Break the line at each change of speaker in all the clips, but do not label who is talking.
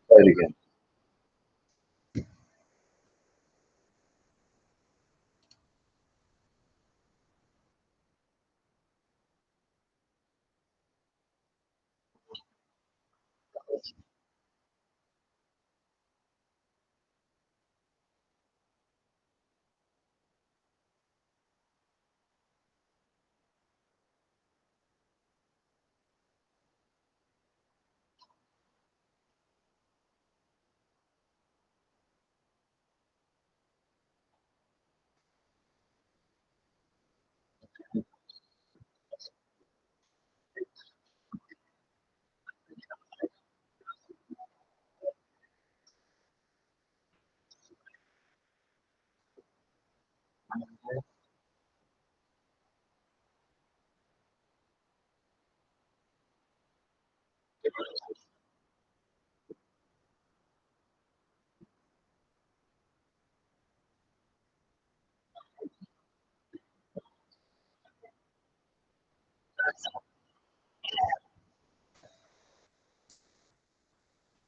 Say it again.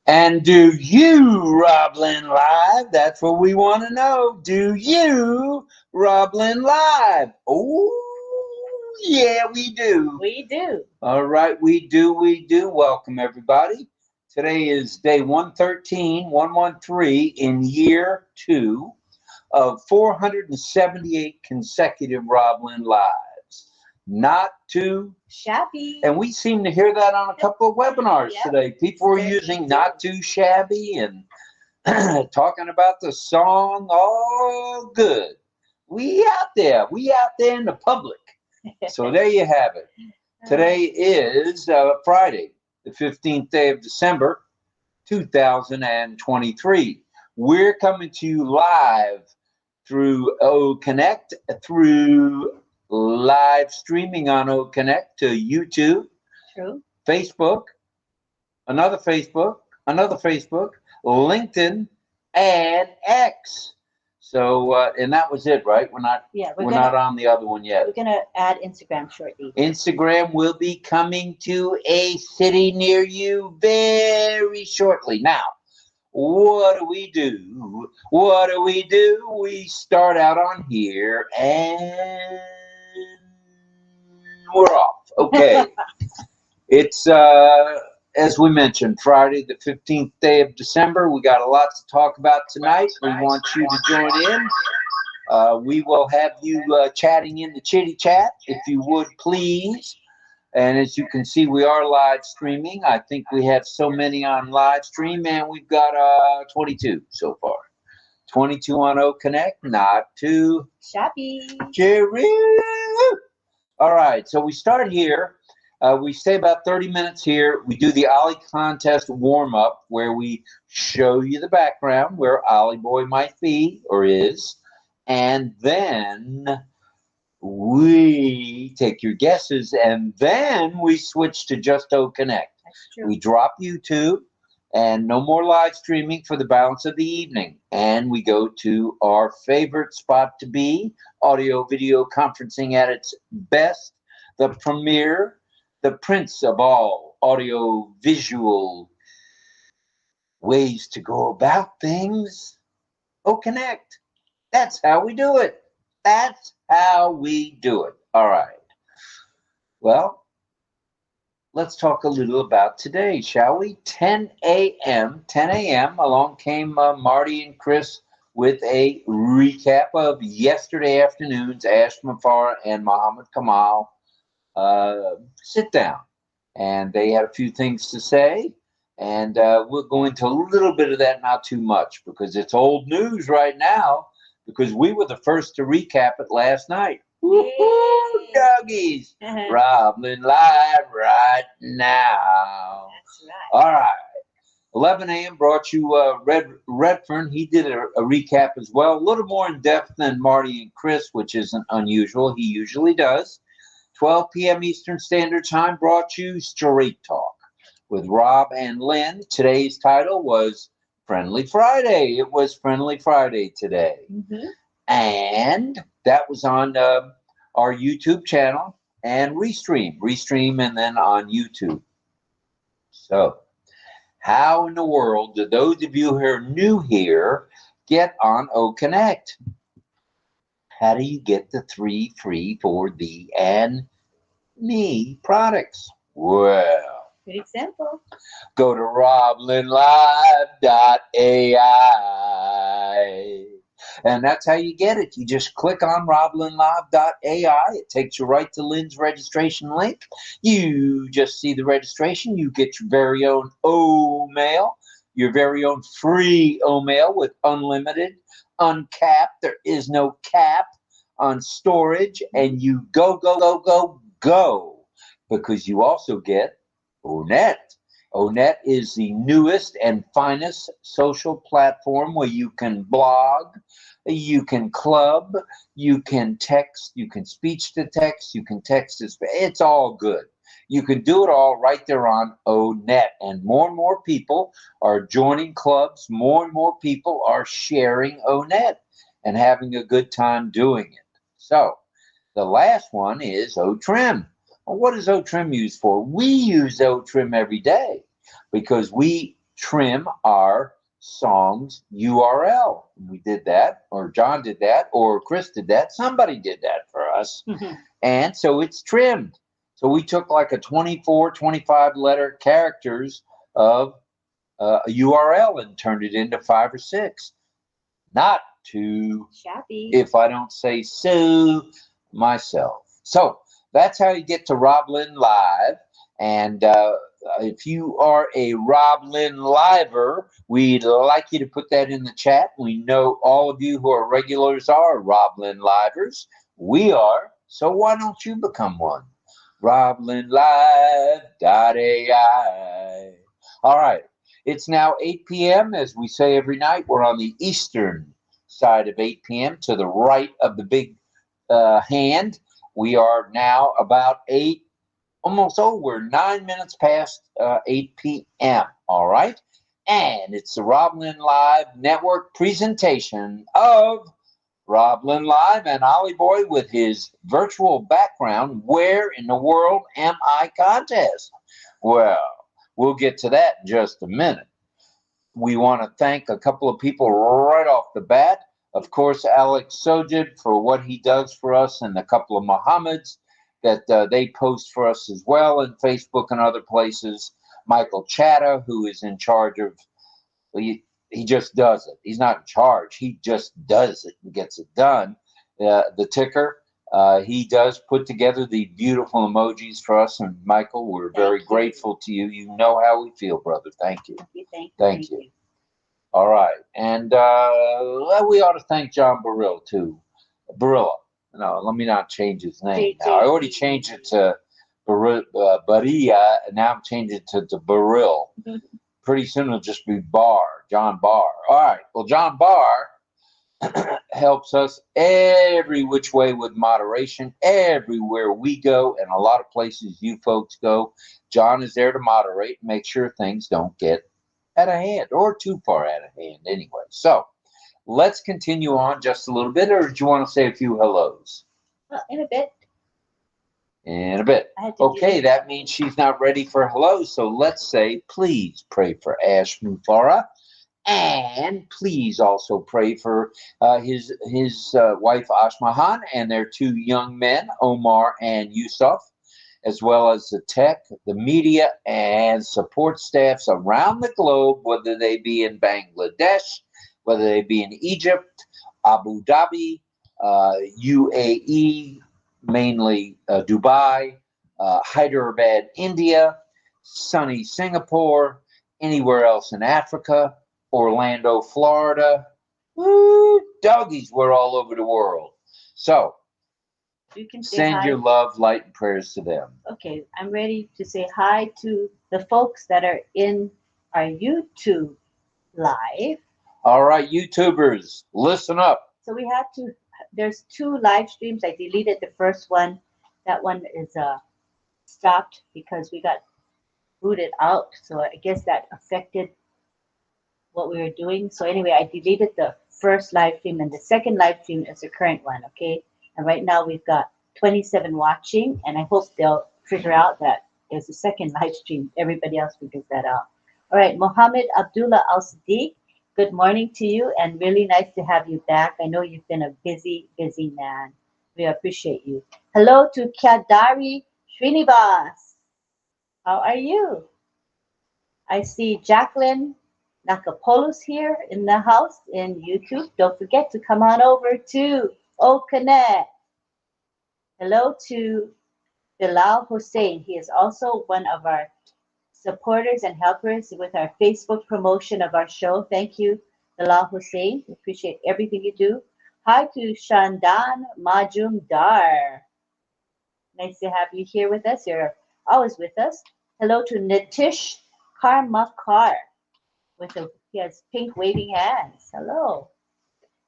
And do you, RobLynnLive? That's what we want to know. Do you, RobLynnLive? Oh, yeah, we do.
We do.
All right, we do. Welcome, everybody. Today is day 113, 113 in year 2 of 478 consecutive RobLynn Lives. Not too
shabby.
And we seem to hear that on a couple of webinars
Yep.
today. People are using not too shabby and talking about the song all good. We out there in the public. So there you have it. Today is Friday, the 15th day of December, 2023. We're coming to you live through OConnect, through live streaming on OConnect to YouTube,
True.
Facebook, another Facebook, LinkedIn, and X. So, and that was it, right? We're not on the other one yet.
We're gonna add Instagram shortly.
Instagram will be coming to a city near you very shortly. Now, what do we do? We start out on here and we're off. Okay. It's, as we mentioned, Friday, the 15th day of December. We got a lot to talk about tonight. We want you to join in. We will have you chatting in the chitty chat, if you would, please. And as you can see, we are live streaming. I think we have so many on live stream, and we've got 22 so far. 22 on OConnect, not too
shabby.
Jerry. All right, so we start here. We stay about 30 minutes here. We do the Ollie contest warm-up where we show you the background where Ollie Boy might be or is. And then we take your guesses, and then we switch to just OConnect. We drop YouTube, and no more live streaming for the balance of the evening. And we go to our favorite spot to be, audio-video conferencing at its best, the premier, the prince of all audio-visual ways to go about things, OConnect. That's how we do it. That's how we do it. All right. Well, let's talk a little about today, shall we? 10 a.m. Along came Marty and Chris with a recap of yesterday afternoon's Ash Mufara and Muhammad Kamal sit down. And they had a few things to say. And we'll go into a little bit of that, not too much, because it's old news right now, because we were the first to recap it last night. Woo-hoo, doggies! RobLynn live right now.
That's right.
All right. 11 a.m. brought you Redfern. He did a recap as well, a little more in depth than Marty and Chris, which isn't unusual. He usually does. 12 p.m. Eastern Standard Time brought you Straight Talk with Rob and Lynn. Today's title was Friendly Friday. It was Friendly Friday today.
Mm-hmm.
And that was on our YouTube channel and Restream, and then on YouTube. So, how in the world do those of you who are new here get on OConnect? How do you get the 3 free for thee and me products? Well,
Pretty simple.
go to RobLynnLive.ai. And that's how you get it. You just click on RobLynnLive.ai. It takes you right to Lynn's registration link. You just see the registration. You get your very own O-mail, your very own free O-mail with unlimited, uncapped. There is no cap on storage. And you go, because you also get ONet. ONet is the newest and finest social platform where you can blog, you can club, you can text, you can speech to text, you can text to speech. It's all good. You can do it all right there on ONet. And more people are joining clubs. More and more people are sharing ONet and having a good time doing it. So the last one is OTrim. Well, what is OTrim used for? We use OTrim every day because we trim our song's URL. We did that, or John did that, or Chris did that. Somebody did that for us. And so it's trimmed. So we took like a 24, 25 letter characters of a URL and turned it into 5 or 6. Not too
shabby,
if I don't say so myself. So that's how you get to RobLynn Live. And if you are a RobLynnLiver, we'd like you to put that in the chat. We know all of you who are regulars are RobLynnLivers. We are. So why don't you become one? RobLynnLive.ai. All right. It's now 8 p.m. As we say every night, we're on the eastern side of 8 p.m. to the right of the big hand. We are now about 9 minutes past 8 p.m. All right. And it's the RobLynn Live Network presentation of RobLynn Live and Ollie Boy with his virtual background, Where in the World Am I contest. Well, we'll get to that in just a minute. We want to thank a couple of people right off the bat. Of course, Alex Sojid for what he does for us, and a couple of Mohammeds that they post for us as well in Facebook and other places. Michael Chatta, who is in charge of, he just does it. He's not in charge. He just does it and gets it done. The ticker, he does put together the beautiful emojis for us. And Michael, we're very grateful to you. You know how we feel, brother. Thank you. Thank you. All right. And we ought to thank John Barilla, too. Barilla. No, let me not change his name now. I already changed it to Barilla, and now I'm changing it to Baril. Pretty soon it'll just be John Barr. All right. Well, John Barr helps us every which way with moderation, everywhere we go, and a lot of places you folks go. John is there to moderate, make sure things don't get out of hand or too far out of hand anyway. So let's continue on just a little bit, or do you want to say a few hellos?
Well, in a bit.
In a bit. Okay, that means she's not ready for hellos. So let's say, please pray for Ash Mufara. And please also pray for his wife, Ashmahan, and their 2 young men, Omar and Yusuf, as well as the tech, the media, and support staffs around the globe, whether they be in Bangladesh, whether they be in Egypt, Abu Dhabi, UAE, mainly Dubai, Hyderabad, India, sunny Singapore, anywhere else in Africa, Orlando, Florida. Woo, doggies, we're all over the world. So
You can say
send
hi.
your love, light, and prayers to them.
Okay, I'm ready to say hi to the folks that are in our YouTube live.
All right, YouTubers, listen up.
So we had to, there's 2 live streams. I deleted the first one. That one is stopped because we got booted out. So I guess that affected what we were doing. So anyway, I deleted the first live stream, and the second live stream is the current one, okay? And right now we've got 27 watching, and I hope they'll figure out that there's a second live stream. Everybody else figures that out. All right, Mohammed Abdullah Al-Sadiq, good morning to you, and really nice to have you back. I know you've been a busy, busy man. We appreciate you. Hello to Kadari Srinivas. How are you? I see Jacqueline Nakapoulos here in the house in YouTube. Don't forget to come on over to OConnect. Hello to Bilal Hussein. He is also one of our supporters and helpers with our Facebook promotion of our show. Thank you, Bilal Hussein. We appreciate everything you do. Hi to Shandan Majumdar. Nice to have you here with us. You're always with us. Hello to Nitish Karmakar. He has pink waving hands. Hello.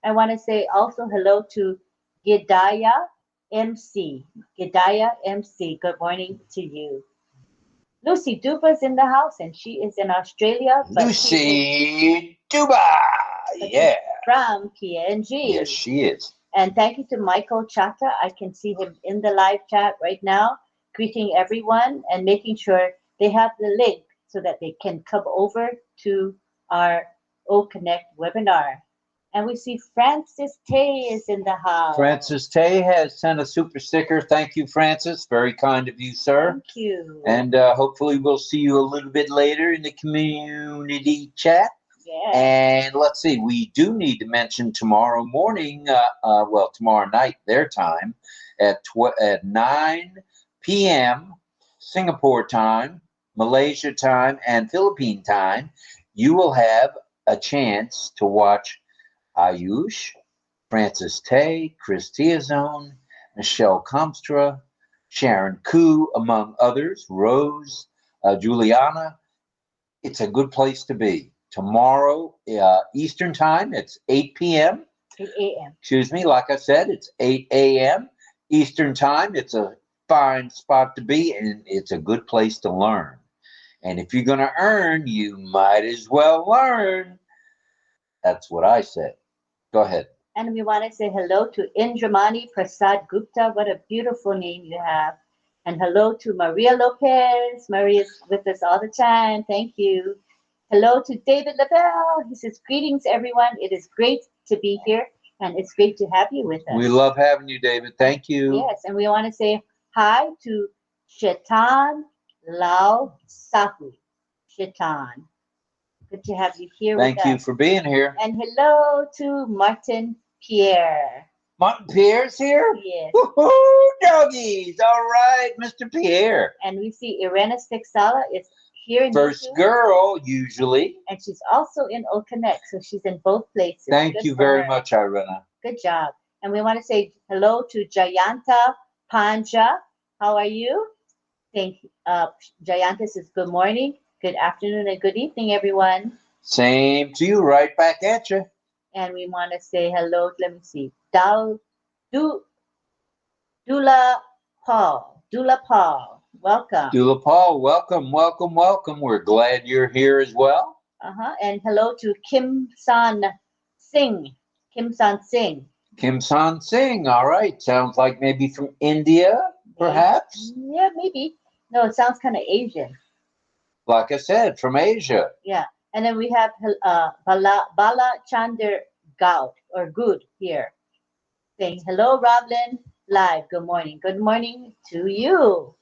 I want to say also hello to Gidaya MC. Gidaya MC, good morning to you. Lucy Duba's in the house, and she is in Australia.
Lucy Duba, yeah.
From PNG.
Yes, she is.
And thank you to Michael Chata. I can see him in the live chat right now, greeting everyone and making sure they have the link so that they can come over to our OConnect webinar. And we see Francis Tay is in the house.
Francis Tay has sent a super sticker. Thank you, Francis. Very kind of you, sir.
Thank you.
And hopefully we'll see you a little bit later in the community chat.
Yeah.
And let's see, we do need to mention tomorrow morning, tomorrow night, their time, at 9 p.m. Singapore time, Malaysia time, and Philippine time, you will have a chance to watch Ayush, Francis Tay, Chris Tiazone, Michelle Comstra, Sharon Koo, among others, Rose, Juliana. It's a good place to be. Tomorrow, Eastern time, it's 8 p.m.
8 a.m.
Excuse me, like I said, it's 8 a.m. Eastern time. It's a fine spot to be, and it's a good place to learn. And if you're going to earn, you might as well learn. That's what I said. Go ahead.
And we want to say hello to Indramani Prasad Gupta. What a beautiful name you have. And hello to Maria Lopez. Maria's with us all the time. Thank you. Hello to David LaBelle. He says, greetings, everyone. It is great to be here, and it's great to have you with us.
We love having you, David. Thank you.
Yes, and we want to say hi to Shetan Lau Sahu. Shetan. Good to have you here
Thank
with us.
you for being here.
And hello to Martin Pierre.
Martin Pierre's here?
Yes.
Woohoo, doggies. All right, Mr. Pierre.
And we see Irena Stixala is here in
First
YouTube,
girl, usually.
and she's also in OConnect, so she's in both places.
Thank
Good
you
for
very
her.
much, Irena.
Good job. And we want to say hello to Jayanta Panja. How are you? Jayanta says good morning, good afternoon, and good evening, everyone.
Same to you, right back at you.
And we want to say hello. Let me see. Dula Paul. Welcome.
Dula Paul, welcome, welcome, welcome. We're glad you're here as well.
And hello to Kim San Singh. Kim San Singh.
Kim San Singh, all right. Sounds like maybe from India, perhaps?
Yeah, maybe. No, it sounds kind of Asian.
Like I said, from Asia.
Yeah. And then we have Bala Chander Gout or Good here saying, hello, RobLynnLive. Good morning. Good morning to you.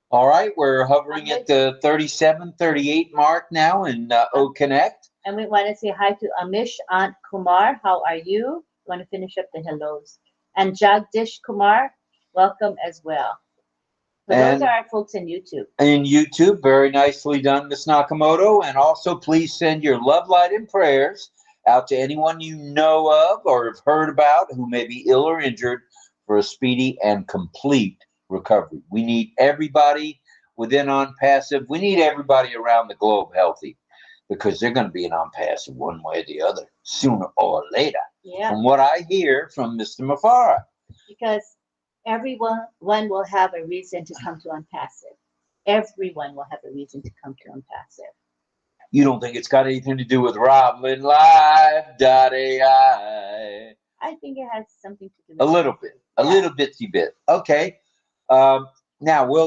All right, we're hovering at the 37, 38 mark now in OConnect.
And we want to say hi to Amish Aunt Kumar. How are you? Want to finish up the hellos. And Jagdish Kumar, welcome as well. So those are our folks in YouTube.
In YouTube, very nicely done, Miss Nakamoto. And also, please send your love, light, and prayers out to anyone you know of or have heard about who may be ill or injured for a speedy and complete recovery. We need everybody within ONPASSIVE. We need everybody around the globe healthy, because they're going to be an ONPASSIVE one way or the other, sooner or later.
Yeah.
From what I hear from Mr. Mafara.
Because everyone will have a reason to come to ONPASSIVE. Everyone will have a reason to come to ONPASSIVE.
You don't think it's got anything to do with RobLynnLive.ai?
I think it has something to do with
a little bit. A little bitsy bit. Okay. Now,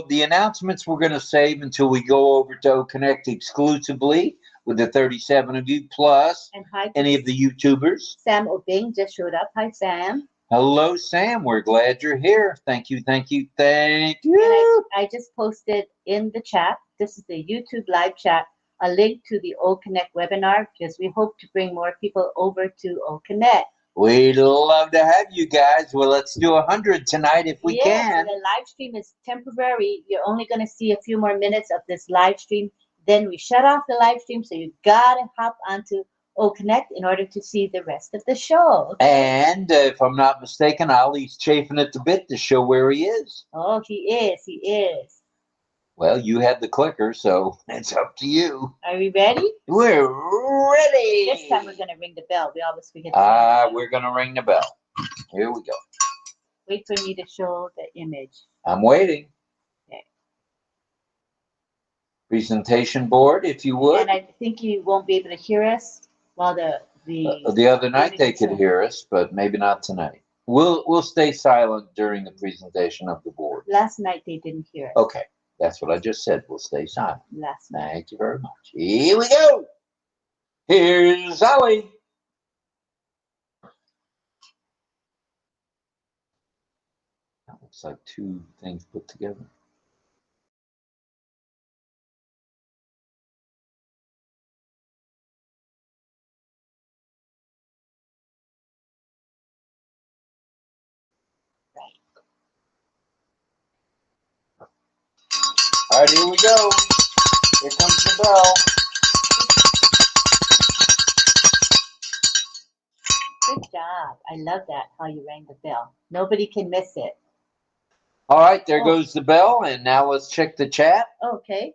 the announcements we're going to save until we go over to OConnect exclusively with the 37 of you, plus
and hi
any of the YouTubers.
Sam Obing just showed up. Hi, Sam.
Hello, Sam. We're glad you're here. Thank you, thank you, thank you.
And I just posted in the chat, this is the YouTube live chat, a link to the OConnect webinar, because we hope to bring more people over to OConnect.
We'd love to have you guys. Well, let's do 100 tonight if we can.
The live stream is temporary. You're only going to see a few more minutes of this live stream. Then we shut off the live stream, so you got to hop onto OConnect in order to see the rest of the show. Okay?
And if I'm not mistaken, Ollie's chafing at the bit to show where he is.
Oh, he is. He is.
Well, you had the clicker, so it's up to you.
Are we ready?
We're ready.
This time we're going to ring the bell. We always forget.
We're going to ring the bell. Here we go.
Wait for me to show the image.
I'm waiting.
Okay.
Presentation board, if you would.
And I think you won't be able to hear us while the
other night they could hear us, but maybe not tonight. We'll stay silent during the presentation of the board.
Last night they didn't hear us.
Okay. That's what I just said. We'll stay silent.
Last night.
Thank you very much. Here we go. Here's Ollie. That looks like two things put together. All right, here we go. Here comes the bell.
Good job. I love that, how you rang the bell. Nobody can miss it.
All right, there goes the bell. And now let's check the chat.
Okay.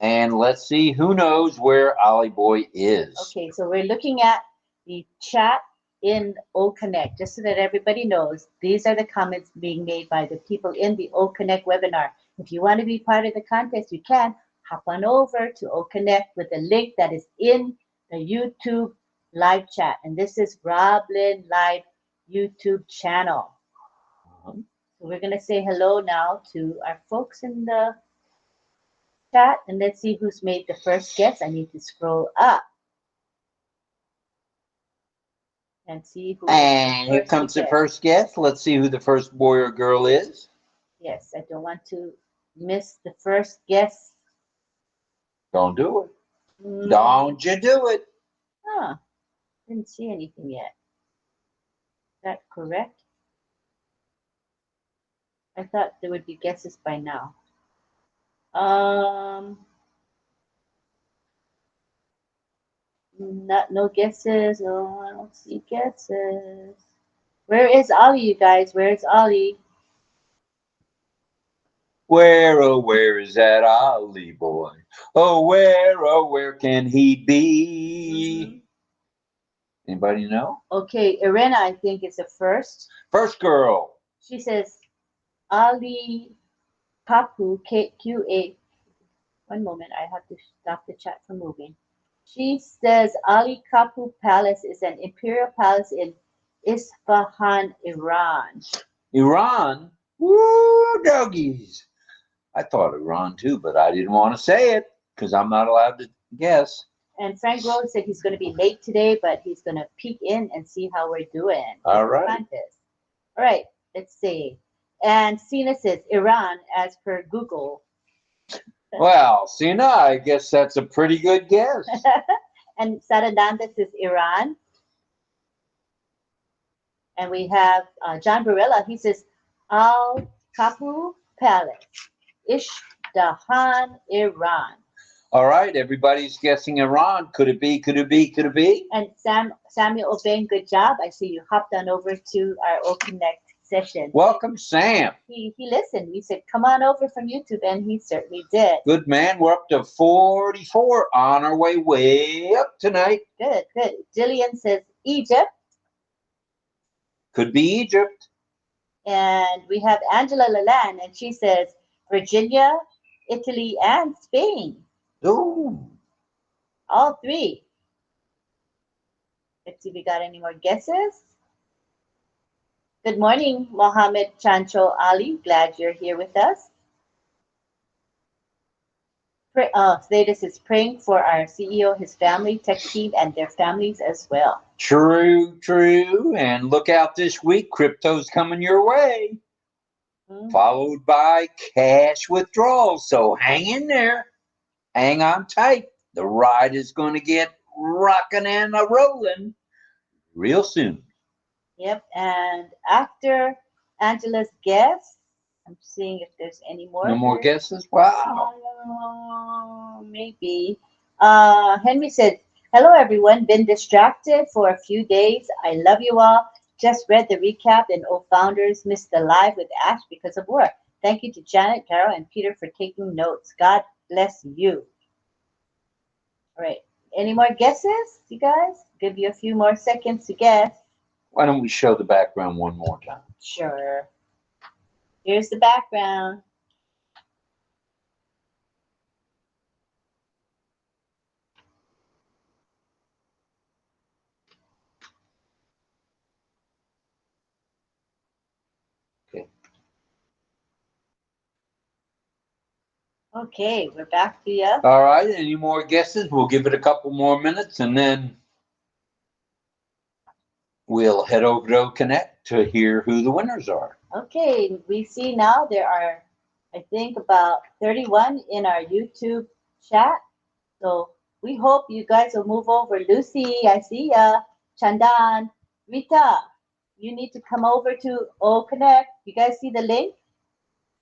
And let's see who knows where Ollie Boy is.
Okay, so we're looking at the chat in OConnect, just so that everybody knows. These are the comments being made by the people in the OConnect webinar. If you want to be part of the contest, you can hop on over to OConnect with the link that is in the YouTube live chat. And this is RobLynnLive YouTube channel. So we're going to say hello now to our folks in the chat. And let's see who's made the first guess. I need to scroll up. And see who.
And here comes the first guess. Let's see who the first boy or girl is.
Yes, I don't want to miss the first guess.
Don't do it. Don't you do it.
Huh. Didn't see anything yet. Is that correct? I thought there would be guesses by now. No guesses. No, I don't see guesses. Where is Ollie, you guys? Where is Ollie?
Where, oh, where is that Ollie boy? Oh, where can he be? Anybody know?
Okay, Irena, I think, is the first.
First girl.
She says, Ali Kapu, QA. One moment, I have to stop the chat from moving. She says, Ali Kapu Palace is an imperial palace in Isfahan, Iran.
Iran? Woo, doggies. I thought Iran too, but I didn't want to say it because I'm not allowed to guess.
And Frank Rose said he's going to be late today, but he's going to peek in and see how we're doing.
All right.
All right, let's see. And Sina says Iran, as per Google.
Well, Sina, I guess that's a pretty good guess.
And Sarandandas is Iran. And we have John Barilla. He says, Al Kapu Palace, Ishtahan, Iran.
All right, everybody's guessing Iran. Could it be? Could it be? Could it be?
And Samuel Obain, good job. I see you hopped on over to our OConnect session.
Welcome, Sam.
He listened. We said, come on over from YouTube, and he certainly did.
Good man. We're up to 44 on our way up tonight.
Good, good. Jillian says Egypt.
Could be Egypt.
And we have Angela Lalan, and she says Virginia, Italy, and Spain.
Ooh.
All three. Let's see if we got any more guesses. Good morning, Mohammed Chancho Ali. Glad you're here with us. Status is praying for our CEO, his family, tech team, and their families as well.
True, true. And look out this week. Crypto's coming your way. Followed by cash withdrawals. So hang in there. Hang on tight. The ride is going to get rocking and a rolling real soon.
Yep. And after Angela's guess, I'm seeing if there's any more.
No more guesses? Wow.
Maybe. Henry said, hello, everyone. Been distracted for a few days. I love you all. Just read the recap and Founders missed the live with Ash because of work. Thank you to Janet, Carol, and Peter for taking notes. God bless you. All right. Any more guesses, you guys? Give you a few more seconds to guess.
Why don't we show the background one more time?
Sure. Here's the background.
Okay.
Okay, we're back to you.
All right. Any more guesses? We'll give it a couple more minutes and then we'll head over to OConnect to hear who the winners are.
Okay, we see now there are, I think, about 31 in our YouTube chat. So we hope you guys will move over. Lucy, I see ya. Chandan, Rita, you need to come over to OConnect. You guys see the link?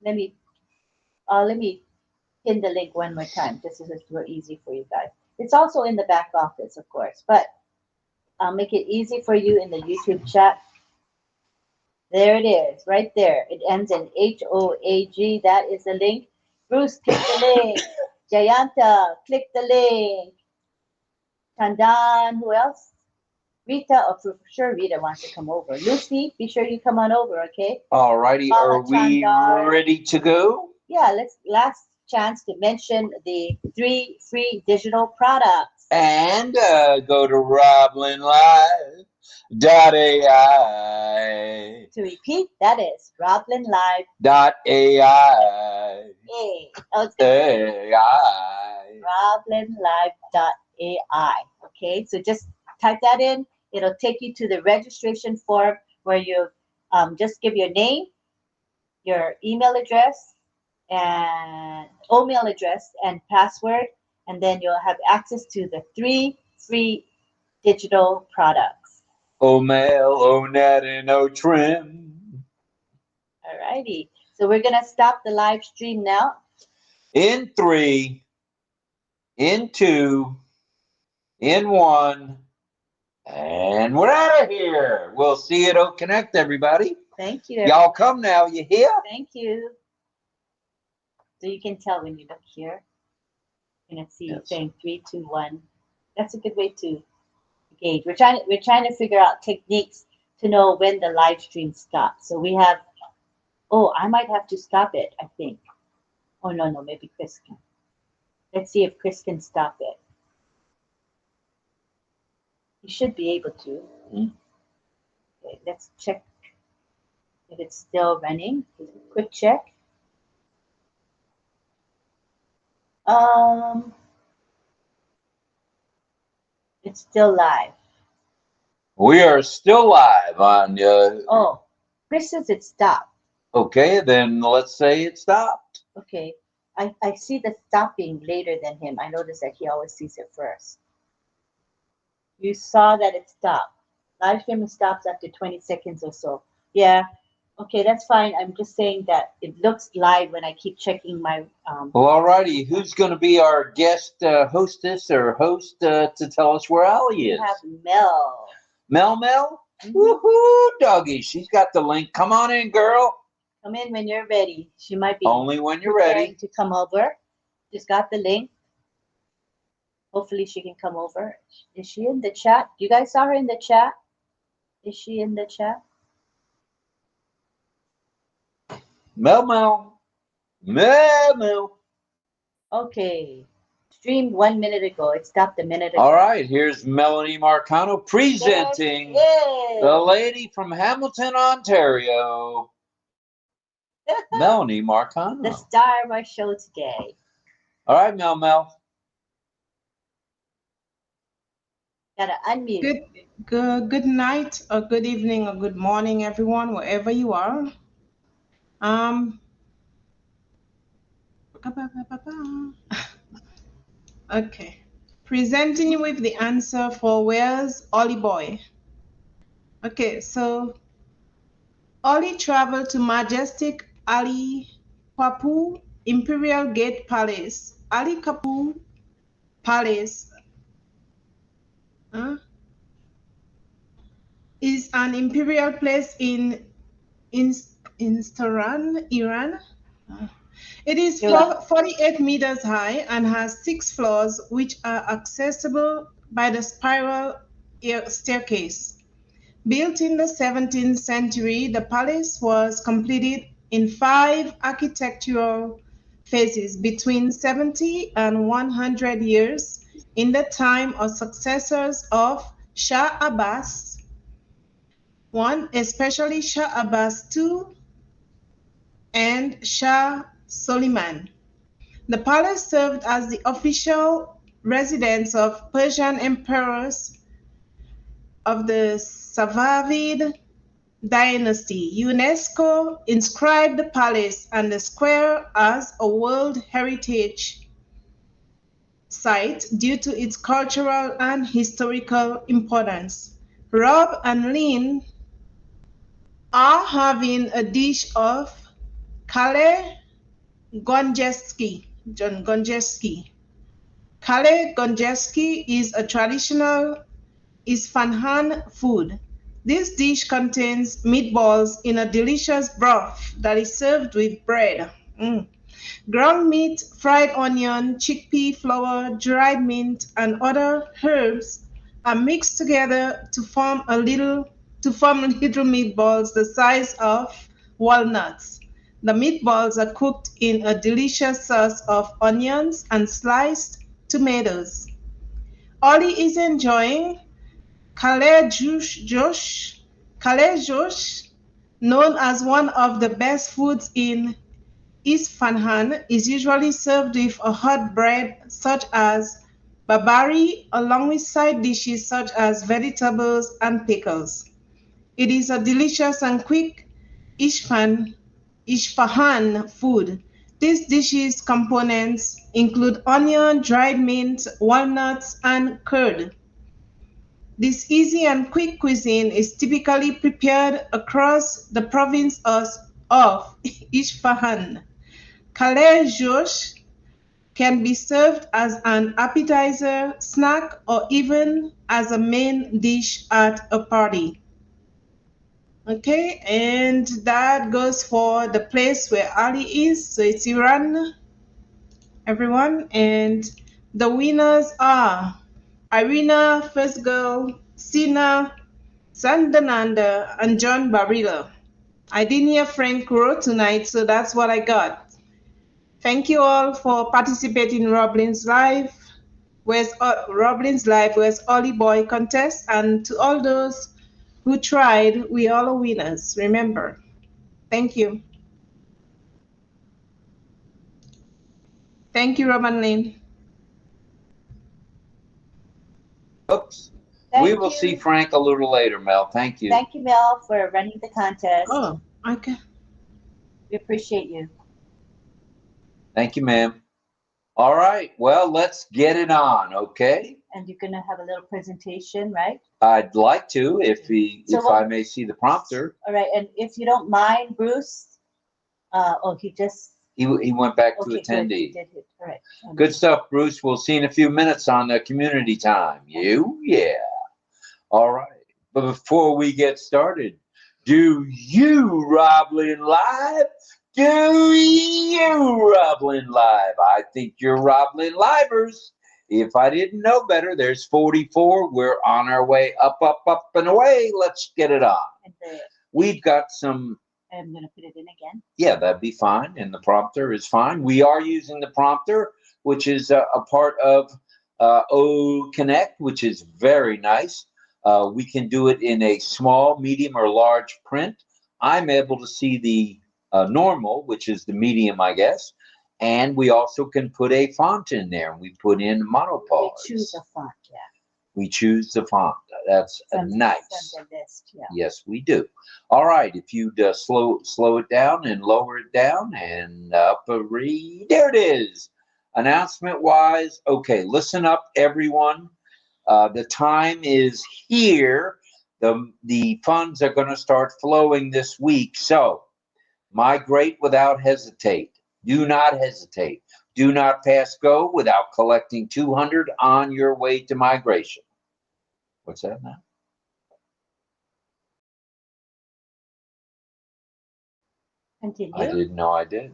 Let me pin the link one more time, just so it's real easy for you guys. It's also in the back office, of course, but I'll make it easy for you in the YouTube chat. There it is, right there. It ends in HOAG. That is the link. Bruce, click the link. Jayanta, click the link. Chandan, who else? Rita, oh, for sure Rita wants to come over. Lucy, be sure you come on over, okay?
All righty. Are we ready to go?
Yeah, last chance to mention the 3 free digital products.
And go to RobLynnLive.ai.
To repeat, that is RobLynnLive.ai. RobLynnLive.ai. Okay, so just type that in. It'll take you to the registration form where you just give your name, your email address, and email address and password, and then you'll have access to the 3 free digital products.
O mail, O net, and O trim.
All righty. So we're gonna stop the live stream now.
In 3, in 2, in 1, and we're out of here. We'll see you at OConnect, everybody.
Thank you.
Y'all come now. You hear?
Thank you. So you can tell when you look here. You're gonna see it saying 3, 2, 1. That's a good way to gauge. We're trying to figure out techniques to know when the live stream stops. So we have. Oh, I might have to stop it, I think. Oh no, maybe Chris can. Let's see if Chris can stop it. He should be able to. Okay, let's check if it's still running. Quick check. It's still live.
We are still live on.
Oh, Chris says it stopped.
Okay, then let's say it stopped.
Okay, I see the stopping later than him. I noticed that he always sees it first. You saw that it stopped. Live streaming stops after 20 seconds or so. Yeah. Okay, that's fine. I'm just saying that it looks live when I keep checking my.
Well, alrighty. Who's going to be our guest hostess or host to tell us where Allie is?
We have Mel.
Mel? Woohoo, doggy. She's got the link. Come on in, girl.
Come in when you're ready. She might be
only when you're ready
to come over. Just got the link. Hopefully she can come over. Is she in the chat? You guys saw her in the chat? Is she in the chat?
Mel.
Okay. Streamed 1 minute ago. It stopped a minute ago.
All right, here's Melanie Marcano presenting the lady from Hamilton, Ontario. Melanie Marcano.
The star of our show today.
All right, Mel.
Gotta unmute.
Good night or good evening or good morning, everyone, wherever you are. Okay. Presenting you with the answer for where's Ollie Boy? Okay, so Ollie traveled to majestic Ali Kapu Imperial Gate Palace. Ali Kapu Palace is an imperial place in Tehran, Iran. It is 48 meters high and has 6 floors, which are accessible by the spiral staircase. Built in the 17th century, the palace was completed in 5 architectural phases between 70 and 100 years in the time of successors of Shah Abbas I, especially Shah Abbas II and Shah Soliman. The palace served as the official residence of Persian emperors of the Safavid dynasty. UNESCO inscribed the palace and the square as a World Heritage Site due to its cultural and historical importance. Rob and Lynn are having a dish of Kale Gonjeski. Kale Gonjeski is a traditional Isfahan food. This dish contains meatballs in a delicious broth that is served with bread. Ground meat, fried onion, chickpea flour, dried mint, and other herbs are mixed together to form little meatballs the size of walnuts. The meatballs are cooked in a delicious sauce of onions and sliced tomatoes. Ollie is enjoying Kale Josh, known as one of the best foods in Isfahan, is usually served with a hot bread such as babari, along with side dishes such as vegetables and pickles. It is a delicious and quick Isfahan food. These dishes' components include onion, dried mint, walnuts, and curd. This easy and quick cuisine is typically prepared across the province of Isfahan. Kale Josh can be served as an appetizer, snack, or even as a main dish at a party. Okay, and that goes for the place where Ali is. So it's Iran, everyone. And the winners are Irina, First Girl, Sina, Sandananda, and John Barilla. I didn't hear Frank Kuro tonight, so that's what I got. Thank you all for participating in RobLynn's Live. Where's RobLynn's Live? Where's Ollie Boy contest? And to all those who tried, we all are winners. Remember. Thank you. Thank you, Rob and Lynn.
Oops. We will see Frank a little later, Mel. Thank you.
Thank you, Mel, for running the contest.
Oh, okay.
We appreciate you.
Thank you, ma'am. All right. Well, let's get it on, okay?
And you're gonna have a little presentation, right?
I'd like to, if
So
I may see the prompter.
All right, and if you don't mind, Bruce, he just,
He went back to
okay, good,
attendee.
he did it, all right.
Good stuff, Bruce. We'll see in a few minutes on the community time. Yeah. All right. But before we get started, do you, RobLynnLive? Do you, RobLynnLive? I think you're RobLynnLivers. If I didn't know better, there's 44. We're on our way up, and away. Let's get it on. We've got some.
I'm going to put it in again.
Yeah, that'd be fine. And the prompter is fine. We are using the prompter, which is a part of OConnect, which is very nice. We can do it in a small, medium, or large print. I'm able to see the normal, which is the medium, I guess. And we also can put a font in there. We put in monopause.
We choose a font, yeah.
We choose the font. That's nice.
From the list, yeah.
Yes, we do. All right. If you'd slow it down and lower it down and up a read. There it is. Announcement wise. Okay, listen up, everyone. The time is here. The funds are going to start flowing this week. So migrate without hesitate. Do not hesitate. Do not pass go without collecting 200 on your way to migration. What's that now?
Continue.
I didn't know I did.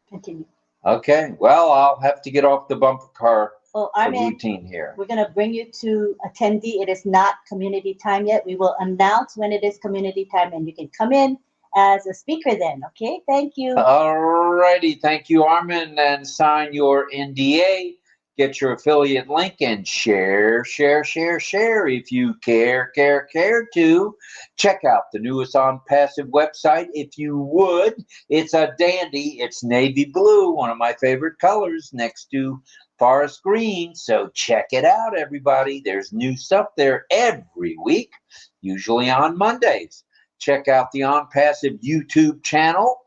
Continue.
Okay. Well, I'll have to get off the bumper car
Armin,
routine here.
We're going to bring you to attendee. It is not community time yet. We will announce when it is community time, and you can come in as a speaker then. Okay. Thank you.
All righty. Thank you, Armin. And sign your NDA. Get your affiliate link and share if you care to. Check out the newest ONPASSIVE website if you would. It's a dandy. It's navy blue, one of my favorite colors, next to forest green. So check it out, everybody. There's new stuff there every week, usually on Mondays. Check out the ONPASSIVE YouTube channel.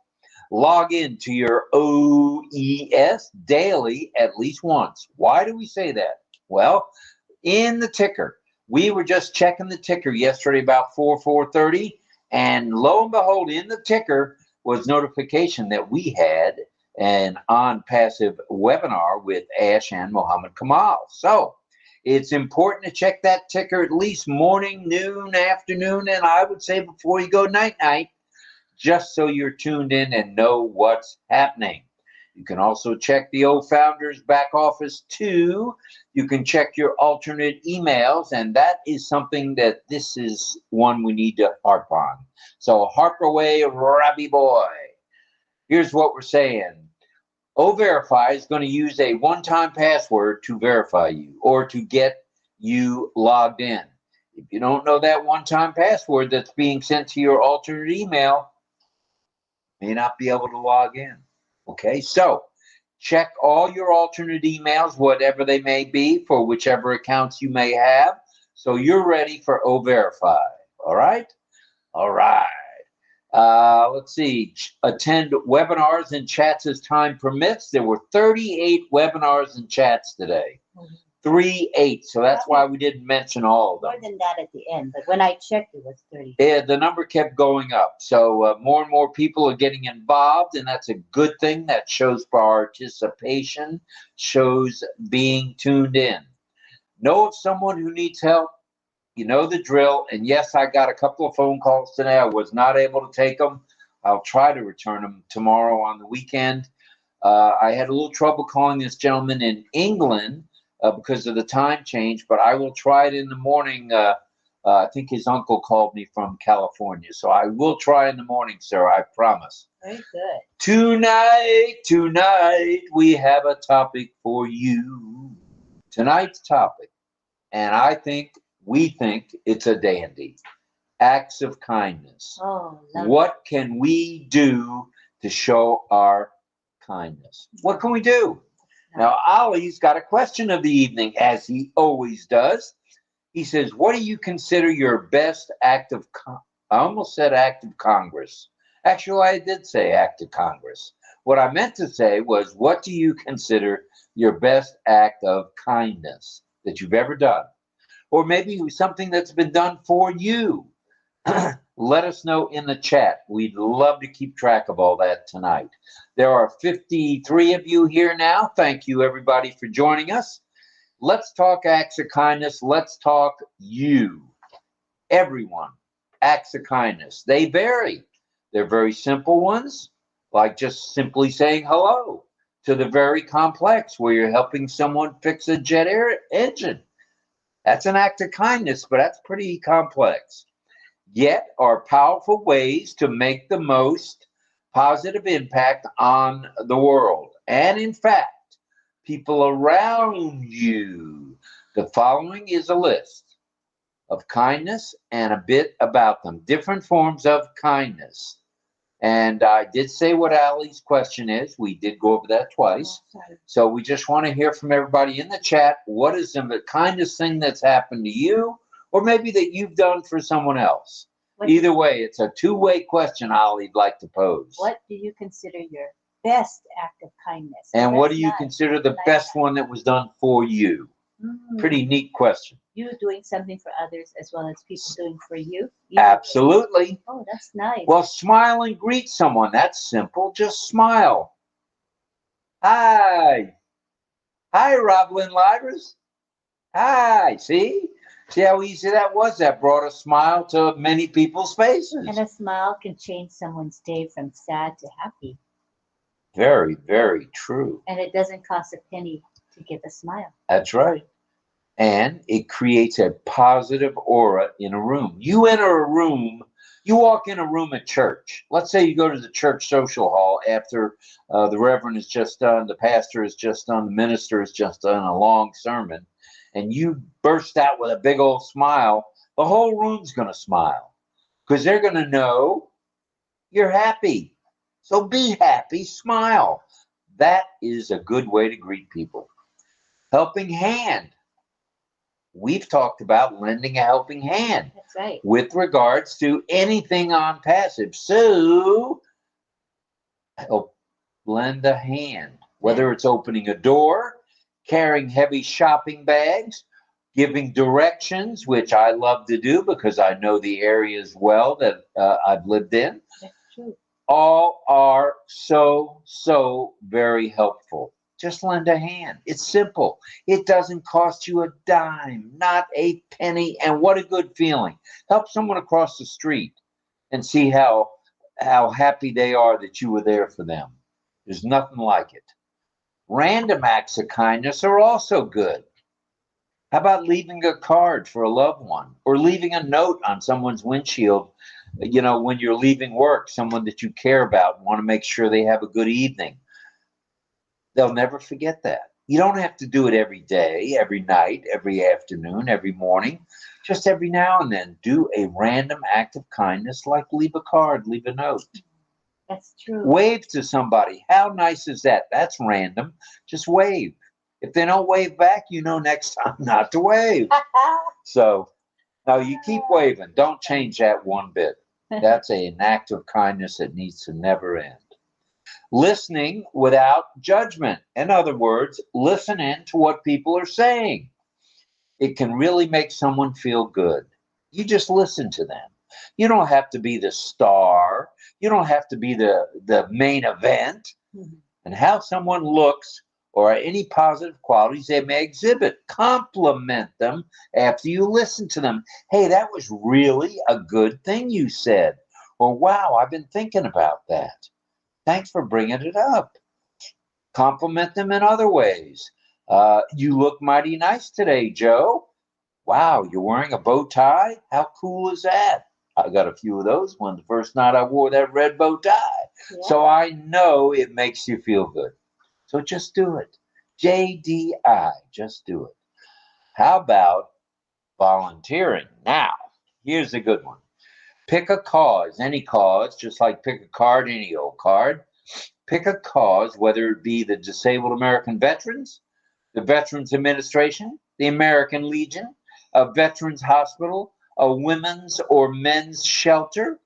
Log in to your OES daily at least once. Why do we say that? Well, in the ticker, we were just checking the ticker yesterday about 4:30, and lo and behold, in the ticker was notification that we had an ONPASSIVE webinar with Ash and Mohammed Kamal. So it's important to check that ticker at least morning, noon, afternoon, and I would say before you go night-night, just so you're tuned in and know what's happening. You can also check the old Founders back office too. You can check your alternate emails, and that is something that this is one we need to harp on. So harp away, Robbie boy. Here's what we're saying. O-Verify is going to use a one-time password to verify you or to get you logged in. If you don't know that one-time password that's being sent to your alternate email, may not be able to log in. Okay, so check all your alternate emails, whatever they may be, for whichever accounts you may have, so you're ready for O-Verify. All right? All right. Let's see. Attend webinars and chats as time permits. There were 38 webinars and chats today. 38. So that's why we didn't mention all of them.
More than that at the end, but when I checked, it was 30.
Yeah, the number kept going up. So more and more people are getting involved, and that's a good thing. That shows participation, shows being tuned in. Know of someone who needs help? You know the drill. And yes, I got a couple of phone calls today. I was not able to take them. I'll try to return them tomorrow on the weekend. I had a little trouble calling this gentleman in England because of the time change, but I will try it in the morning. I think his uncle called me from California, so I will try in the morning, sir, I promise.
Very good.
Tonight, we have a topic for you. Tonight's topic, and we think it's a dandy. Acts of kindness.
Oh,
what can we do to show our kindness? What can we do? Now, Ollie's got a question of the evening, as he always does. He says, what do you consider your best act of I almost said act of Congress. Actually, I did say act of Congress. What I meant to say was, what do you consider your best act of kindness that you've ever done? Or maybe something that's been done for you. Let us know in the chat. We'd love to keep track of all that tonight. There are 53 of you here now. Thank you, everybody, for joining us. Let's talk acts of kindness. Let's talk you. Everyone, acts of kindness. They vary. They're very simple ones, like just simply saying hello, to the very complex where you're helping someone fix a jet engine. That's an act of kindness, but that's pretty complex. Yet are powerful ways to make the most positive impact on the world. And in fact, people around you. The following is a list of kindness and a bit about them. Different forms of kindness. And I did say what Allie's question is. We did go over that twice. So we just want to hear from everybody in the chat. What is the kindest thing that's happened to you? Or maybe that you've done for someone else? Either way, it's a two-way question Ollie'd like to pose.
What do you consider your best act of kindness?
And what do you consider the best one that was done for you? Pretty neat question.
You doing something for others as well as people doing for you?
Absolutely.
Oh, that's nice.
Well, smile and greet someone. That's simple. Just smile. Hi. Hi, RobLynnLivers. Hi. See how easy that was? That brought a smile to many people's faces.
And a smile can change someone's day from sad to happy.
Very, very true.
And it doesn't cost a penny to give a smile.
That's right. And it creates a positive aura in a room. You enter a room, you walk in a room at church. Let's say you go to the church social hall after the reverend has just done, the pastor has just done, the minister has just done a long sermon, and you burst out with a big old smile. The whole room's going to smile because they're going to know you're happy. So be happy, smile. That is a good way to greet people. Helping hand. We've talked about lending a helping hand.
That's right.
With regards to anything on passive. So, help lend a hand. Whether it's opening a door, carrying heavy shopping bags, giving directions, which I love to do because I know the areas well that I've lived in.
That's true.
All are so very helpful. Just lend a hand. It's simple. It doesn't cost you a dime, not a penny. And what a good feeling. Help someone across the street and see how happy they are that you were there for them. There's nothing like it. Random acts of kindness are also good. How about leaving a card for a loved one or leaving a note on someone's windshield, when you're leaving work, someone that you care about and want to make sure they have a good evening. They'll never forget that. You don't have to do it every day, every night, every afternoon, every morning. Just every now and then, do a random act of kindness, like leave a card, leave a note.
That's true.
Wave to somebody. How nice is that? That's random. Just wave. If they don't wave back, next time not to wave. So, no, you keep waving. Don't change that one bit. That's an act of kindness that needs to never end. Listening without judgment. In other words, listen in to what people are saying. It can really make someone feel good. You just listen to them. You don't have to be the star. You don't have to be the main event. Mm-hmm. And how someone looks or any positive qualities they may exhibit. Compliment them after you listen to them. Hey, that was really a good thing you said. Or, wow, I've been thinking about that. Thanks for bringing it up. Compliment them in other ways. You look mighty nice today, Joe. Wow, you're wearing a bow tie? How cool is that? I got a few of those when the first night I wore that red bow tie. Yeah. So I know it makes you feel good. So just do it. JDI, just do it. How about volunteering? Now, here's a good one. Pick a cause, any cause, just like pick a card, any old card. Pick a cause, whether it be the Disabled American Veterans, the Veterans Administration, the American Legion, a Veterans Hospital, a women's or men's shelter.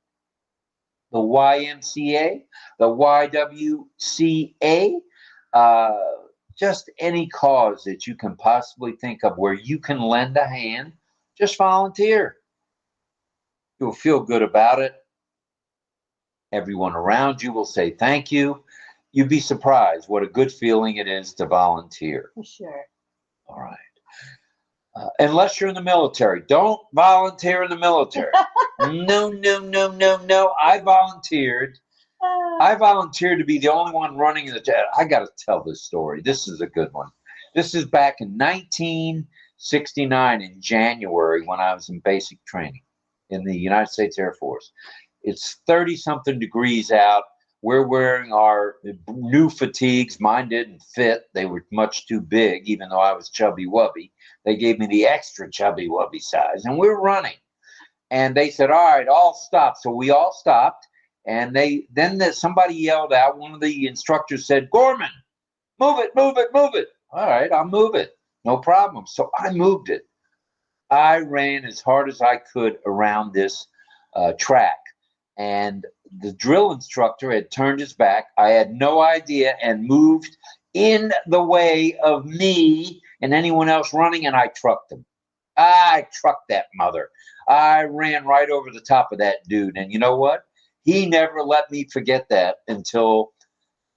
the YMCA, the YWCA, just any cause that you can possibly think of where you can lend a hand, just volunteer. You'll feel good about it. Everyone around you will say thank you. You'd be surprised what a good feeling it is to volunteer.
For sure.
All right. Unless you're in the military. Don't volunteer in the military. No, no, no, no, no. I volunteered to be the only one running in the... I got to tell this story. This is a good one. This is back in 1969 in January when I was in basic training in the United States Air Force. It's 30-something degrees out. We're wearing our new fatigues. Mine didn't fit. They were much too big, even though I was chubby-wubby. They gave me the extra chubby-wubby size, and we're running. And they said, all right, all stop. So we all stopped, and somebody yelled out. One of the instructors said, Gorman, move it, move it, move it. All right, I'll move it. No problem. So I moved it. I ran as hard as I could around this track. And the drill instructor had turned his back. I had no idea and moved in the way of me and anyone else running, and I trucked him. I trucked that mother. I ran right over the top of that dude. And you know what? He never let me forget that until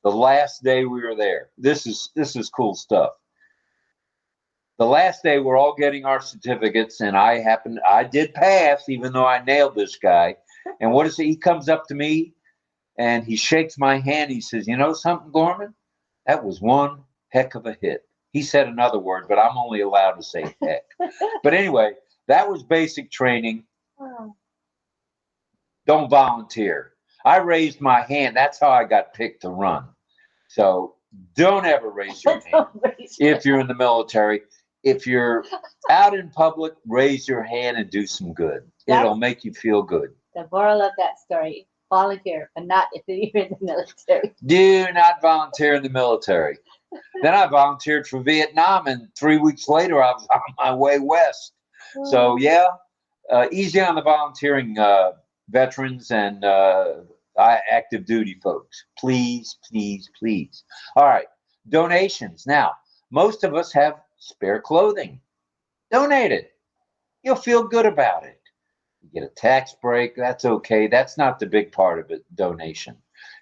the last day we were there. This is cool stuff. The last day we're all getting our certificates, and I did pass, even though I nailed this guy. And what is it? He comes up to me and he shakes my hand. He says, you know something, Gorman? That was one heck of a hit. He said another word, but I'm only allowed to say heck. But anyway, that was basic training.
Oh.
Don't volunteer. I raised my hand. That's how I got picked to run. So don't ever raise your hand if you're in the military. If you're out in public, raise your hand and do some good. It'll make you feel good.
The moral of that story, volunteer, but not if you're in the military.
Do not volunteer in the military. Then I volunteered for Vietnam, and 3 weeks later, I was on my way west. So, yeah, easy on the volunteering veterans and active duty folks. Please, please, please. All right, donations. Now, most of us have spare clothing. Donate it. You'll feel good about it. You get a tax break. That's okay. That's not the big part of it, donation.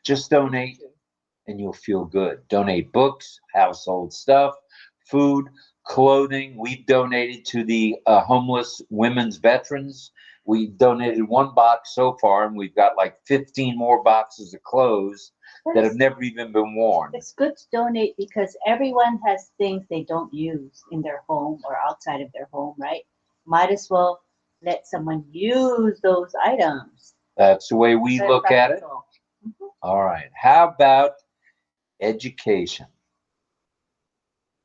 Just donate and you'll feel good. Donate books, household stuff, food, clothing. We've donated to the homeless women's veterans. We donated 1 box so far, and we've got like 15 more boxes of clothes that have never even been worn.
It's good to donate because everyone has things they don't use in their home or outside of their home, right? Might as well let someone use those items.
That's the way we look at it.
Mm-hmm.
All right. How about education?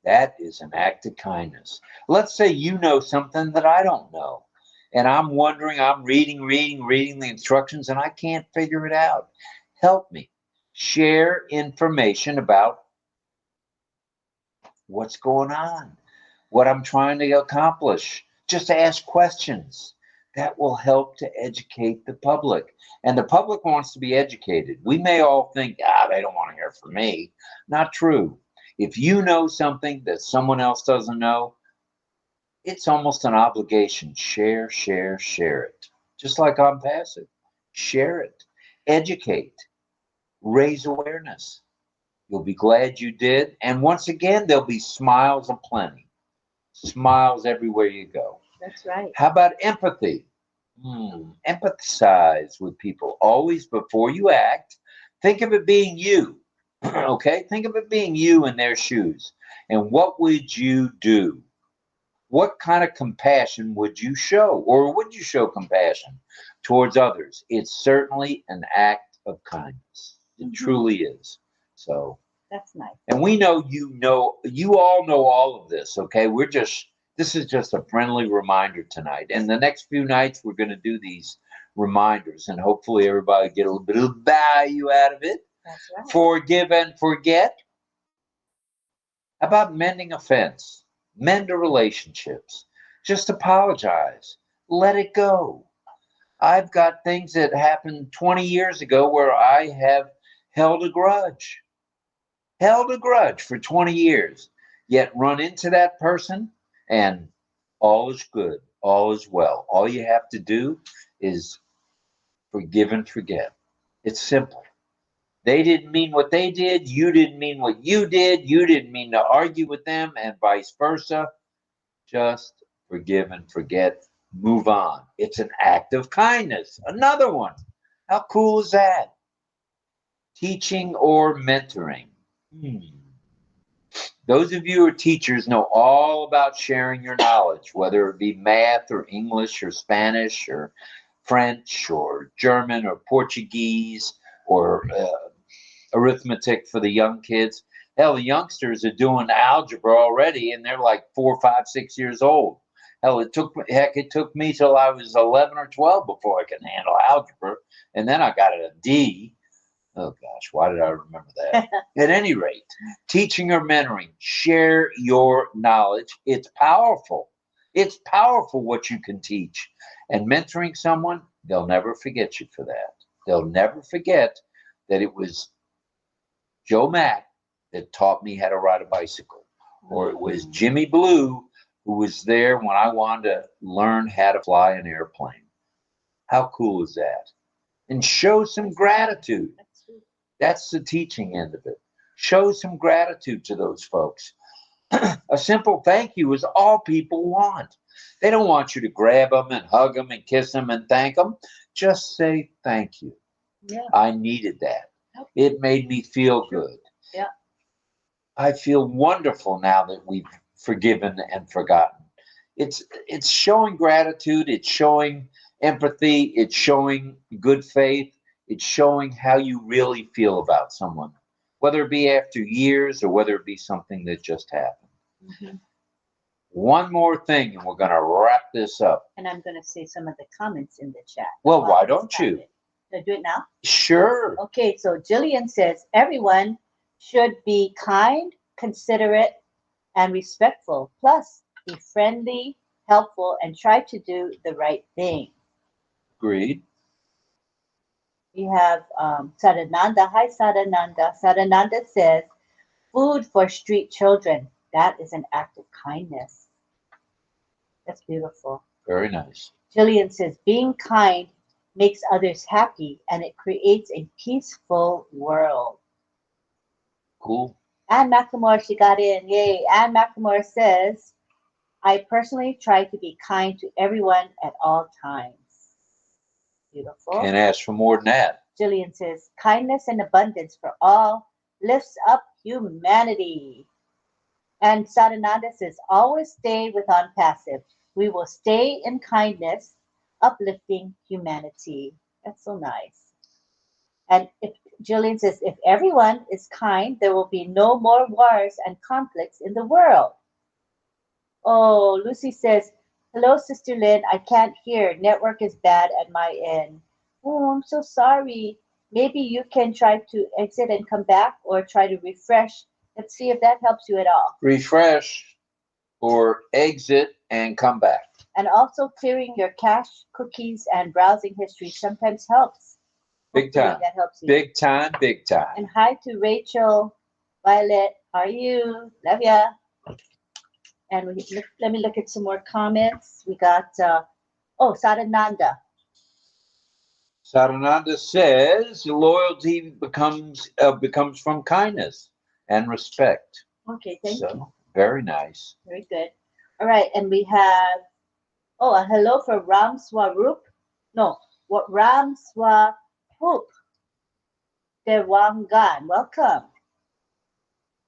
That is an act of kindness. Let's say you know something that I don't know. And I'm wondering, I'm reading the instructions, and I can't figure it out. Help me. Share information about what's going on, what I'm trying to accomplish. Just ask questions. That will help to educate the public. And the public wants to be educated. We may all think, they don't want to hear from me. Not true. If you know something that someone else doesn't know, it's almost an obligation. Share, share, share it. Just like ONPASSIVE. Share it. Educate. Raise awareness. You'll be glad you did. And once again, there'll be smiles aplenty. Smiles everywhere you go.
That's right.
How about empathy? Empathize with people. Always before you act, think of it being you. Okay? Think of it being you in their shoes. And what would you do? What kind of compassion would you show? Or would you show compassion towards others? It's certainly an act of kindness. It truly is. So
that's nice.
And we know you all know all of this, okay? This is just a friendly reminder tonight. And the next few nights we're going to do these reminders, and hopefully everybody get a little bit of value out of it.
That's right.
Forgive and forget. How about mending a fence? Mend the relationships. Just apologize. Let it go. I've got things that happened 20 years ago where I have held a grudge for 20 years, yet run into that person and all is good, all is well. All you have to do is forgive and forget. It's simple. They didn't mean what they did. You didn't mean what you did. You didn't mean to argue with them, and vice versa. Just forgive and forget. Move on. It's an act of kindness. Another one. How cool is that? Teaching or mentoring. Those of you who are teachers know all about sharing your knowledge, whether it be math or English or Spanish or French or German or Portuguese or arithmetic for the young kids. Hell, the youngsters are doing algebra already, and they're like 4, 5, 6 years old. Hell, it took me till I was 11 or 12 before I could handle algebra, and then I got a D. Oh gosh, why did I remember that? At any rate, teaching or mentoring, share your knowledge. It's powerful. It's powerful what you can teach. And mentoring someone, they'll never forget you for that. They'll never forget that it was Joe Mack that taught me how to ride a bicycle, or it was Jimmy Blue who was there when I wanted to learn how to fly an airplane. How cool is that? And show some gratitude. That's the teaching end of it. Show some gratitude to those folks. A simple thank you is all people want. They don't want you to grab them and hug them and kiss them and thank them. Just say thank you.
Yeah.
I needed that. It made me feel good.
Yeah.
I feel wonderful now that we've forgiven and forgotten. It's showing gratitude. It's showing empathy. It's showing good faith. It's showing how you really feel about someone, whether it be after years or whether it be something that just happened.
Mm-hmm.
One more thing, and we're going to wrap this up.
And I'm going to say some of the comments in the chat.
Well, why don't you?
Should I do it now?
Sure.
Okay, so Jillian says, everyone should be kind, considerate, and respectful. Plus, be friendly, helpful, and try to do the right thing.
Agreed.
We have Sadananda. Hi, Sadananda. Sadananda says, food for street children. That is an act of kindness. That's beautiful.
Very nice.
Jillian says, being kind makes others happy and it creates a peaceful world.
Cool.
Anne McLemore, she got in. Yay. Anne McLemore says, I personally try to be kind to everyone at all times. Beautiful.
Can't ask for more than that.
Jillian says, kindness and abundance for all lifts up humanity. And Sadananda says, always stay with ONPASSIVE. We will stay in kindness, uplifting humanity. That's so nice. And Jillian says, if everyone is kind, there will be no more wars and conflicts in the world. Oh, Lucy says, hello, Sister Lynn. I can't hear. Network is bad at my end. Oh, I'm so sorry. Maybe you can try to exit and come back or try to refresh. Let's see if that helps you at all.
Refresh or exit and come back.
And also clearing your cache, cookies, and browsing history sometimes helps.
Big time.
That helps you.
Big time, big time.
And hi to Rachel, Violet. How are you? Love ya. And let me look at some more comments. We got, Sadananda.
Sadananda says loyalty becomes from kindness and respect.
Okay, thank you.
Very nice.
Very good. All right, and we have, a hello for Ramswarup. No, what Ramswarup. Dewangan. Welcome.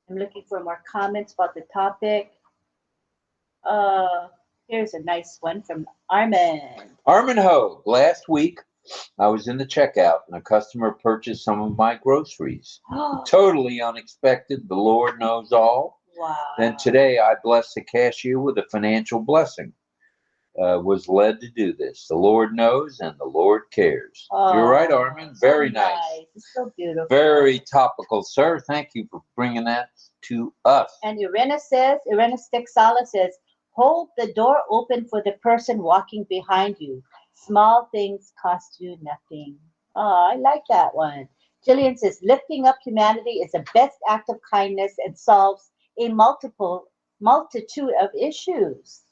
I'm looking for more comments about the topic. Here's a nice one from Armin.
Armin Hogue. Last week, I was in the checkout and a customer purchased some of my groceries. Totally unexpected. The Lord knows all.
Wow.
Then today, I blessed the cashier with a financial blessing. Was led to do this. The Lord knows and the Lord cares. You're right, Armin. Very nice.
It's so beautiful.
Very topical, sir. Thank you for bringing that to us.
And Irena Stexala says, hold the door open for the person walking behind you. Small things cost you nothing. Oh, I like that one. Jillian says, lifting up humanity is the best act of kindness and solves a multitude of issues.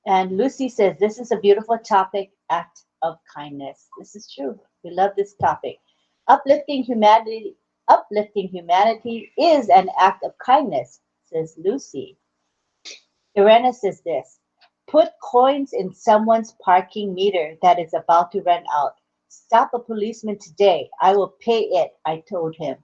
And Lucy says, this is a beautiful topic, act of kindness. This is true. We love this topic. Uplifting humanity is an act of kindness, says Lucy. Irena says this, put coins in someone's parking meter that is about to run out. Stop a policeman today. I will pay it, I told him.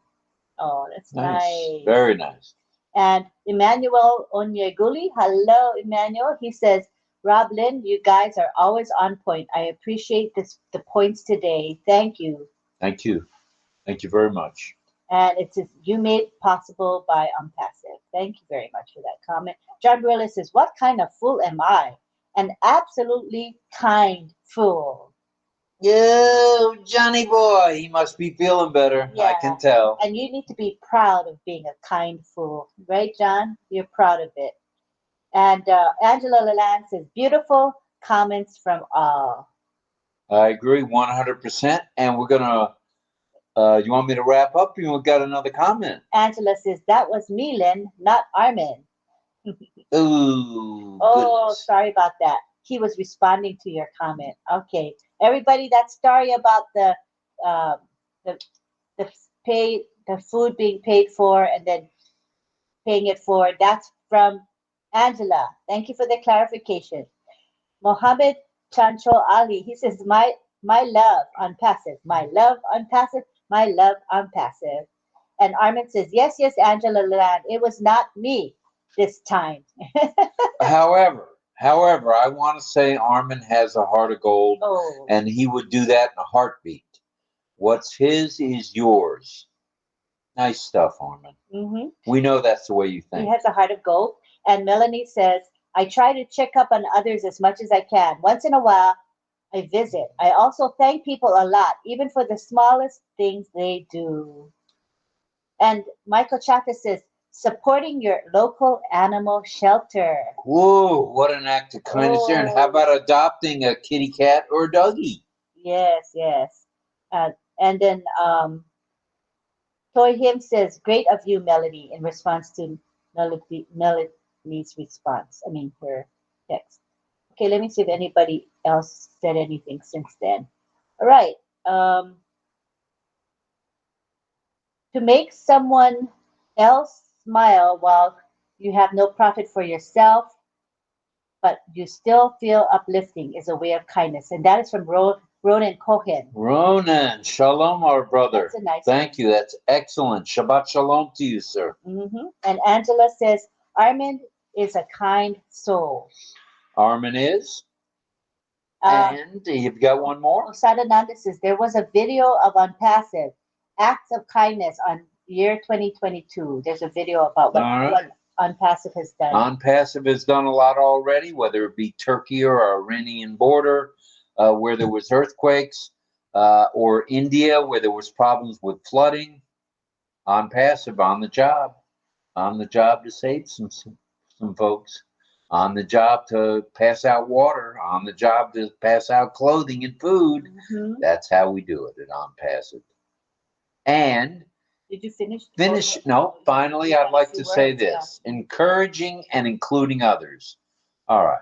Oh, that's nice.
Very nice.
And Emmanuel Onyeguli, hello, Emmanuel. He says, RobLynn, you guys are always on point. I appreciate the points today. Thank you.
Thank you. Thank you very much.
And it says, you made possible by ONPASSIVE. Thank you very much for that comment. John Barilla says, what kind of fool am I? An absolutely kind fool.
Yo, Johnny boy, he must be feeling better.
Yeah.
I can tell.
And you need to be proud of being a kind fool. Right, John? You're proud of it. And Angela Lalande says, beautiful comments from all.
I agree 100%. And we're going to, you want me to wrap up? You got another comment?
Angela says, that was me, Lynn, not Armin.
Ooh.
Oh,
Goodness.
sorry about that. He was responding to your comment. Okay. Everybody, that story about the food being paid for and then paying it forward, that's from Angela. Thank you for the clarification. Mohammed Chancho Ali, he says, my love ONPASSIVE, my love ONPASSIVE, my love ONPASSIVE. And Armin says, yes, Angela Land, it was not me this time.
However, I want to say Armin has a heart of gold, and he would do that in a heartbeat. What's his is yours. Nice stuff, Armin.
Mm-hmm.
We know that's the way you think.
He has a heart of gold. And Melanie says, I try to check up on others as much as I can. Once in a while, I visit. I also thank people a lot, even for the smallest things they do. And Michael Chaka says, supporting your local animal shelter.
Whoa, what an act of kindness there. And how about adopting a kitty cat or a doggy?
Yes. And then Toy Him says, great of you, Melanie, in response to Melanie's response. I mean, her text. Okay, let me see if anybody else said anything since then. All right. To make someone else smile while you have no profit for yourself, but you still feel uplifting is a way of kindness. And that is from Ronan Cohen.
Ronan, shalom, our brother.
That's a nice
Thank you. That's excellent. Shabbat shalom to you, sir.
Mm-hmm. And Angela says, Armin is a kind soul.
Armin is? And you've got one more?
Sadananda says, there was a video of ONPASSIVE, Acts of Kindness on year 2022. There's a video about what ONPASSIVE has done.
ONPASSIVE has done a lot already, whether it be Turkey or our Iranian border, where there was earthquakes, or India, where there was problems with flooding. ONPASSIVE on the job to save some folks, on the job to pass out water, on the job to pass out clothing and food.
Mm-hmm.
That's how we do it at ONPASSIVE. And
did you finish?
No, finally, I'd like to say this. Yeah. Encouraging and including others. All right.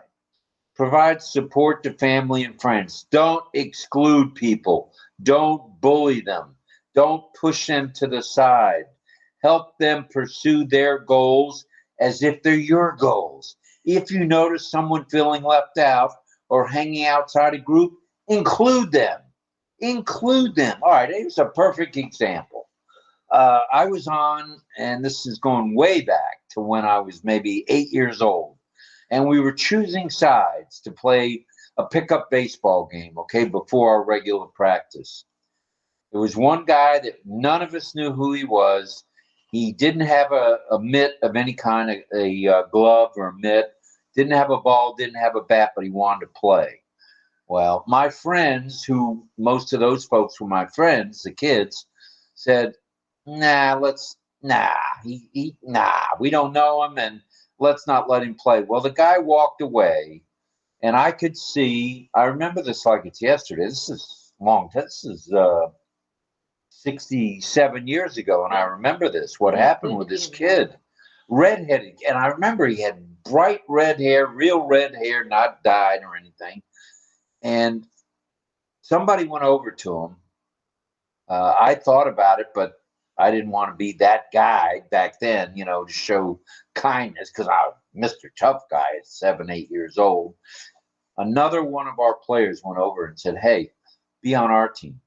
Provide support to family and friends. Don't exclude people. Don't bully them. Don't push them to the side. Help them pursue their goals as if they're your goals. If you notice someone feeling left out or hanging outside a group, include them. Include them. All right, here's a perfect example. I was on, and this is going way back to when I was maybe 8 years old, and we were choosing sides to play a pickup baseball game, okay, before our regular practice. There was one guy that none of us knew who he was. He didn't have a mitt of any kind, a glove or a mitt, didn't have a ball, didn't have a bat, but he wanted to play. Well, my friends, who most of those folks were my friends, the kids, said, nah, we don't know him, and let's not let him play. Well, the guy walked away, And I could see, I remember this like it's yesterday. This is long. This is 67 years ago. And I remember this, what happened with this kid, redheaded. And I remember he had bright red hair, real red hair, not dyed or anything. And somebody went over to him. I thought about it, but I didn't want to be that guy back then, you know, to show kindness, because I was Mr. Tough Guy at 7, 8 years old. Another one of our players went over and said, hey, be on our team.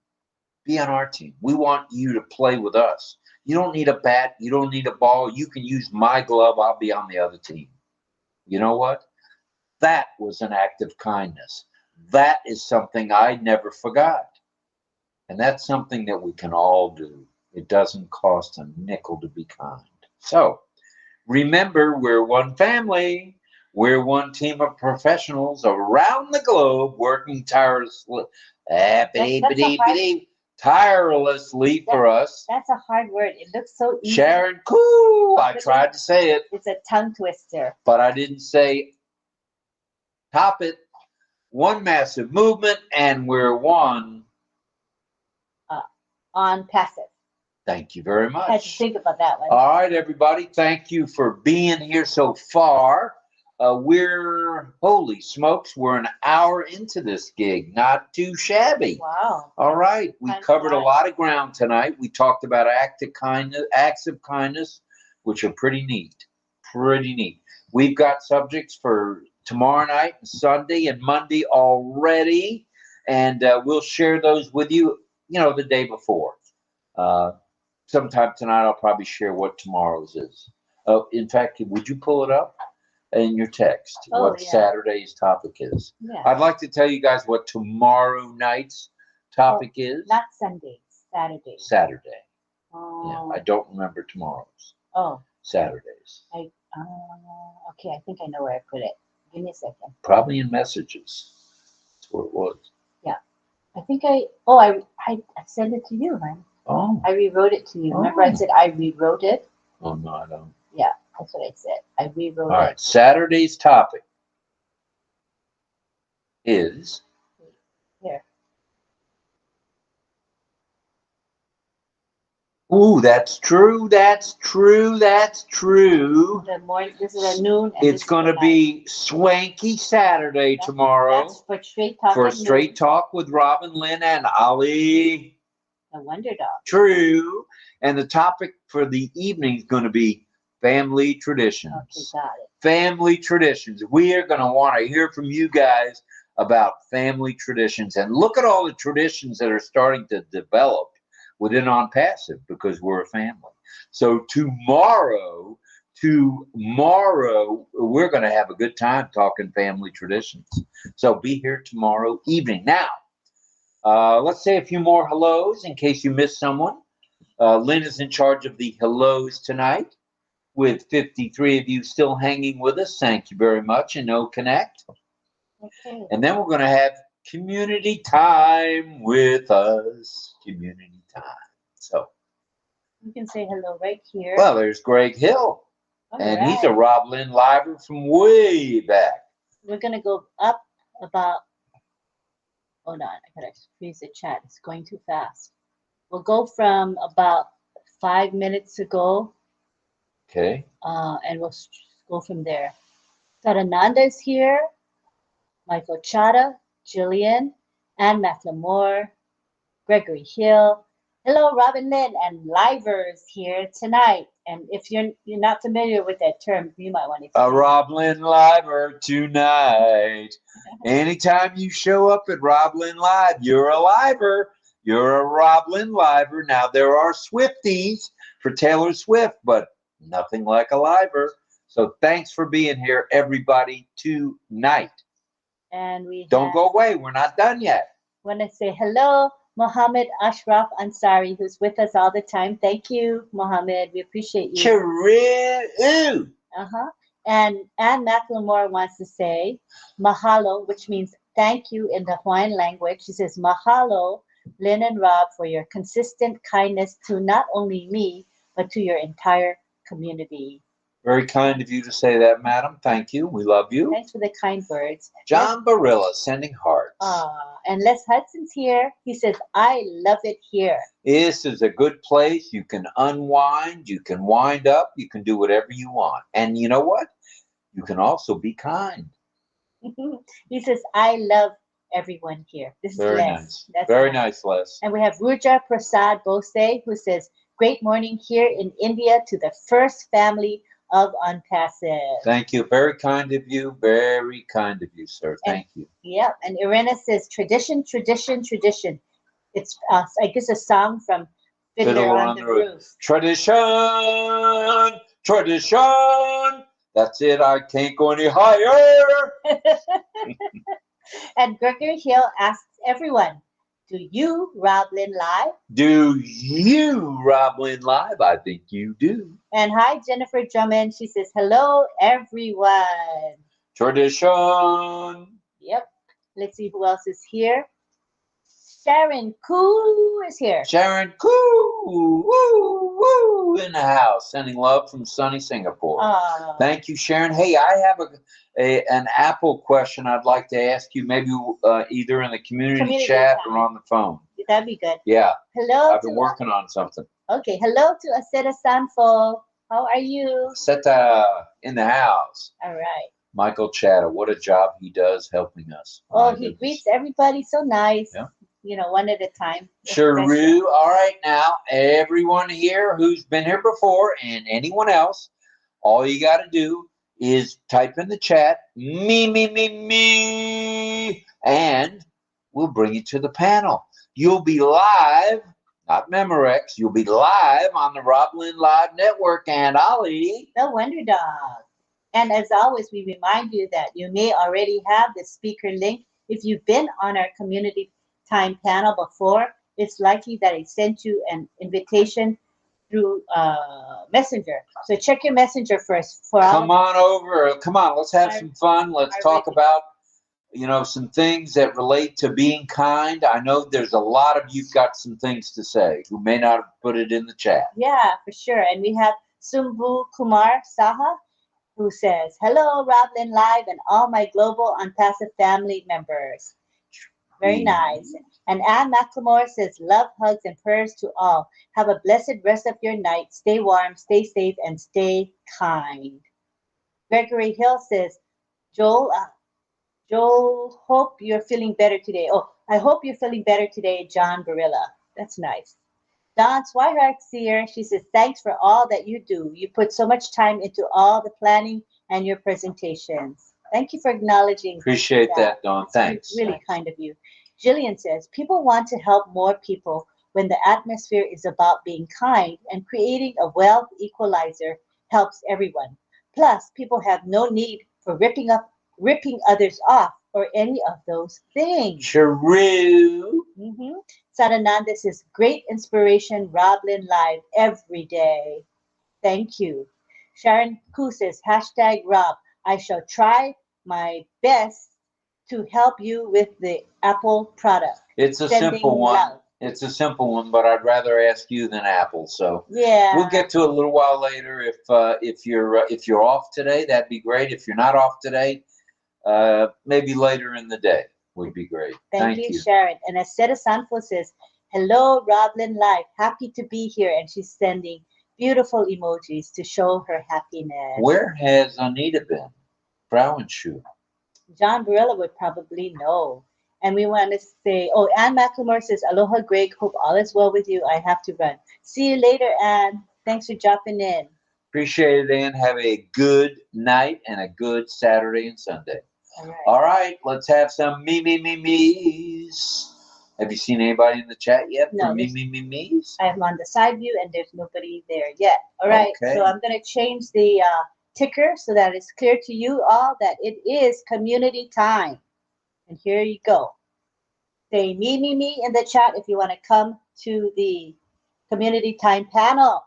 Be on our team. We want you to play with us. You don't need a bat. You don't need a ball. You can use my glove. I'll be on the other team. You know what? That was an act of kindness. That is something I never forgot. And that's something that we can all do. It doesn't cost a nickel to be kind. So remember, we're one family. We're one team of professionals around the globe working tirelessly for us.
That's a hard word. It looks so easy.
Sharon, cool. I tried to say it.
It's a tongue twister.
But I didn't say top it. One massive movement, and we're one.
ONPASSIVE.
Thank you very much.
I had to think about that one.
All right, everybody. Thank you for being here so far. We're, holy smokes, we're an hour into this gig. Not too shabby.
Wow.
All right. We
Time's
covered a
flying.
lot of ground tonight. We talked about acts of kindness, which are pretty neat. Pretty neat. We've got subjects for tomorrow night and Sunday and Monday already. And we'll share those with you, you know, the day before. Sometime tonight, I'll probably share what tomorrow's is. In fact, would you pull it up in your text?
Oh,
what
yeah.
Saturday's topic is?
Yeah.
I'd like to tell you guys what tomorrow night's topic is.
Not Sunday, Saturday.
Saturday.
Oh.
Yeah, I don't remember tomorrow's.
Oh.
Saturdays.
Okay, I think I know where I put it. Give me a second.
Probably in messages. That's where it was.
Yeah. I think I sent it to you, man.
Oh.
I rewrote it to you. Remember I said I rewrote it?
Oh, no, I don't.
Yeah, that's what I said. I rewrote
All
it.
right. Saturday's topic is
Here.
ooh, that's true. That's true. That's true.
The morning. This is a noon. And
It's going to be Swanky Saturday tomorrow
That's for Straight Talk.
for
at
Straight
noon.
Talk with RobLynn and Ali.
The Wonder Dog.
True. And the topic for the evening is going to be family traditions.
Okay, got it.
Family traditions. We are going to want to hear from you guys about family traditions. And look at all the traditions that are starting to develop within ONPASSIVE because we're a family. So tomorrow, we're going to have a good time talking family traditions. So be here tomorrow evening. Now, let's say a few more hellos in case you missed someone. Lynn is in charge of the hellos tonight with 53 of you still hanging with us. Thank you very much. And OConnect.
Okay.
And then we're going to have community time with us. Community time. So.
You can say hello right here.
Well, there's Greg Hill.
All
and
right.
he's a RobLynnLiver from way back.
We're going to go up about, hold on, I gotta freeze the chat. It's going too fast. We'll go from about 5 minutes ago.
Okay.
And we'll go from there. Sarananda is here. Michael Chada, Jillian, Ann McLemore, Gregory Hill. Hello, RobLynn and Livers here tonight. And if you're not familiar with that term, you might want to.
A RobLynnLiver tonight. Anytime you show up at RobLynnLive, you're a liver. You're a RobLynnLiver. Now, there are Swifties for Taylor Swift, but nothing like a liver. So thanks for being here, everybody, tonight.
And we
don't go away. We're not done yet.
Want to say hello, Mohammed Ashraf Ansari, who's with us all the time. Thank you, Mohammed. We appreciate you.
True.
And Ann McLemore wants to say mahalo, which means thank you in the Hawaiian language. She says mahalo, Lynn and Rob, for your consistent kindness to not only me, but to your entire community.
Very kind of you to say that, madam. Thank you. We love you.
Thanks for the kind words.
John Barilla sending hearts.
And Les Hudson's here. He says, I love it here.
This is a good place. You can unwind. You can wind up. You can do whatever you want. And you know what? You can also be kind.
He says, I love everyone here. This is
Very
Les.
nice.
That's
Very nice, Les.
And we have Ruja Prasad Bose, who says, great morning here in India to the first family of ONPASSIVE.
Thank you. Very kind of you. Very kind of you, sir. Thank you.
Yeah. And Irena says, tradition, tradition, tradition. It's, I guess, a song from Fiddler on the Roof.
Tradition, tradition. That's it. I can't go any higher.
And Gregory Hill asks everyone, do you RobLynnLive?
Do you RobLynnLive? I think you do.
And hi, Jennifer Drummond. She says, hello, everyone.
Tradition.
Yep. Let's see who else is here. Sharon Koo is here.
Sharon Koo, woo, woo, in the house. Sending love from sunny Singapore. Thank you, Sharon. Hey, I have an Apple question I'd like to ask you, maybe either in the community chat or on the phone.
That'd be good.
Yeah.
Hello.
I've been working on something.
Okay. Hello to Aseta Sanfo. How are you?
Aseta in the house.
All right.
Michael Chatta, what a job he does helping us.
Oh, he greets everybody so nice.
Yeah.
You know, one at a time.
Sharu, all right now, everyone here who's been here before and anyone else, all you got to do is type in the chat, me, and we'll bring you to the panel. You'll be live, not Memorex, you'll be live on the RobLynnLive Network and Ollie.
The Wonder Dog. And as always, we remind you that you may already have the speaker link. If you've been on our community time panel before, it's likely that it sent you an invitation through Messenger. So check your Messenger first.
Come on over. Come on, let's have some fun. Let's talk about, some things that relate to being kind. I know there's a lot of you've got some things to say who may not have put it in the chat.
Yeah, for sure. And we have Sumbu Kumar Saha, who says, hello, RobLynnLive and all my global ONPASSIVE family members. Very nice. And Anne McLemore says, love, hugs, and prayers to all. Have a blessed rest of your night. Stay warm, stay safe, and stay kind. Gregory Hill says, Joel, hope you're feeling better today. Oh, I hope you're feeling better today, John Barilla. That's nice. Dawn Swihart's here. She says, thanks for all that you do. You put so much time into all the planning and your presentations. Thank you for acknowledging.
Appreciate that, Dawn. Thanks.
It's really kind of you. Jillian says, people want to help more people when the atmosphere is about being kind, and creating a wealth equalizer helps everyone. Plus, people have no need for ripping others off or any of those things.
True.
Sadananda says, great inspiration, RobLynnLive every day. Thank you. Sharon Koo says, hashtag Rob, I shall try my best to help you with the Apple product.
It's a simple one. It's a simple one, but I'd rather ask you than Apple. So
yeah,
we'll get to it a little while later. If you're off today, that'd be great. If you're not off today, maybe later in the day would be great.
Thank you, Sharon. And Aseta Sanfo says, hello, RobLynnLive. Happy to be here. And she's sending beautiful emojis to show her happiness.
Where has Anita been? Frauenschuh.
John Barilla would probably know. And we want to say, oh, Anne McLemore says, aloha, Greg. Hope all is well with you. I have to run. See you later, Anne. Thanks for dropping in.
Appreciate it, Anne. Have a good night and a good Saturday and Sunday. All right. Let's have some me's. Have you seen anybody in the chat yet?
No.
Me's?
I'm on the side view, and there's nobody there yet. All right. Okay. So I'm going to change the ticker so that it's clear to you all that it is community time. And here you go. Say me in the chat if you want to come to the community time panel.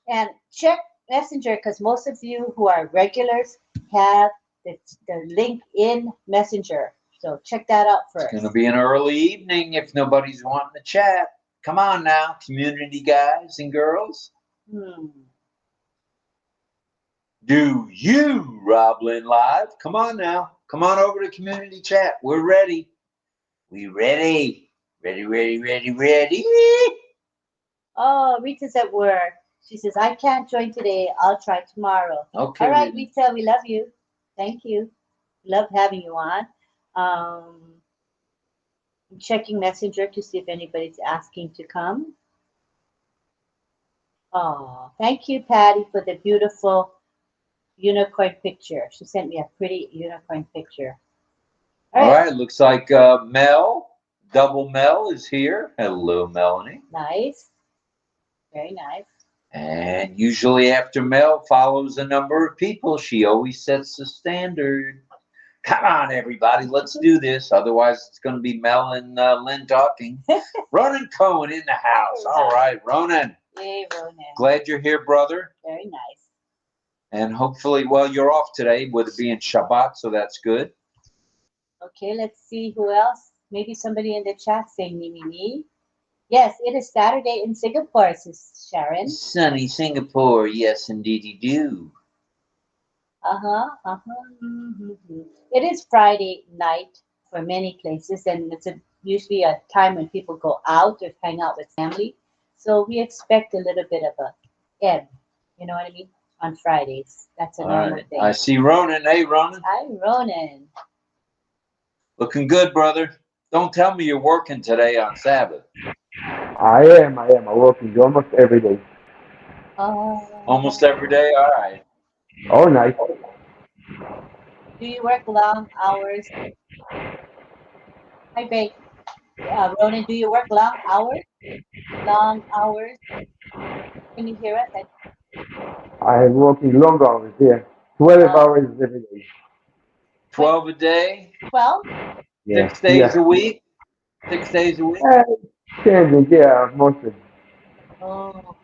And check Messenger, because most of you who are regulars have the link in Messenger. So check that out first.
It's going to be an early evening if nobody's wanting to chat. Come on now, community guys and girls. Do you, RobLynnLive? Come on now. Come on over to community chat. We're ready. We ready. Ready.
Oh, Rita's at work. She says, I can't join today. I'll try tomorrow.
Okay.
All right, Rita, we love you. Thank you. Love having you on. I'm checking Messenger to see if anybody's asking to come. Oh, thank you, Patty, for the beautiful unicorn picture. She sent me a pretty unicorn picture.
All right. Looks like Mel, Double Mel is here. Hello, Melanie.
Nice. Very nice.
And usually after Mel follows a number of people. She always sets the standard. Come on, everybody. Let's do this. Otherwise, it's going to be Mel and Lynn talking. Ronan Cohen in the house. All right, Ronan.
Hey, Ronan.
Glad you're here, brother.
Very nice.
And hopefully, well, you're off today with it being Shabbat, so that's good.
Okay, let's see who else. Maybe somebody in the chat saying me. Yes, it is Saturday in Singapore, says Sharon.
Sunny Singapore, yes, indeed you do.
It is Friday night for many places, and it's usually a time when people go out or hang out with family. So we expect a little bit of a ebb, you know what I mean, on Fridays. That's a normal thing.
I see Ronan. Hey, Ronan.
Hi, Ronan.
Looking good, brother. Don't tell me you're working today on Sabbath.
I am. I'm working almost every day.
Almost every day? All right.
Oh, nice.
Do you work long hours? Hi, babe. Ronan, do you work long hours? Long hours? Can you hear us?
I'm working long hours, yeah. 12 hours every day.
12 a day?
12?
Yeah.
6 days a week? 6 days a week?
Changing, yeah, mostly.
Oh.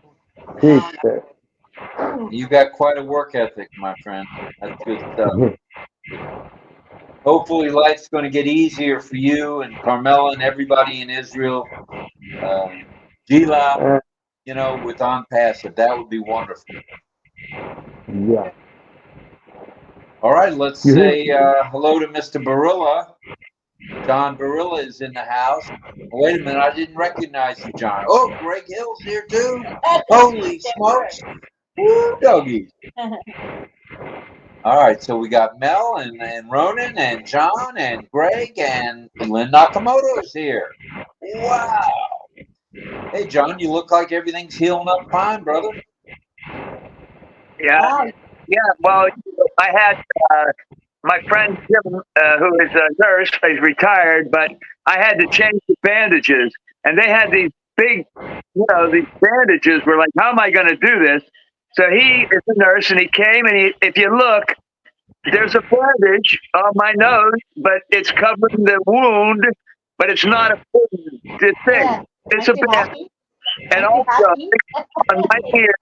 Six.
You got quite a work ethic, my friend. That's good stuff. Hopefully life's going to get easier for you and Carmela and everybody in Israel. Gila, you know, with ONPASSIVE. That would be wonderful.
Yeah.
All right, let's say hello to Mr. Barilla. John Barilla is in the house. Wait a minute, I didn't recognize you, John. Oh, Greg Hill's here too. Holy smokes. Woo, doggies. All right, so we got Mel and Ronan and John and Greg and Lynn Nakamoto's here. Wow. Hey, John, you look like everything's healing up fine, brother.
Yeah. Well, I had my friend Jim, who is a nurse, he's retired, but I had to change the bandages, and they had these big, these bandages. We're like, how am I going to do this? So he is a nurse, and he came, and if you look, there's a bandage on my nose, but it's covering the wound, but it's not a big thing.
Yeah.
It's a bandage. And also, on my ear,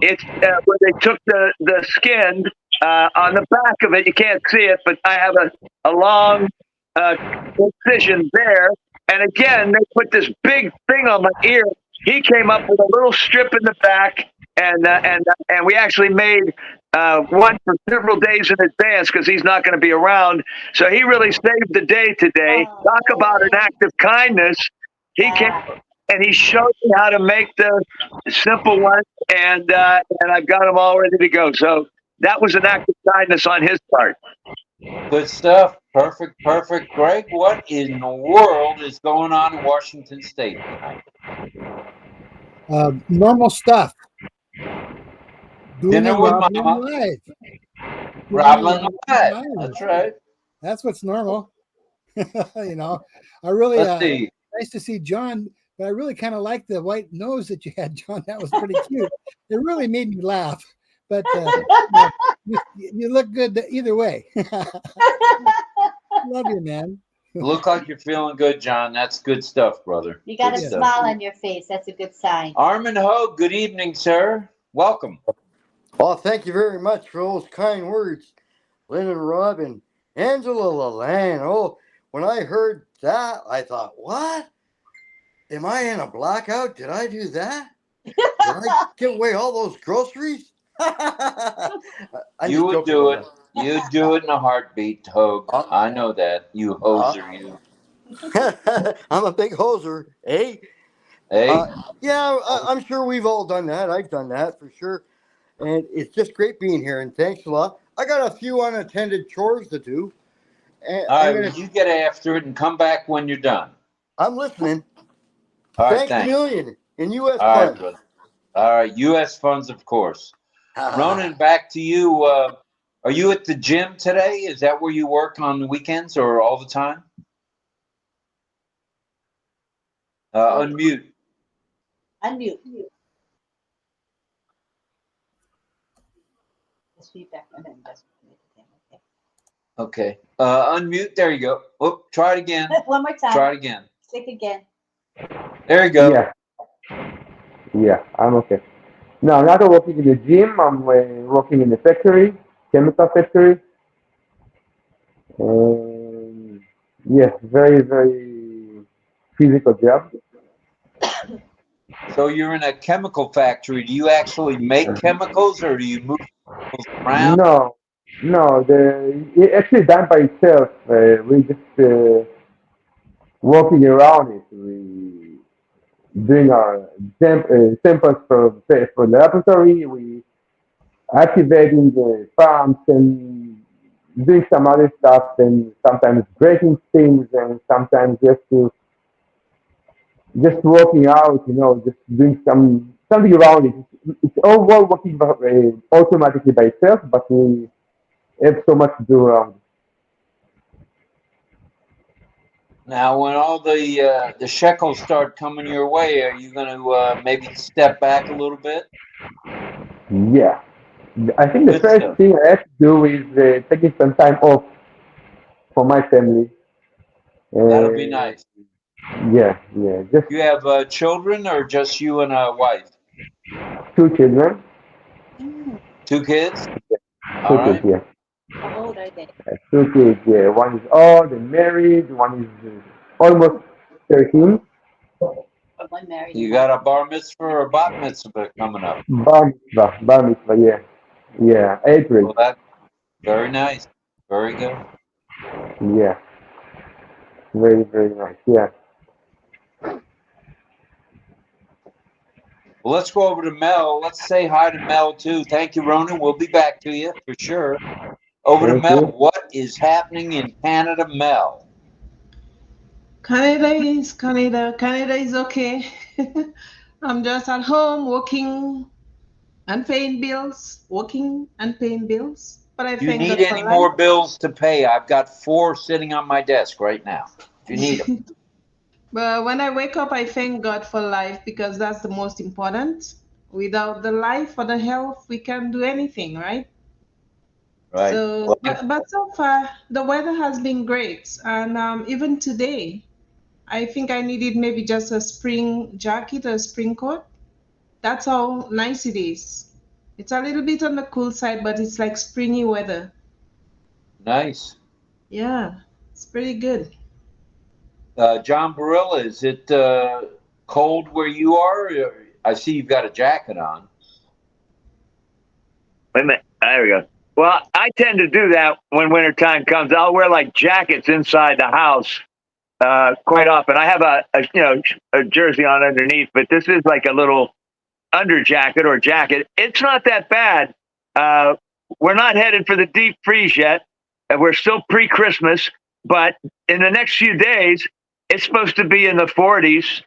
it's where they took the skin on the back of it. You can't see it, but I have a long incision there. And again, they put this big thing on my ear. He came up with a little strip in the back, and we actually made one for several days in advance because he's not going to be around. So he really saved the day today. Talk about an act of kindness. He came and he showed me how to make the simple one, and I've got them all ready to go. So that was an act of kindness on his part.
Good stuff. Perfect. Greg, what in the world is going on in Washington State tonight?
Normal stuff.
Dinner with Mama. RobLynnLive. That's right.
That's what's normal. I really
Let's see.
Nice to see John, but I really kind of like the white nose that you had, John. That was pretty cute. It really made me laugh. But you look good either way. Love you, man.
Look like you're feeling good, John. That's good stuff, brother.
You got
good
a
stuff.
smile on your face. That's a good sign.
Armin Hogue, good evening, sir. Welcome.
Well, thank you very much for those kind words, Lynn and Rob and Angela Lalanne. Oh, when I heard that, I thought, what? Am I in a blackout? Did I do that? Did I give away all those groceries?
You would do it. You'd do it in a heartbeat, Hogue. I know that. You hoser, you.
I'm a big hoser, eh?
Hey?
Yeah, I'm sure we've all done that. I've done that for sure. And it's just great being here. And thanks a lot. I got a few unattended chores to do. And
All right, well, you get after it and come back when you're done.
I'm listening.
All right,
Thanks a
thanks.
million in U.S.
All right,
funds.
brother. All right, U.S. funds, of course. Ronan, back to you. Are you at the gym today? Is that where you work on the weekends or all the time? Unmute.
Unmute. Just feedback and then just
Okay. Unmute. There you go. Oh, try it again.
one more time.
Try it again.
Click again.
There you go.
Yeah, I'm okay. No, I'm not working in the gym. I'm working in the factory, chemical factory. And yes, very, very physical job.
So you're in a chemical factory. Do you actually make chemicals or do you move chemicals around?
No, it's actually done by itself. We just walking around it. We doing our samples for the laboratory. We activating the pumps and doing some other stuff, and sometimes breaking things, and sometimes just working out, just doing something around it. It's all working automatically by itself, but we have so much to do around it.
Now, when all the shekels start coming your way, are you going to maybe step back a little bit?
Yeah. I think the
Good
first
stuff.
thing I have to do is taking some time off for my family.
That'll be nice.
Yeah. Just
You have children or just you and a wife?
2 children.
2 kids?
Two kids, yeah.
How old are they?
2 kids, yeah. One is old and married. One is almost 13.
One married.
You got a bar mitzvah or a bat mitzvah coming up?
Bar mitzvah, yeah. Yeah, April.
Well, that's very nice. Very good.
Yeah. Very, very nice, yeah.
Well, let's go over to Mel. Let's say hi to Mel, too. Thank you, Ronan. We'll be back to you for sure. Over to
Thank
Mel.
you.
What is happening in Canada, Mel?
Canada is Canada. Canada is okay. I'm just at home working and paying bills, working and paying bills. But I
Do you
thank
need
God for
any
life.
more bills to pay? I've got 4 sitting on my desk right now. Do you need them?
But when I wake up, I thank God for life because that's the most important. Without the life or the health, we can't do anything, right?
Right.
So, but so far, the weather has been great. And even today, I think I needed maybe just a spring jacket or a spring coat. That's how nice it is. It's a little bit on the cool side, but it's like springy weather.
Nice.
Yeah, it's pretty good.
John Barilla, is it cold where you are? I see you've got a jacket on.
Wait a minute. There we go. Well, I tend to do that when wintertime comes. I'll wear like jackets inside the house quite often. I have a jersey on underneath, but this is like a little under jacket or jacket. It's not that bad. We're not headed for the deep freeze yet. We're still pre-Christmas, but in the next few days, it's supposed to be in the 40s,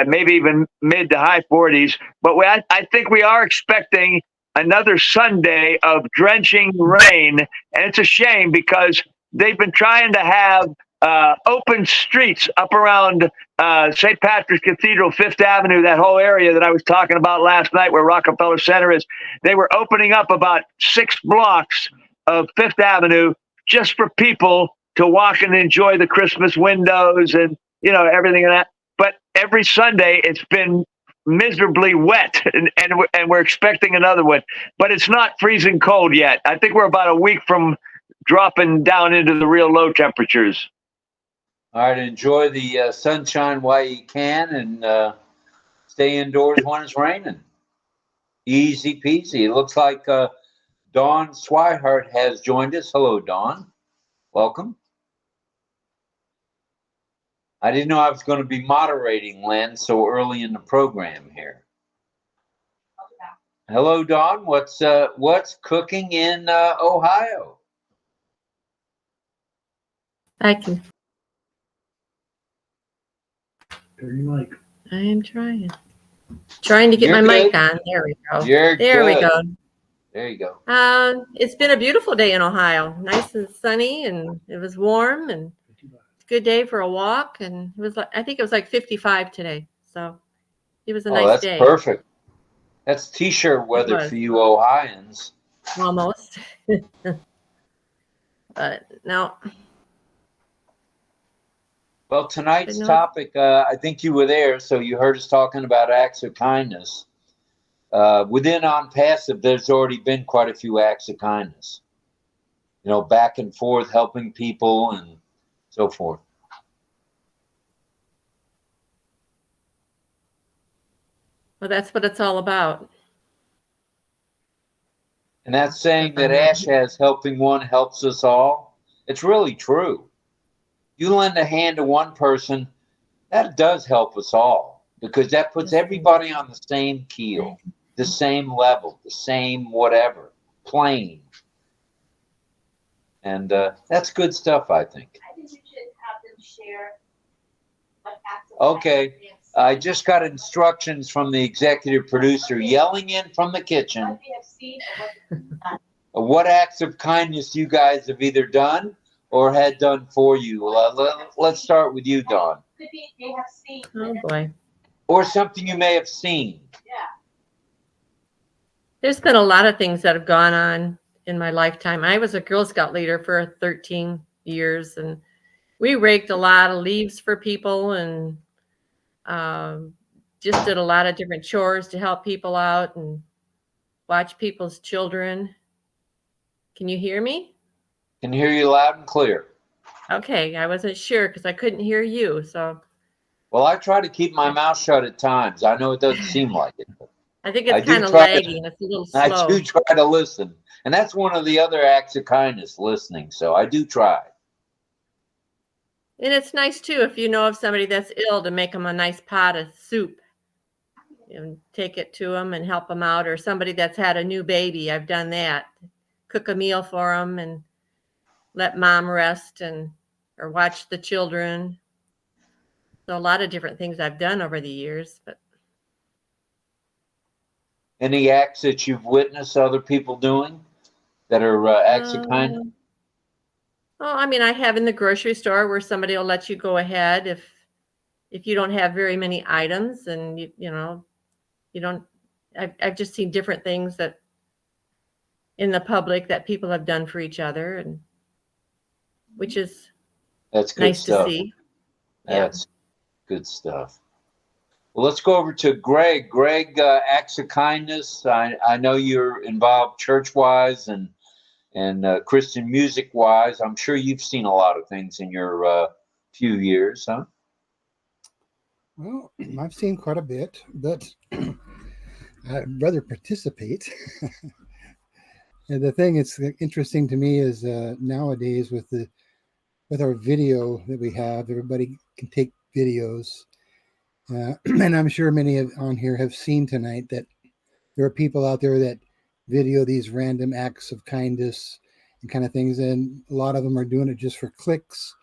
maybe even mid to high 40s. But I think we are expecting another Sunday of drenching rain, and it's a shame because they've been trying to have open streets up around St. Patrick's Cathedral, Fifth Avenue, that whole area that I was talking about last night where Rockefeller Center is. They were opening up about 6 blocks of Fifth Avenue just for people to walk and enjoy the Christmas windows and, everything in that. But every Sunday it's been miserably wet and we're expecting another one, but it's not freezing cold yet. I think we're about a week from dropping down into the real low temperatures.
All right, enjoy the sunshine while you can and stay indoors when it's raining. Easy peasy. It looks like Dawn Swihart has joined us. Hello, Dawn. Welcome. I didn't know I was going to be moderating, Lynn, so early in the program here. Hello, Dawn. What's cooking in Ohio?
I can.
Turn your mic.
I am trying. Trying to get
You're
my mic
good.
on. There we go.
You're
There we
good.
go.
There you go.
It's been a beautiful day in Ohio. Nice and sunny, and it was warm, and it's a good day for a walk. And it was like, I think it was like 55 today. So it was a
Oh,
nice
that's
day.
perfect. That's t-shirt weather
was.
for you Ohioans.
Almost. But no.
Well, tonight's
no.
topic, I think you were there, so you heard us talking about acts of kindness. Within ONPASSIVE, there's already been quite a few acts of kindness. You know, back and forth, helping people and so forth.
Well, that's what it's all about.
And that saying that Ash has, helping one helps us all, it's really true. You lend a hand to one person, that does help us all, because that puts everybody on the same keel, the same level, the same whatever, plane. And that's good stuff, I think.
I think you should have them share what acts of
Okay.
kindness.
I just got instructions from the executive producer yelling in from the kitchen.
What they have seen or what they've done.
What acts of kindness you guys have either done or had done for you. Let's start with you, Dawn.
Could be they have seen.
Oh boy.
Or something you may have seen.
Yeah.
There's been a lot of things that have gone on in my lifetime. I was a Girl Scout leader for 13 years, and we raked a lot of leaves for people, and just did a lot of different chores to help people out and watch people's children. Can you hear me?
Can hear you loud and clear.
Okay, I wasn't sure because I couldn't hear you. So,
well, I try to keep my mouth shut at times. I know it doesn't seem like it.
I think it's kind of lagging. It's a little slow.
I do try to listen. And that's one of the other acts of kindness, listening. So I do try.
And it's nice, too, if you know of somebody that's ill, to make them a nice pot of soup. And take it to them and help them out. Or somebody that's had a new baby. I've done that. Cook a meal for them and let mom rest or watch the children. So a lot of different things I've done over the years. But
any acts that you've witnessed other people doing that are acts of kindness?
Oh, I mean, I have in the grocery store where somebody will let you go ahead if you don't have very many items, and you know you don't. I've just seen different things that in the public that people have done for each other, and which is
that's good
nice
stuff.
to see.
That's good stuff. Well, let's go over to Greg. Greg, acts of kindness. I know you're involved church-wise and Christian music-wise. I'm sure you've seen a lot of things in your few years, huh?
Well, I've seen quite a bit, but I'd rather participate. And the thing that's interesting to me is nowadays with our video that we have, everybody can take videos. And I'm sure many on here have seen tonight that there are people out there that video these random acts of kindness and kind of things. And a lot of them are doing it just for clicks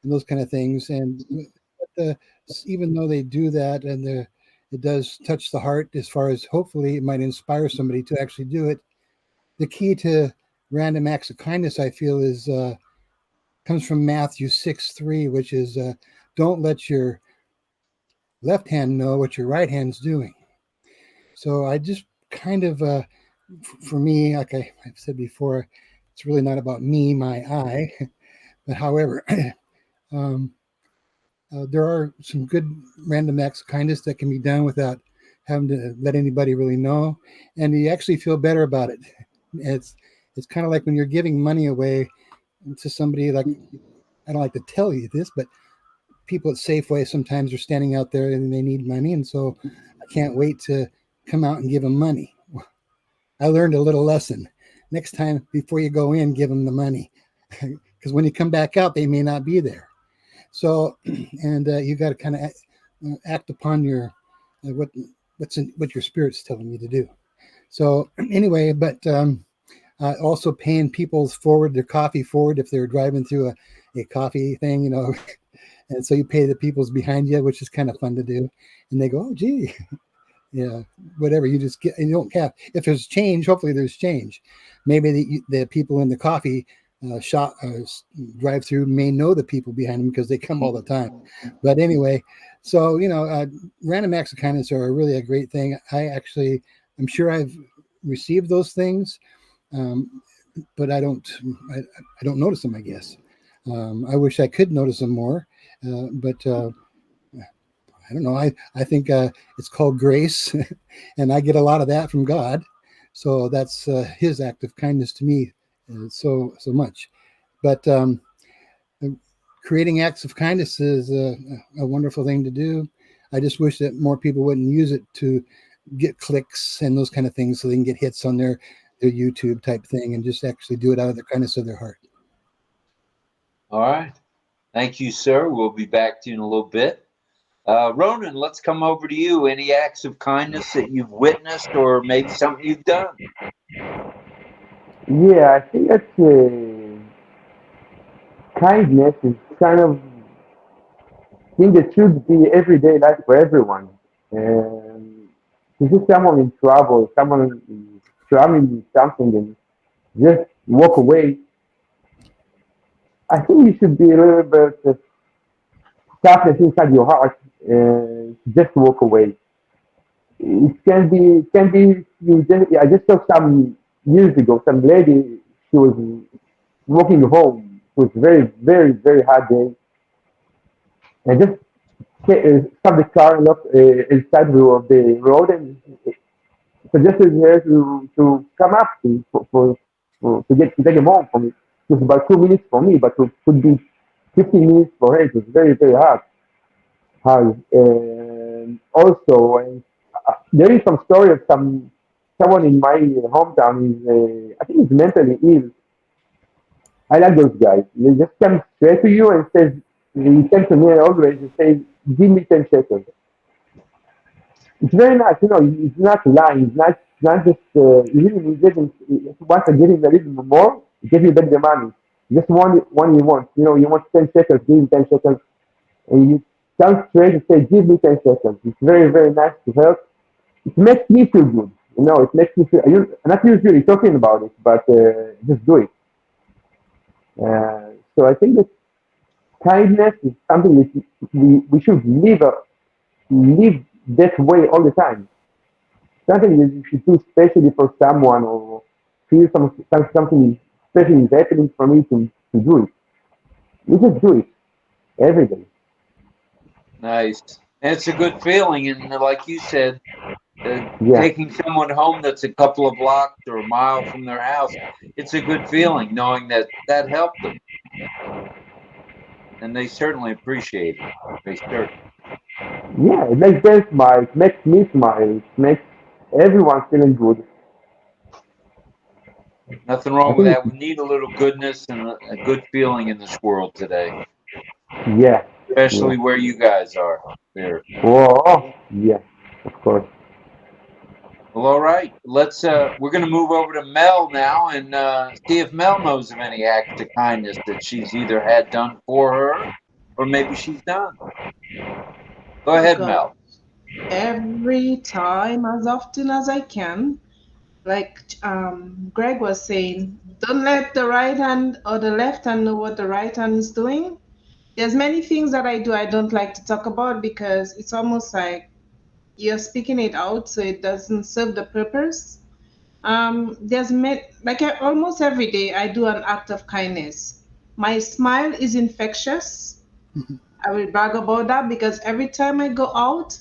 and those kind of things. And even though they do that, and it does touch the heart as far as hopefully it might inspire somebody to actually do it. The key to random acts of kindness, I feel, is comes from Matthew 6:3, which is don't let your left hand know what your right hand's doing. So I just kind of, for me, like I've said before, it's really not about me, my I, but however, there are some good random acts of kindness that can be done without having to let anybody really know, and you actually feel better about it. It's kind of like when you're giving money away to somebody. Like, I don't like to tell you this, but people at Safeway sometimes are standing out there and they need money, and so I can't wait to come out and give them money. I learned a little lesson. Next time, before you go in, give them the money, because when you come back out, they may not be there. So, and you got to kind of act upon your what your spirit's telling you to do. So anyway, but also paying people forward their coffee forward if they're driving through a coffee thing, and so you pay the people's behind you, which is kind of fun to do, and they go, oh gee, yeah, whatever. You just get, and you don't have, if there's change, hopefully there's change. Maybe the people in the coffee shop drive through may know the people behind them because they come all the time. But anyway, so random acts of kindness are really a great thing. I'm sure I've received those things, but I don't notice them, I guess. I wish I could notice them more, but I don't know. I think it's called grace, and I get a lot of that from God. So that's His act of kindness to me, so much. But creating acts of kindness is a wonderful thing to do. I just wish that more people wouldn't use it to get clicks and those kind of things, so they can get hits on their YouTube type thing, and just actually do it out of the kindness of their heart.
All right. Thank you, sir. We'll be back to you in a little bit. Ronan, let's come over to you. Any acts of kindness that you've witnessed, or maybe something you've done?
Yeah, I think that's kindness is kind of thing that should be everyday life for everyone. And to see someone in trouble, someone struggling with something, and just walk away, I think you should be a little bit toughness inside your heart, just walk away. It can be. I just saw some years ago, some lady. She was walking home. It was very, very, very hard day, and just stopped the car and looked inside of the road and suggested her to come up to take him home for me. It was about 2 minutes for me, but it could be 15 minutes for her. It was very, very hard. And also, there is some story of someone in my hometown is I think he's mentally ill. I like those guys. They just come straight to you and says he came to me always and says, "Give me 10 shekels." It's very nice, It's not lying. It's not just even he didn't. Once I give him a little more, he gives you back the money. Just one you want. You want 10 shekels, give him 10 shekels, and you come straight and say, "Give me 10 shekels." It's very, very nice to help. It makes me feel good. It makes me feel. I'm not usually talking about it, but just do it. So I think that kindness is something that we should live that way all the time. Something that you should do especially for someone, or feel something special is happening for me to do it. We just do it every day.
Nice. And it's a good feeling. And like you said,
Yeah.
taking someone home that's a couple of blocks or a mile from their house, it's a good feeling knowing that helped them. And they certainly appreciate it. They certainly.
Yeah, it makes them smile. It makes me smile. It makes everyone feeling good.
Nothing
I
wrong with
think,
that. We need a little goodness and a good feeling in this world today,
yeah,
especially
yeah.
where you guys are there.
Oh, yeah, of course.
Well, all right. We're going to move over to Mel now and see if Mel knows of any acts of kindness that she's either had done for her or maybe she's done. Go ahead,
God,
Mel.
every time, as often as I can, like Greg was saying, don't let the right hand or the left hand know what the right hand is doing. There's many things that I do I don't like to talk about because it's almost like you're speaking it out, so it doesn't serve the purpose. Almost every day I do an act of kindness. My smile is infectious. I will brag about that because every time I go out,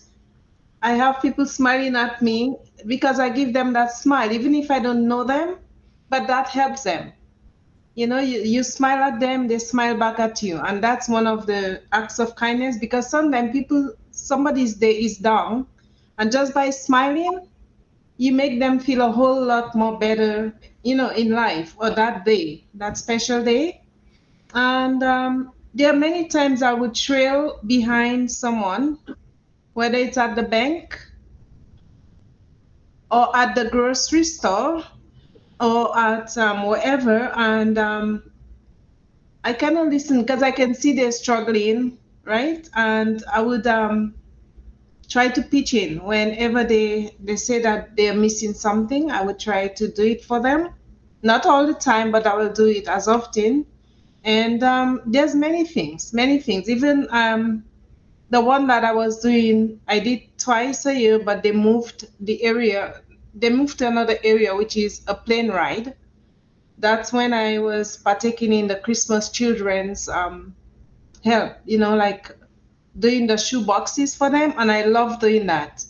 I have people smiling at me because I give them that smile, even if I don't know them, but that helps them. You smile at them, they smile back at you. And that's one of the acts of kindness because sometimes somebody's day is down, and just by smiling, you make them feel a whole lot more better, in life or that day, that special day. And there are many times I would trail behind someone, whether it's at the bank or at the grocery store or at wherever, and I kind of listen because I can see they're struggling, right? And I would try to pitch in whenever they say that they're missing something. I would try to do it for them, not all the time, but I will do it as often. And there's many things. Even the one that I was doing, I did twice a year, but they moved the area. They moved to another area, which is a plane ride. That's when I was partaking in the Christmas children's help, like doing the shoe boxes for them. And I love doing that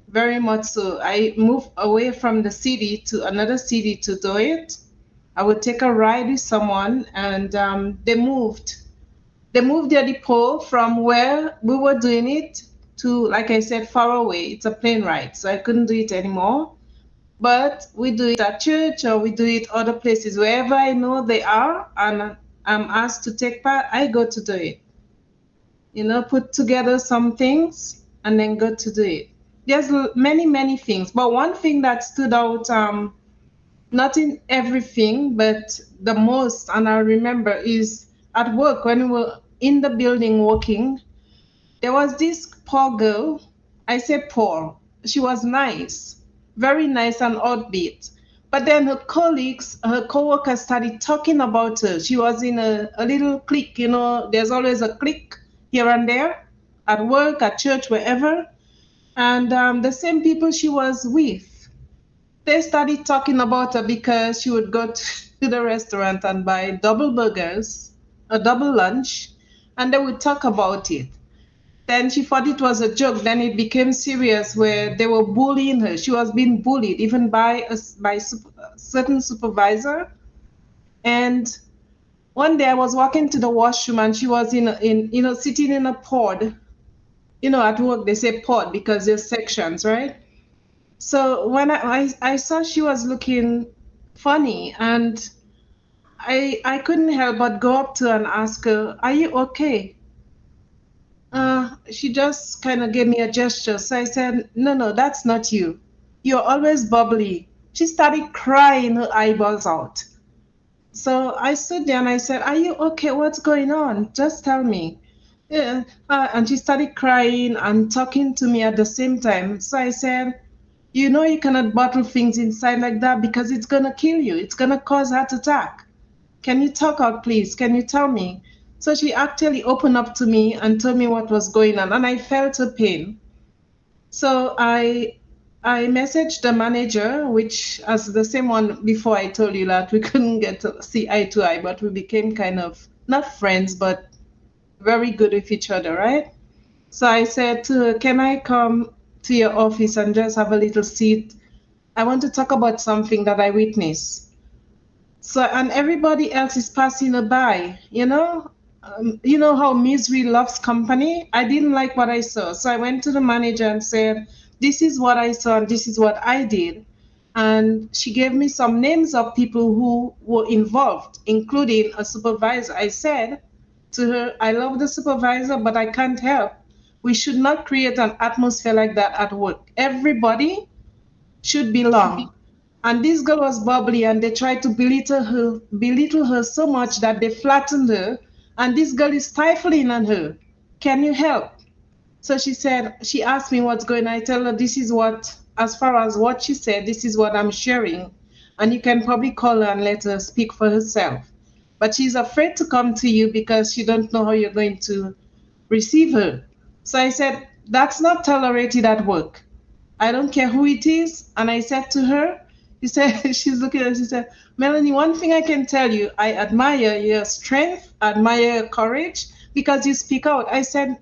very much so. I moved away from the city to another city to do it. I would take a ride with someone, and they moved. They moved their depot from where we were doing it to, like I said, far away. It's a plane ride, so I couldn't do it anymore. But we do it at church, or we do it other places. Wherever I know they are and I'm asked to take part, I go to do it. Put together some things and then go to do it. There's many things, but one thing that stood out, not in everything, but the most, and I remember, is at work when we were in the building working. There was this poor girl. I say poor. She was nice, very nice and upbeat. But then her colleagues, her coworkers started talking about her. She was in a little clique, there's always a clique here and there, at work, at church, wherever. And the same people she was with, they started talking about her because she would go to the restaurant and buy double burgers, a double lunch, and they would talk about it. Then she thought it was a joke. Then it became serious, where they were bullying her. She was being bullied even by a certain supervisor. And one day I was walking to the washroom, and she was sitting in a pod. At work they say pod because there's sections, right? So when I saw she was looking funny, and I couldn't help but go up to her and ask her, "Are you okay?" She just kind of gave me a gesture. So I said, "No, no, that's not you. You're always bubbly." She started crying her eyeballs out. So I stood there and I said, "Are you okay? What's going on? Just tell me." Yeah. And she started crying and talking to me at the same time. So I said, you cannot bottle things inside like that, because it's going to kill you. It's going to cause heart attack. Can you talk out, please? Can you tell me? So she actually opened up to me and told me what was going on, and I felt her pain. So I messaged the manager, which as the same one before I told you that we couldn't get to see eye to eye, but we became kind of not friends, but very good with each other, right? So I said to her, "Can I come to your office and just have a little seat? I want to talk about something that I witnessed." So, and everybody else is passing her by, you know how misery loves company. I didn't like what I saw. So I went to the manager and said, "This is what I saw and this is what I did." And she gave me some names of people who were involved, including a supervisor. I said to her, "I love the supervisor, but I can't help. We should not create an atmosphere like that at work. Everybody should belong." And this girl was bubbly, and they tried to belittle her so much that they flattened her. And this girl is stifling on her. "Can you help?" So she asked me what's going on. I tell her, this is what, as far as what she said, this is what I'm sharing. And you can probably call her and let her speak for herself. But she's afraid to come to you because she don't know how you're going to receive her. So I said, that's not tolerated at work. I don't care who it is. And I said to her, she said, she's looking at us, she said, "Melanie, one thing I can tell you, I admire your strength, admire your courage, because you speak out." I said,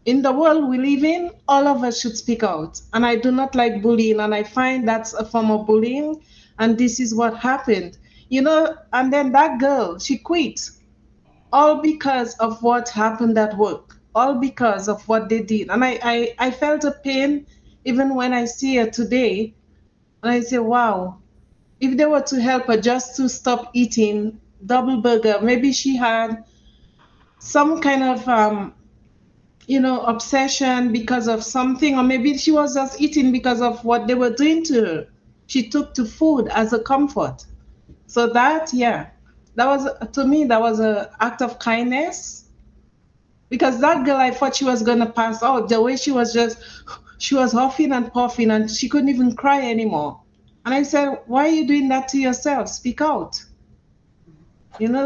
in the world we live in, all of us should speak out. And I do not like bullying, and I find that's a form of bullying. And this is what happened. And then that girl, she quit, all because of what happened at work, all because of what they did. And I felt a pain even when I see her today, and I say, wow, if they were to help her just to stop eating double burger, maybe she had some kind of obsession because of something, or maybe she was just eating because of what they were doing to her. She took to food as a comfort. So that, yeah, that was, to me, that was an act of kindness, because that girl, I thought she was gonna pass out. The way she was huffing and puffing, and she couldn't even cry anymore. And I said, why are you doing that to yourself? Speak out.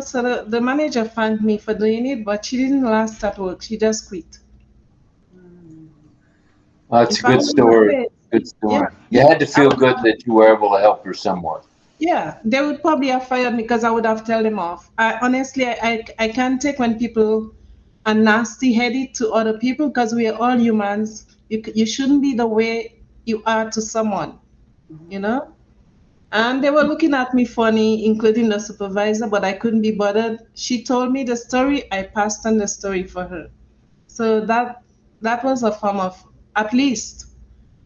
So the manager thanked me for doing it, but she didn't last at work. She just quit.
That's a
If I
good
would have
story.
stayed,
Good
yeah,
story. You had to
I
feel
would
good
have,
that you were able to help her somewhat.
yeah, they would probably have fired me because I would have told them off. I can't take when people are nasty headed to other people, because we are all humans. You shouldn't be the way you are to someone, you know? And they were looking at me funny, including the supervisor, but I couldn't be bothered. She told me the story, I passed on the story for her. So that was a form of, at least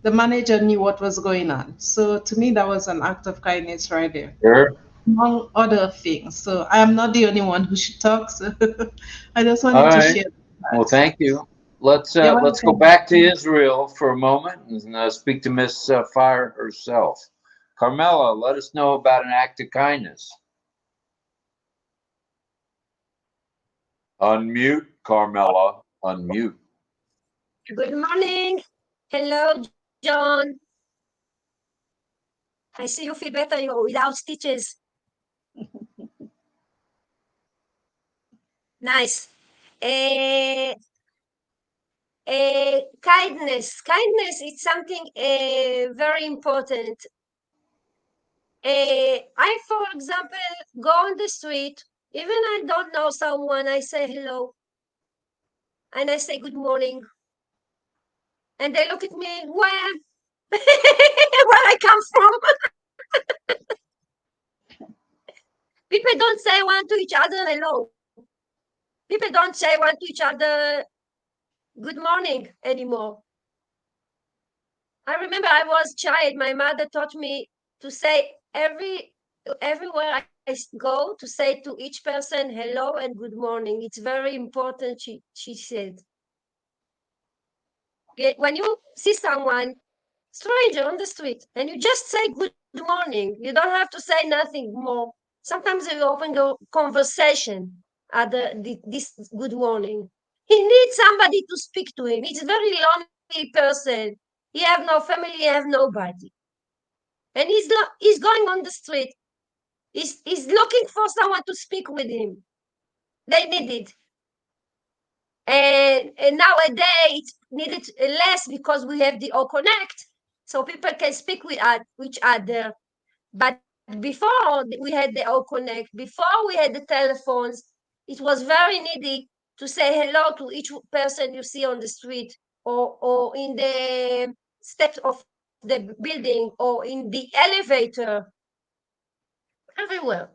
the manager knew what was going on. So to me, that was an act of kindness right there,
Sure.
among other things. So I am not the only one who should talk. So I just
All
wanted to
right.
share
Well,
that.
thank you. Let's
You're
go
welcome.
back to Israel for a moment and speak to Miss Fire herself. Carmela, let us know about an act of kindness. Unmute, Carmela. Unmute.
Good morning. Hello, John. I see you feel better without stitches. Nice. Kindness. Kindness is something very important. I, for example, go on the street, even I don't know someone, I say hello, and I say good morning, and they look at me, where, where I come from. People don't say one to each other hello. People don't say one to each other good morning anymore. I remember I was child, my mother taught me to say everywhere I go, to say to each person hello and good morning. It's very important, she said. When you see someone, stranger on the street, and you just say good morning, you don't have to say nothing more. Sometimes you open the conversation at this good morning. He needs somebody to speak to him. It's a very lonely person. He have no family, he have nobody. And he's going on the street. He's looking for someone to speak with him. They need it. And nowadays it's needed less because we have the OConnect, so people can speak with each other. But before we had the OConnect, before we had the telephones, it was very needy to say hello to each person you see on the street, or in the steps of the building, or in the elevator. Everywhere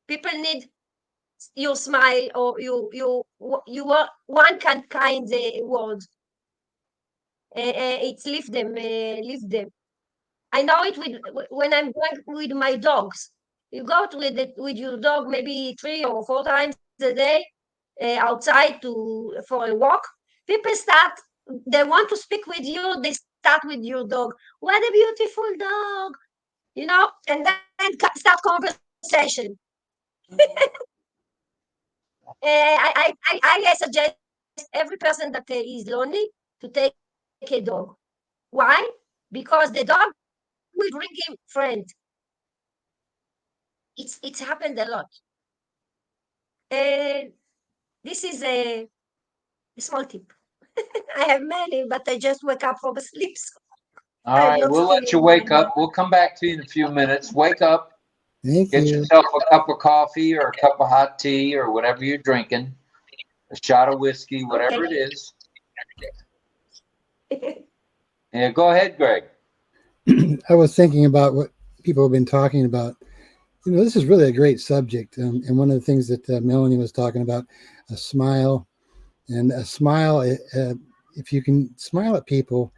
people need your smile, or you one kind word. It's lift them. I know it when I'm going with my dogs. You go with your dog maybe 3 or 4 times a day outside for a walk. People they want to speak with you. They start with your dog. What a beautiful dog, and then start conversation. I suggest every person that is lonely to take a dog. Why? Because the dog will bring him friend. It's happened a lot. And this is a small tip. I have many, but I just wake up from sleep. So
All
I'm
right,
not
we'll
fully
let you
in my
wake up. We'll come back to you in a few minutes. Wake up,
Thank
get
you.
yourself a cup of coffee or a cup of hot tea or whatever you're drinking, a shot of whiskey, whatever it is. Yeah, go ahead, Greg.
I was thinking about what people have been talking about. This is really a great subject. And one of the things that Melanie was talking about, a smile. And a smile, if you can smile at people,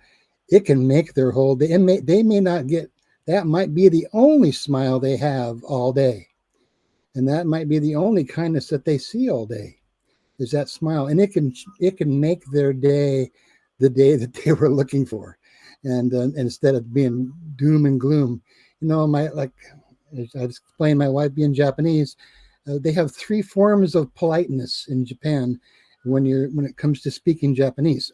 it can make their whole day. They may not get, that might be the only smile they have all day. And that might be the only kindness that they see all day, is that smile. And it can make their day the day that they were looking for. And instead of being doom and gloom, like I explained, my wife being Japanese, they have 3 forms of politeness in Japan when it comes to speaking Japanese.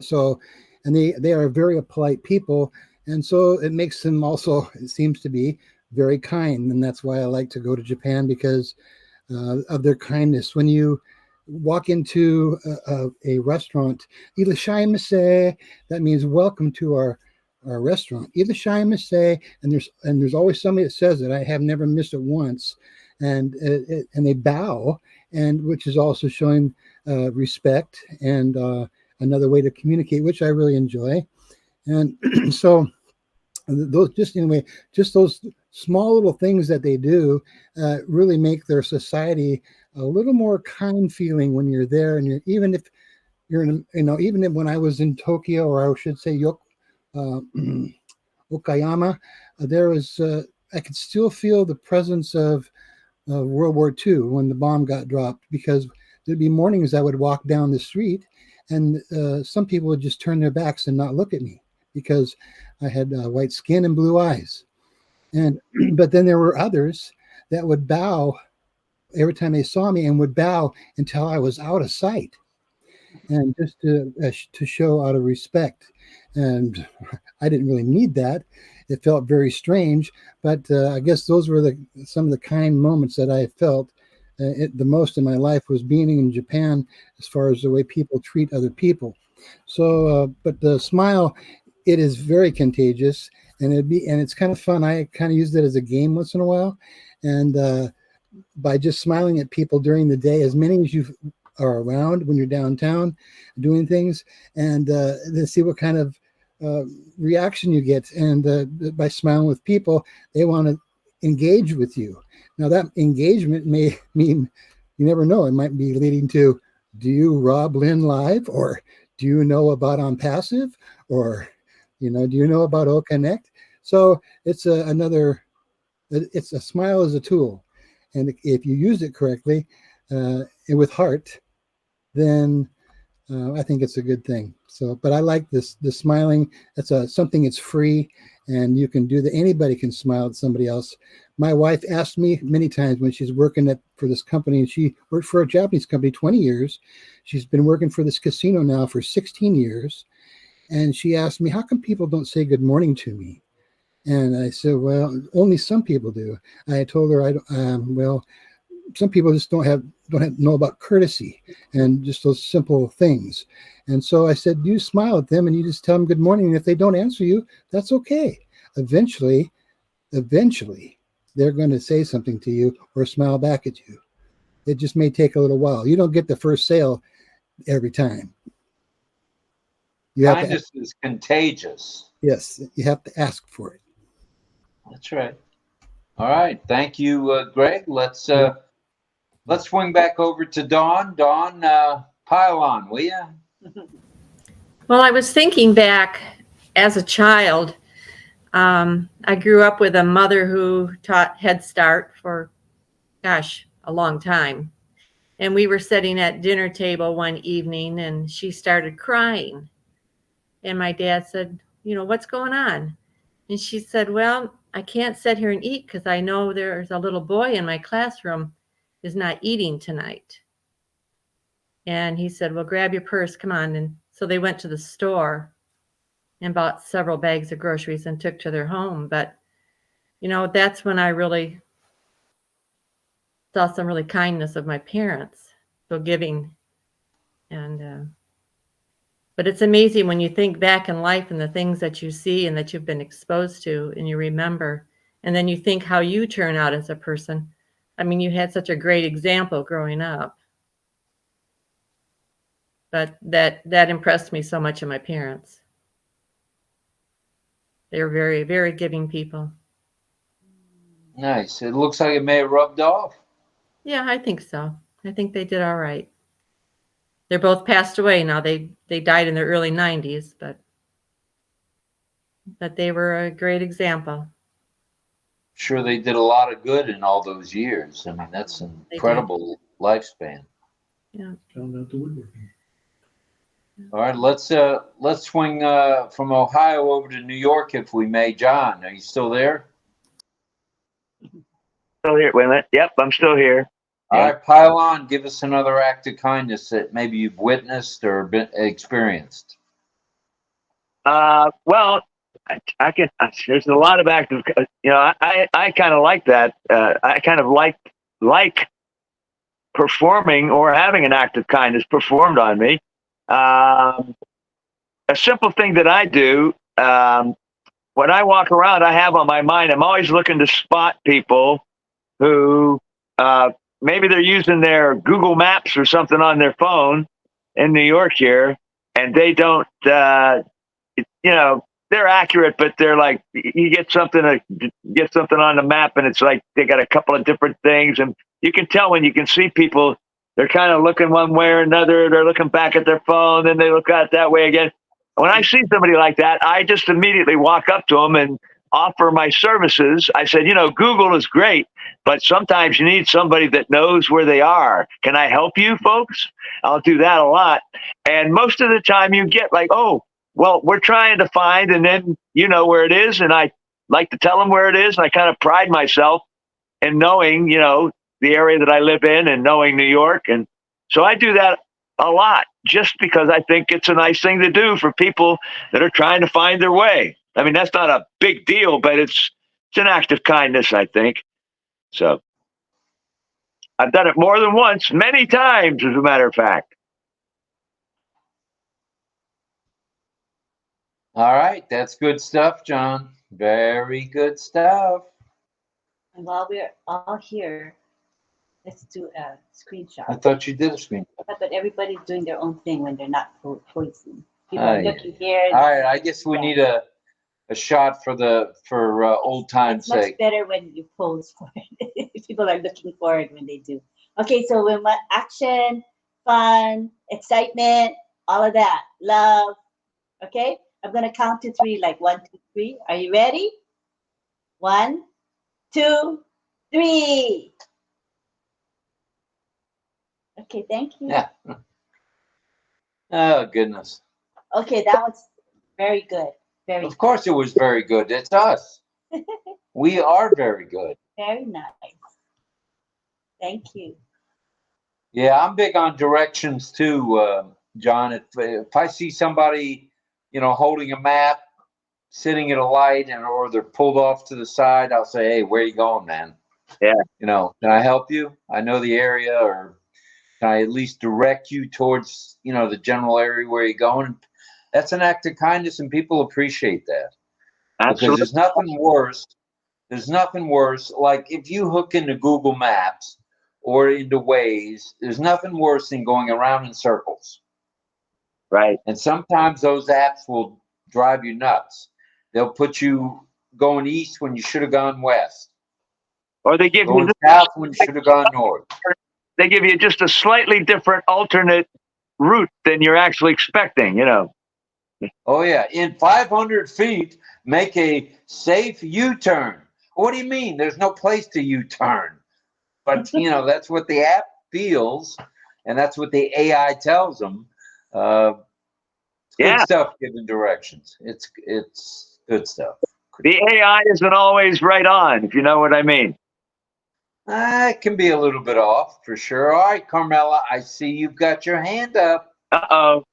So, and they are very polite people. And so it makes them also, it seems to be, very kind. And that's why I like to go to Japan, because of their kindness. When you walk into a restaurant, "Irashaimase," that means welcome to our restaurant. "Irashaimase," and there's always somebody that says it. I have never missed it once. And they bow, and which is also showing respect, and another way to communicate, which I really enjoy. And so those those small little things that they do really make their society a little more kind feeling when you're there. And even if you're in, even when I was in Tokyo, or I should say Okayama, there was I could still feel the presence of World War II when the bomb got dropped, because there'd be mornings I would walk down the street, and some people would just turn their backs and not look at me because I had white skin and blue eyes. And but then there were others that would bow every time they saw me, and would bow until I was out of sight, and just to show out of respect. And I didn't really need that. It felt very strange, but I guess those were some of the kind moments that I felt the most in my life, was being in Japan, as far as the way people treat other people. So, but the smile, it is very contagious, and it's kind of fun. I kind of used it as a game once in a while, and by just smiling at people during the day, as many as you are around when you're downtown doing things, and then see what kind of reaction you get. And by smiling with people, they want to engage with you. Now that engagement may mean, you never know, it might be leading to, do you RobLynnLive, or do you know about ONPASSIVE, or do you know about OConnect? So it's it's a smile as a tool, and if you use it correctly and with heart, then I think it's a good thing. So, but I like the smiling. That's something that's free, and you can do that. Anybody can smile at somebody else. My wife asked me many times when she's working for this company, and she worked for a Japanese company 20 years. She's been working for this casino now for 16 years. And she asked me, how come people don't say good morning to me? And I said, well, only some people do. I told her, well, some people just don't know about courtesy and just those simple things. And so I said, you smile at them and you just tell them good morning. And if they don't answer you, that's okay. Eventually, they're going to say something to you or smile back at you. It just may take a little while. You don't get the first sale every time.
Kindness is contagious.
Yes, you have to ask for it.
That's right. All right. Thank you, Greg. Let's swing back over to Dawn. Dawn, pile on, will you?
Well, I was thinking back as a child. I grew up with a mother who taught Head Start for, a long time. And we were sitting at dinner table one evening, and she started crying. And my dad said, what's going on? And she said, well, I can't sit here and eat because I know there's a little boy in my classroom is not eating tonight. And he said, well, grab your purse, come on. And so they went to the store and bought several bags of groceries and took to their home. But, that's when I really saw some really kindness of my parents, so giving. And but it's amazing when you think back in life and the things that you see and that you've been exposed to and you remember, and then you think how you turn out as a person. I mean, you had such a great example growing up. But that impressed me so much in my parents. They were very, very giving people.
Nice. It looks like it may have rubbed off.
Yeah, I think so. I think they did all right. They're both passed away now. They died in their early 90s, but but they were a great example.
Sure, they did a lot of good in all those years. I mean, that's an incredible lifespan.
Yeah.
Found out the woodworking.
All right, let's swing from Ohio over to New York, if we may. John, are you still there?
Still here. Wait a minute. Yep, I'm still here.
All right, pile on. Give us another act of kindness that maybe you've witnessed or been experienced.
Well, I can. There's a lot of active. You know, I kind of like that. I kind of like performing or having an act of kindness performed on me. A simple thing that I do when I walk around, I have on my mind. I'm always looking to spot people who maybe they're using their Google Maps or something on their phone in New York here, and they don't. You know, they're accurate, but they're like, you get something on the map, and it's like they got a couple of different things, and you can tell when you can see people. They're kind of looking one way or another. They're looking back at their phone, then they look out that way again. When I see somebody like that, I just immediately walk up to them and offer my services. I said, you know, Google is great, but sometimes you need somebody that knows where they are. Can I help you, folks? I'll do that a lot. And most of the time you get like, oh, well, we're trying to find, and then you know where it is. And I like to tell them where it is. And I kind of pride myself in knowing, you know, the area that I live in and knowing New York. And so I do that a lot just because I think it's a nice thing to do for people that are trying to find their way. I mean, that's not a big deal, but it's an act of kindness, I think. So I've done it more than once, many times, as a matter of fact.
All right, that's good stuff, John. Very good stuff.
And while we're all here, let's do a screenshot.
I thought you did a screen.
But everybody's doing their own thing when they're not posing. People are looking here.
All right, I guess we need a shot for old time's
It's much
sake.
better when you pose for it. People are looking forward when they do. Okay, so we want action, fun, excitement, all of that, love. Okay, I'm gonna count to 3, like 1, 2, 3. Are you ready? 1, 2, 3. Okay, thank you.
Yeah. Oh goodness.
Okay, that was very good. Very.
Of course, it was very good. It's us. We are very good.
Very nice. Thank you.
Yeah, I'm big on directions too, John. If I see somebody, you know, holding a map, sitting at a light, or they're pulled off to the side, I'll say, "Hey, where you going, man?
Yeah.
You know, can I help you? I know the area, or can I at least direct you towards, you know, the general area where you're going?" That's an act of kindness, and people appreciate that.
Absolutely.
Because there's nothing worse. Like if you hook into Google Maps or into Waze, there's nothing worse than going around in circles.
Right.
And sometimes those apps will drive you nuts. They'll put you going east when you should have gone west.
Or they give
going
you
south when you should have gone north.
They give you just a slightly different alternate route than you're actually expecting, you know.
Oh yeah, in 500 feet, make a safe U-turn. What do you mean? There's no place to U-turn. But you know, that's what the app feels, and that's what the AI tells them. Good stuff, giving directions. It's good stuff.
The AI isn't always right on, if you know what I mean.
It can be a little bit off, for sure. All right, Carmela, I see you've got your hand up.
Uh-oh.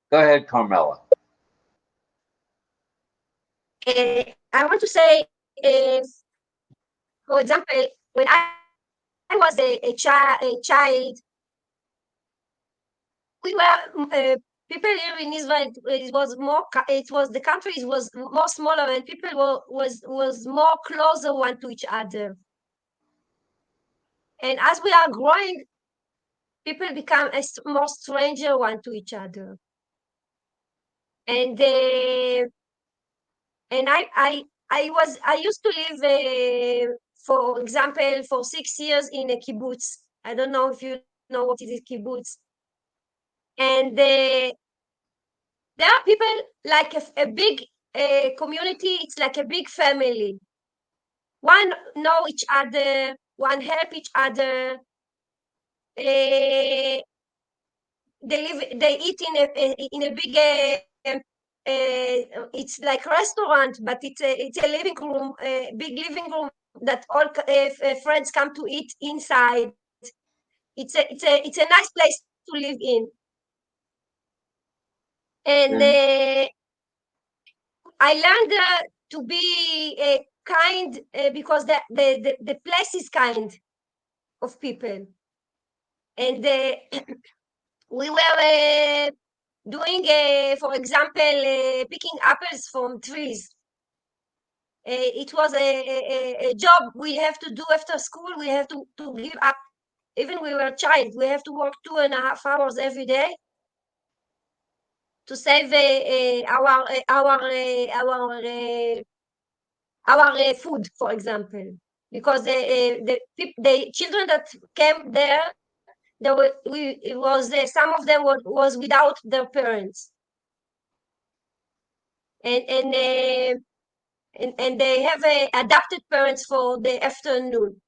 Go ahead, Carmela.
I want to say, for example, when I was a child, we were people here in Israel. It was more. It was the countries was more smaller, and people was more closer one to each other. And as we are growing, people become more stranger one to each other. And I used to live, for example, for 6 years in a kibbutz. I don't know if you know what is a kibbutz. And there are people like a big community. It's like a big family. One know each other, one help each other. They eat in a big it's like restaurant, but it's a living room, a big living room that all friends come to eat inside. It's a nice place to live in. And I learned to be kind because the place is kind of people. And we were doing, for example, picking apples from trees. It was a job we have to do after school. We have to give up. Even we were child, we have to work 2.5 hours every day to save our food, for example, because the children that came there, it was some of them was without their parents, and they have adopted parents for the afternoon.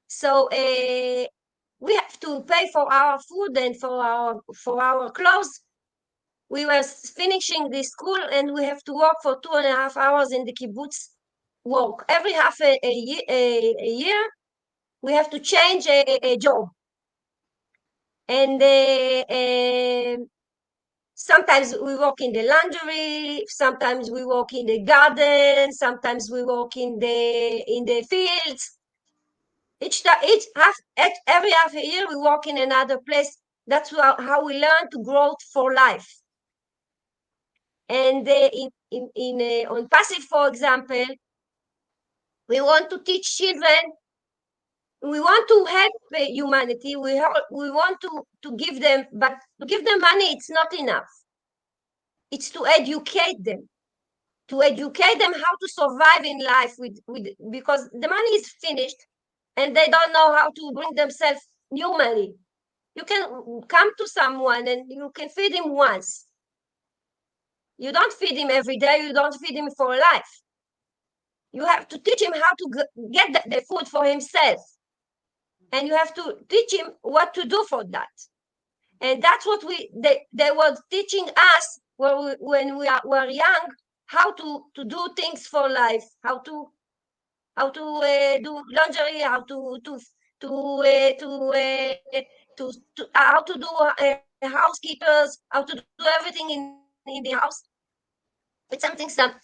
So we have to pay for our food and for our clothes. We were finishing the school and we have to work for 2.5 hours in the kibbutz work. Every half a year, we have to change a job. And sometimes we work in the laundry, sometimes we work in the garden, sometimes we work in the fields. Every half a year, we work in another place. That's how we learn to grow for life. And on passive, for example, we want to teach children. We want to help humanity. We want to give them, but to give them money, it's not enough. It's to educate them how to survive in life with because the money is finished and they don't know how to bring themselves new money. You can come to someone and you can feed him once. You don't feed him every day. You don't feed him for life. You have to teach him how to get the food for himself. And you have to teach him what to do for that. And that's what they were teaching us when we were young, how to do things for life, how to do laundry, how to how to do housekeepers, how to do everything in the house. It's something some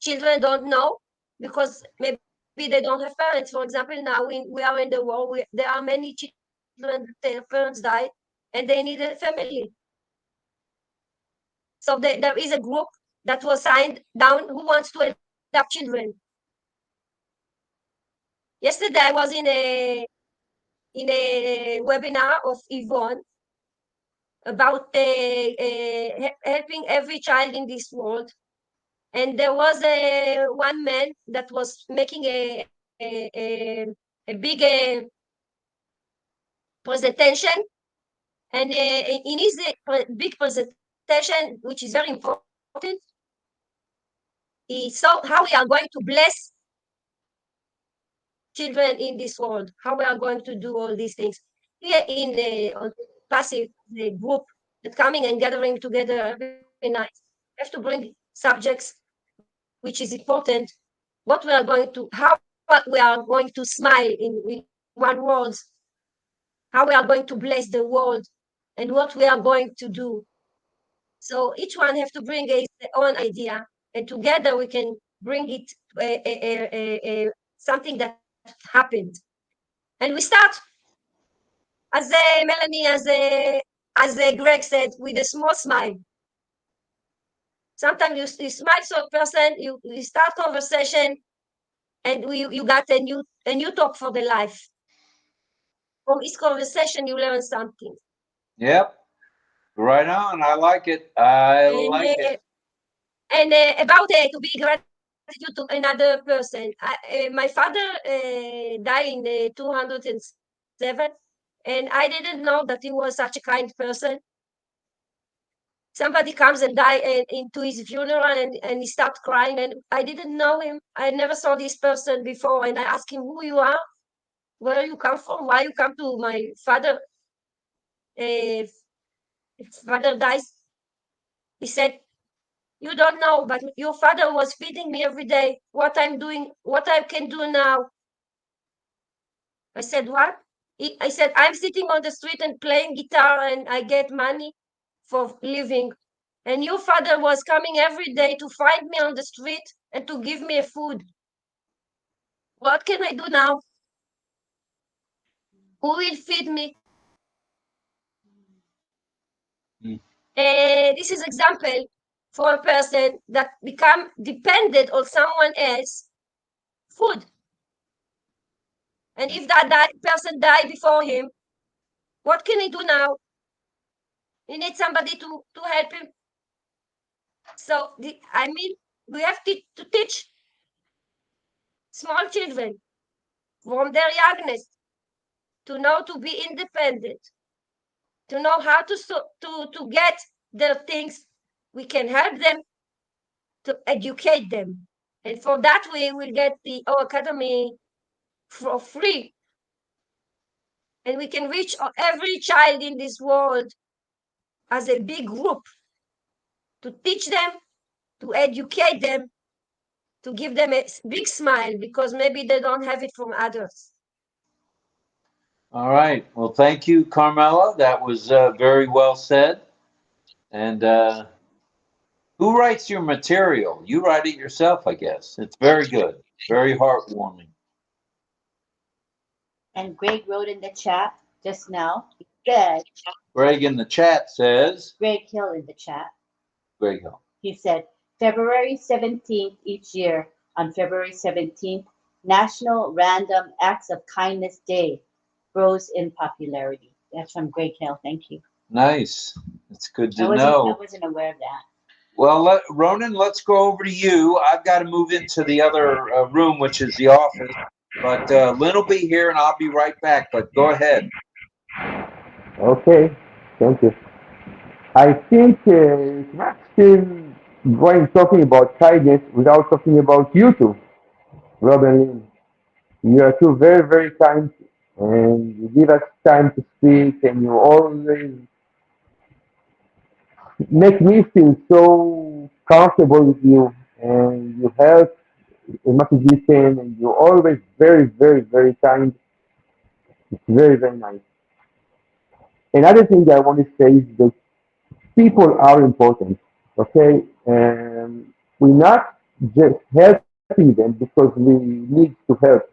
children don't know because maybe they don't have parents. For example, now we are in the war. There are many children, their parents died, and they need a family. So there is a group that was signed down who wants to adopt children. Yesterday, I was in a webinar of Yvonne about helping every child in this world. And there was one man that was making a big presentation. And in his big presentation, which is very important, he saw how we are going to bless children in this world, how we are going to do all these things. Here in the passive the group that coming and gathering together every night, we have to bring subjects which is important, what we are going to, how we are going to smile in one word, how we are going to bless the world, and what we are going to do. So each one have to bring his own idea, and together we can bring it something that happened. And we start, as Melanie, as Greg said, with a small smile. Sometimes you smile to a person, you start conversation, and you got a new talk for the life. From each conversation, you learn something.
Yep. Right on. I like it. I like it.
And about to be gratitude to another person. My father died in 207, and I didn't know that he was such a kind person. somebody comes and die into his funeral and he starts crying, and I didn't know him. I never saw this person before, and I asked him who you are, where you come from, why you come to my father. If father dies, he said, you don't know, but your father was feeding me every day. What I'm doing, what I can do now. I said, what? I said, I'm sitting on the street and playing guitar and I get money for living. And your father was coming every day to find me on the street and to give me a food. What can I do now? Who will feed me?
Mm.
This is example for a person that become dependent on someone else food. And if that person died before him, what can he do now? He needs somebody to help him. So we have to teach small children from their youngest to know to be independent, to know how to get their things. We can help them to educate them, and for that we will get the academy for free, and we can reach every child in this world as a big group to teach them, to educate them, to give them a big smile because maybe they don't have it from others.
All right. Well, thank you, Carmela. That was very well said. And who writes your material? You write it yourself, I guess. It's very good, very heartwarming.
And Greg wrote in the chat just now. He said,
Greg in the chat says,
Greg Hill in the chat.
Greg Hill.
He said, February 17th each year, on February 17th, National Random Acts of Kindness Day grows in popularity. That's from Greg Hill. Thank you.
Nice. It's good to
I
know.
wasn't aware of that.
Well, Ronan, let's go over to you. I've got to move into the other room, which is the office. But Lynn will be here, and I'll be right back. But go ahead.
Okay, thank you. I think it's not still going talking about kindness without talking about you two, Rob and Lynn. You are two very, very kind, and you give us time to speak, and you always make me feel so comfortable with you, and you help as much as you can, and you're always very, very, very kind. It's very, very nice. Another thing that I want to say is that people are important, okay? And we're not just helping them because we need to help.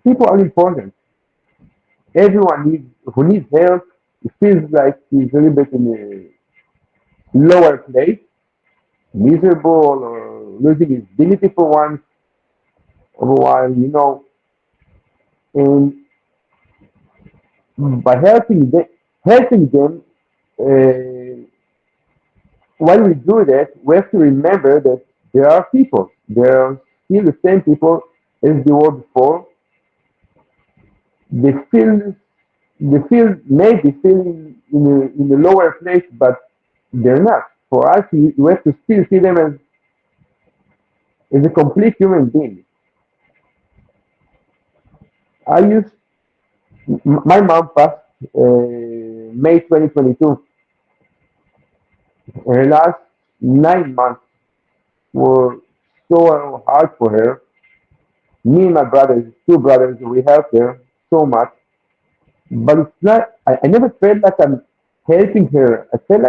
People are important. Everyone who needs help, it feels like he's a little bit in a lower place, miserable or losing his dignity for once or a while, and by helping them, uh, while we do that, we have to remember that there are people. There are still the same people as they were before. They feel maybe feel in a lower place, but they're not. For us, we have to still see them as a complete human being. I used my mom passed May 2022. Her last 9 months were so hard for her. Me and my brothers, two brothers, we helped her so much. But it's not. I never felt like I'm helping her. I felt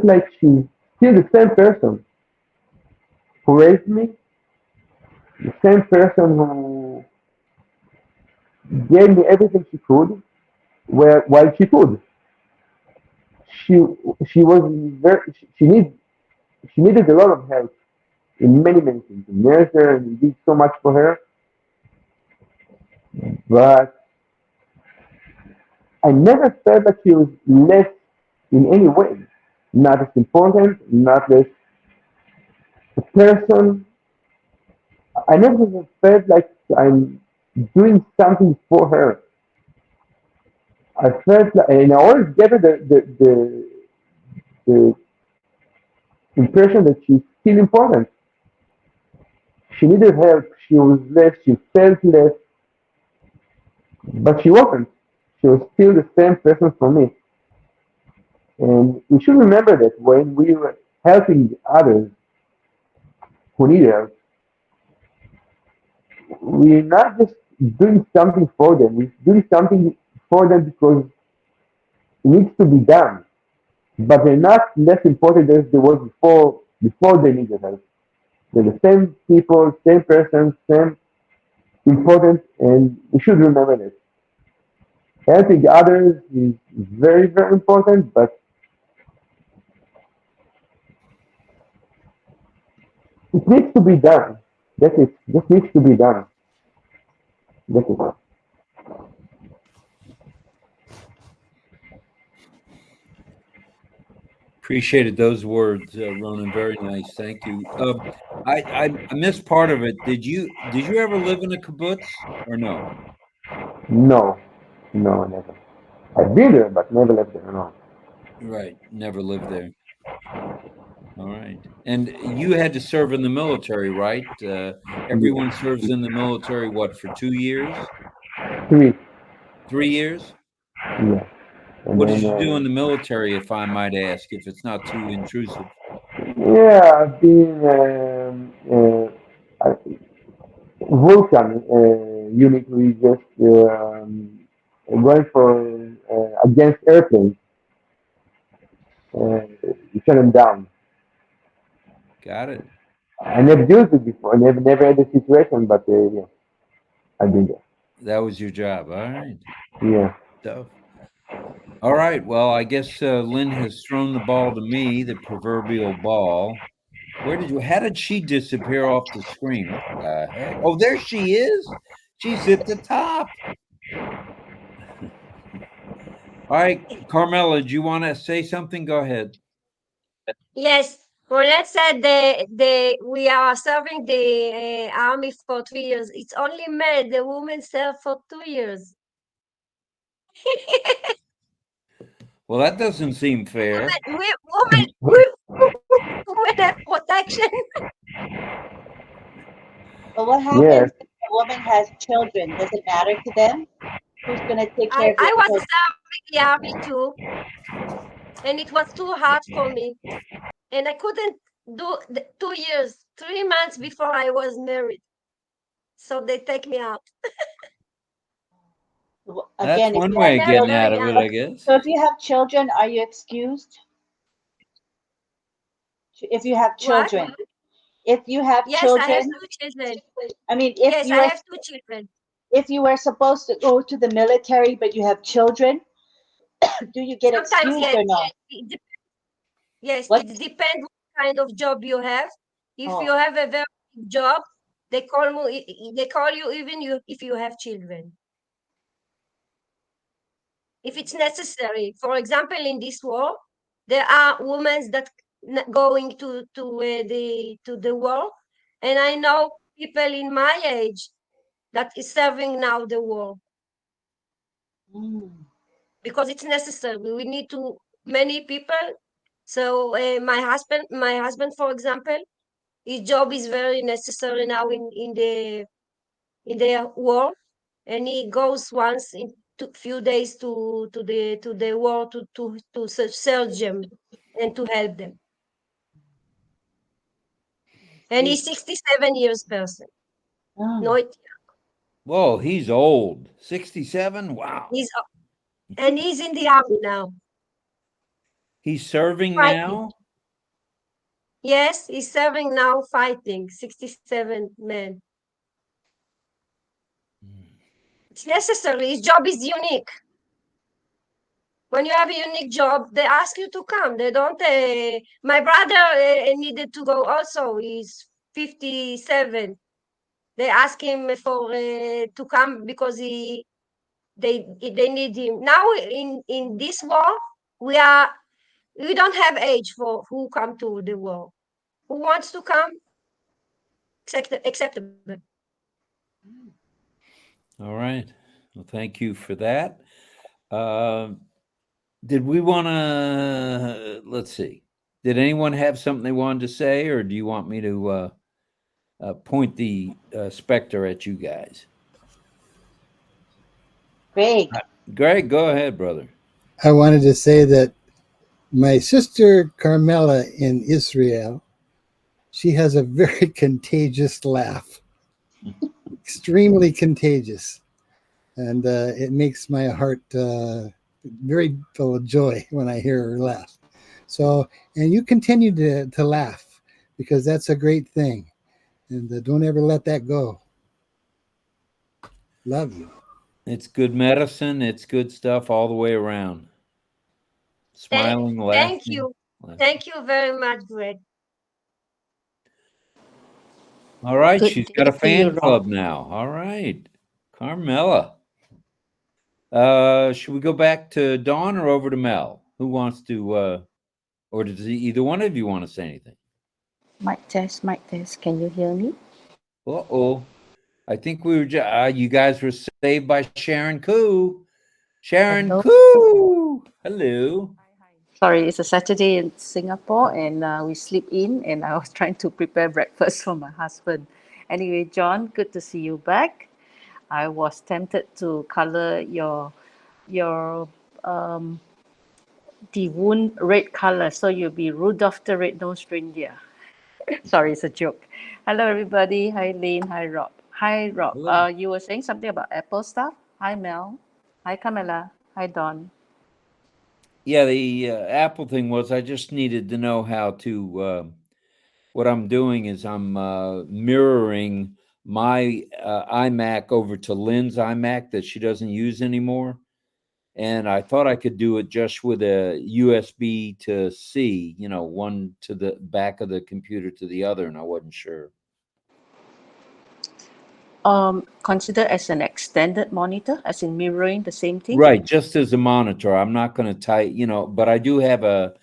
like she's still the same person who raised me, the same person who gave me everything she could, while she could. She she was very she needed a lot of help in many things. We nursed her and we did so much for her, but I never felt that she was less in any way. Not as important, not less a person. I never felt like I'm doing something for her. I felt like, and I always gave her the impression that she's still important. She needed help. She was less. She felt less, but she wasn't. She was still the same person for me. And we should remember that when we were helping others who need help, we're not just doing something for them. We're doing something for them because it needs to be done. But they're not less important as they were before they needed help. They're the same people, same person, same important, and we should remember that. Helping others is very, very important, but it needs to be done. That's it. Just needs to be done. That's it.
Appreciated those words, Ronan. Very nice. Thank you. I missed part of it. Did you ever live in a kibbutz or no?
No, no, never. I've been there, but never left there. No.
Right. Never lived there. All right. And you had to serve in the military, right? Everyone serves in the military, what, for 2 years?
3.
3 years?
Yeah. And
What
then,
did you do in the military, if I might ask, if it's not too intrusive?
yeah, I've been Vulcan unit. We just going for against airplanes. Shut them down.
Got it.
I never used it before. I never had a situation, but yeah, I did that.
That was your job. All right.
Yeah.
Stuff. All right. Well, I guess Lynn has thrown the ball to me, the proverbial ball. How did she disappear off the screen? What the heck? Oh, there she is. She's at the top. All right, Carmela, do you want to say something? Go ahead.
Yes. Well, let's say we are serving the army for 3 years. It's only men. The women serve for 2 years.
Well, that doesn't seem fair.
Women have protection.
But what happens
Yes.
if a woman has children? Does it matter to them? Who's gonna take care of
I
your
was
children?
serving the army too, and it was too hard for me, and I couldn't do the 2 years, 3 months before I was married. So they take me out.
That's
Again, if
one
you have
way of getting out of it, I guess.
so if you have children, are you excused? If you have
What?
children, if you have
Yes, I have
children,
2 children.
I mean,
Yes, I have 2 children.
if you were supposed to go to the military but you have children, do you get
Sometimes,
excused
yes.
or no?
Yes,
What?
it depends what kind of job you have. If you
Oh,
have a very big job, they call you even if you have children. If it's necessary. For example, in this war, there are women that going to the war, and I know people in my age that is serving now the war
mm,
because it's necessary. We need to many people. So my husband, for example, his job is very necessary now in the war, and he goes once in few days to the war to search them and to help them. And
see.
he's 67 years person.
Oh,
No,
Whoa, he's old. 67? Wow.
he's in the army now,
He's serving
fighting.
now?
Yes, he's serving now, fighting. 67 men. It's necessary. His job is unique. When you have a unique job, they ask you to come. They don't. My brother needed to go also. He's 57. They ask him for to come because they need him. Now in this war, we don't have age for who come to the war. Who wants to come? Acceptable.
All right. Well, thank you for that. Did we want to, let's see, did anyone have something they wanted to say, or do you want me to point the specter at you guys?
Greg.
Greg, go ahead, brother.
I wanted to say that my sister Carmela in Israel, she has a very contagious laugh, extremely contagious. And it makes my heart very full of joy when I hear her laugh. So, and you continue to laugh because that's a great thing. And don't ever let that go. Love you.
It's good medicine. It's good stuff all the way around. Smiling,
Thank
laughing.
you. Thank you very much, Greg.
All right,
Good
she's
day
got a
to you,
fan
Rob.
club now. All right, Carmela. Should we go back to Dawn or over to Mel? Who wants to, or does either one of you want to say anything?
Mic test, mic test. Can you hear me?
Uh-oh. I think we were, you guys were saved by Sharon Koo. Sharon
Hello.
Koo. Hello.
Sorry, it's a Saturday in Singapore and we sleep in and I was trying to prepare breakfast for my husband. Anyway, John, good to see you back. I was tempted to color your the wound red color, so you'll be Rudolph the Red-Nosed Reindeer. Sorry, it's a joke. Hello, everybody. Hi, Lynn. Hi, Rob. Hi, Rob.
Hello.
You were saying something about Apple stuff. Hi, Mel. Hi, Camilla. Hi, Don.
Yeah, the Apple thing was I just needed to know how to. What I'm doing is I'm mirroring my iMac over to Lynn's iMac that she doesn't use anymore. And I thought I could do it just with a USB to C, one to the back of the computer to the other, and I wasn't sure.
Consider as an extended monitor, as in mirroring the same thing.
Right, just as a monitor. I'm not going to type, but I do have a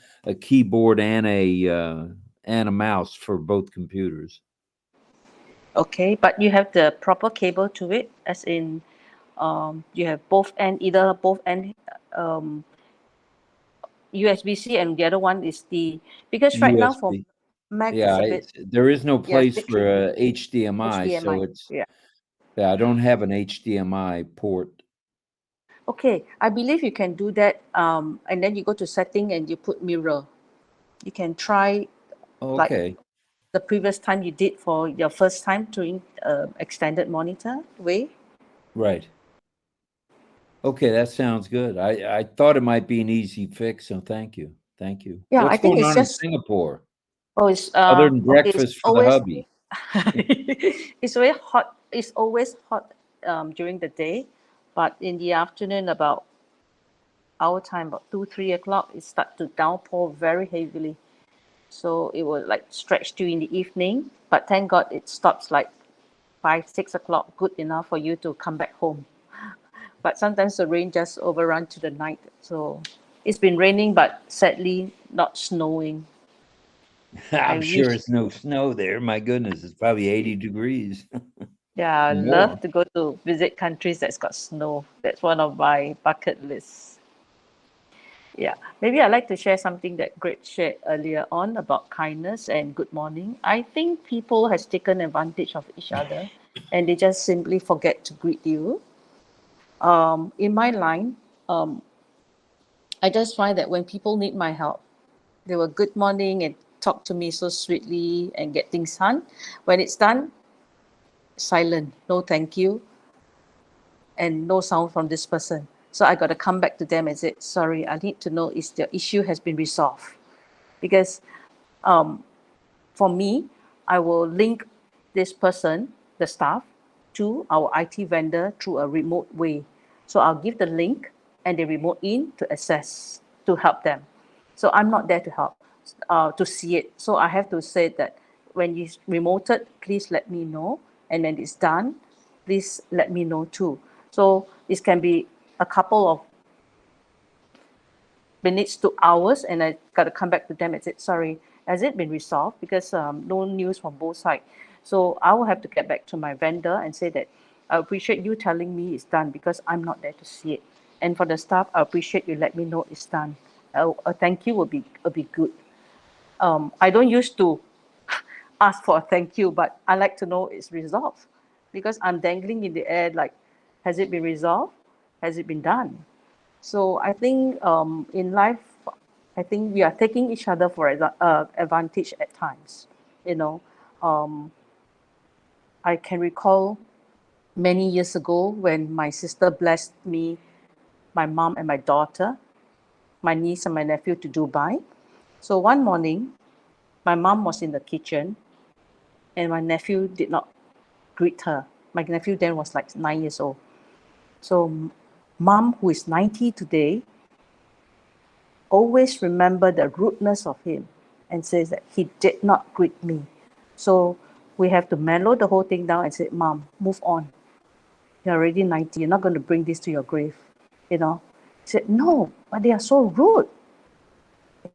keyboard and a mouse for both computers.
Okay, but you have the proper cable to it, as in you have both end, either both end USB-C, and the other one is because right now for
USB.
Mac it's
Yeah,
a bit
there is no place
bit
for
tricky.
a HDMI, so
Yeah.
I don't have an HDMI port.
Okay, I believe you can do that. And then you go to setting and you put mirror. You can try like
Okay.
the previous time you did for your first time doing extended monitor way.
Right. Okay, that sounds good. I thought it might be an easy fix, so thank you. Thank you.
Yeah,
What's
I think
going
it's
on in
just
Singapore
it's
other than
okay. It's
breakfast for the
always
hubby?
it's very hot. It's always hot during the day, but in the afternoon, about our time, about 2-3 o'clock, it starts to downpour very heavily. So it will like stretch to in the evening. But thank God it stops like 5-6 o'clock, good enough for you to come back home. But sometimes the rain just overrun to the night. So it's been raining, but sadly not snowing.
I'm
I
sure
wish,
it's no snow there. My goodness, it's probably 80 degrees.
yeah, I
More.
love to go to visit countries that's got snow. That's one of my bucket lists. Yeah, maybe I'd like to share something that Greg shared earlier on about kindness and good morning. I think people has taken advantage of each other and they just simply forget to greet you. In my line, I just find that when people need my help, they will good morning and talk to me so sweetly and get things done. When it's done, silent, no thank you, and no sound from this person. So I got to come back to them and say, sorry, I need to know if the issue has been resolved. Because for me, I will link this person, the staff, to our IT vendor through a remote way. So I'll give the link and they remote in to access, to help them. So I'm not there to help, to see it. So I have to say that when you remoted, please let me know. And when it's done, please let me know too. So this can be a couple of minutes to hours, and I got to come back to them and say, sorry, has it been resolved? Because no news from both sides. So I will have to get back to my vendor and say that I appreciate you telling me it's done because I'm not there to see it. And for the staff, I appreciate you let me know it's done. A thank you would be good. I don't used to ask for a thank you, but I like to know it's resolved because I'm dangling in the air like, has it been resolved? Has it been done? So I think in life, I think we are taking each other for advantage at times. You know, I can recall many years ago when my sister blessed me, my mom and my daughter, my niece and my nephew to Dubai. So one morning, my mom was in the kitchen and my nephew did not greet her. My nephew then was like 9 years old. So mom, who is 90 today, always remember the rudeness of him and says that he did not greet me. So we have to mellow the whole thing down and say, Mom, move on. You're already 90. You're not going to bring this to your grave. You know, she said, no, but they are so rude.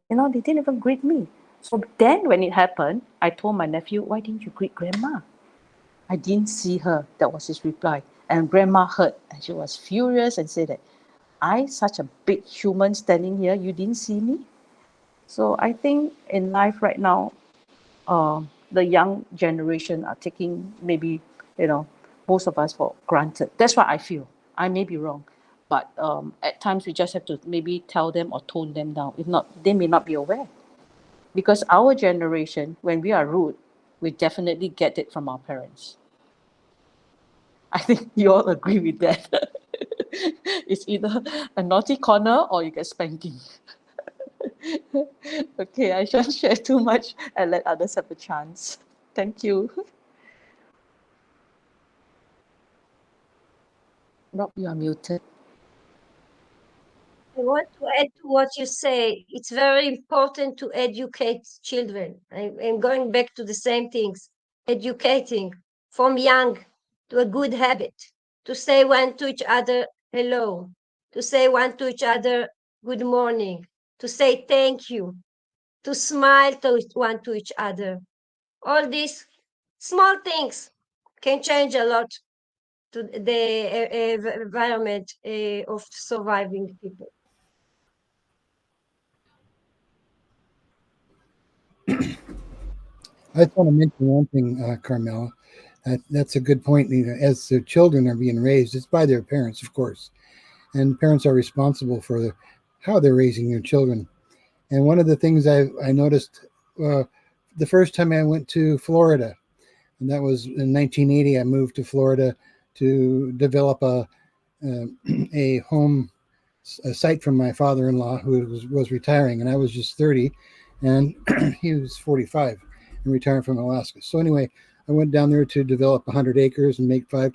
You know, they didn't even greet me. So then when it happened, I told my nephew, why didn't you greet grandma? I didn't see her. That was his reply. And grandma heard and she was furious and said that, I, such a big human standing here, you didn't see me? So I think in life right now, the young generation are taking maybe, you know, most of us for granted. That's what I feel. I may be wrong. But at times we just have to maybe tell them or tone them down. If not, they may not be aware. Because our generation, when we are rude, we definitely get it from our parents. I think you all agree with that. It's either a naughty corner or you get spanking. Okay, I shan't share too much and let others have a chance. Thank you. Rob, you are muted.
I want to add to what you say. It's very important to educate children. I'm going back to the same things. Educating from young to a good habit, to say one to each other hello, to say one to each other good morning, to say thank you, to smile to one to each other. All these small things can change a lot to the environment of surviving people.
I just want to mention one thing, Carmela. That's a good point. You know, as the children are being raised, it's by their parents, of course, and parents are responsible for how they're raising their children. And one of the things I noticed the first time I went to Florida, and that was in 1980. I moved to Florida to develop a home a site from my father-in-law who was retiring, and I was just 30, and he was 45 and retired from Alaska. So anyway, I went down there to develop 100 acres and make 25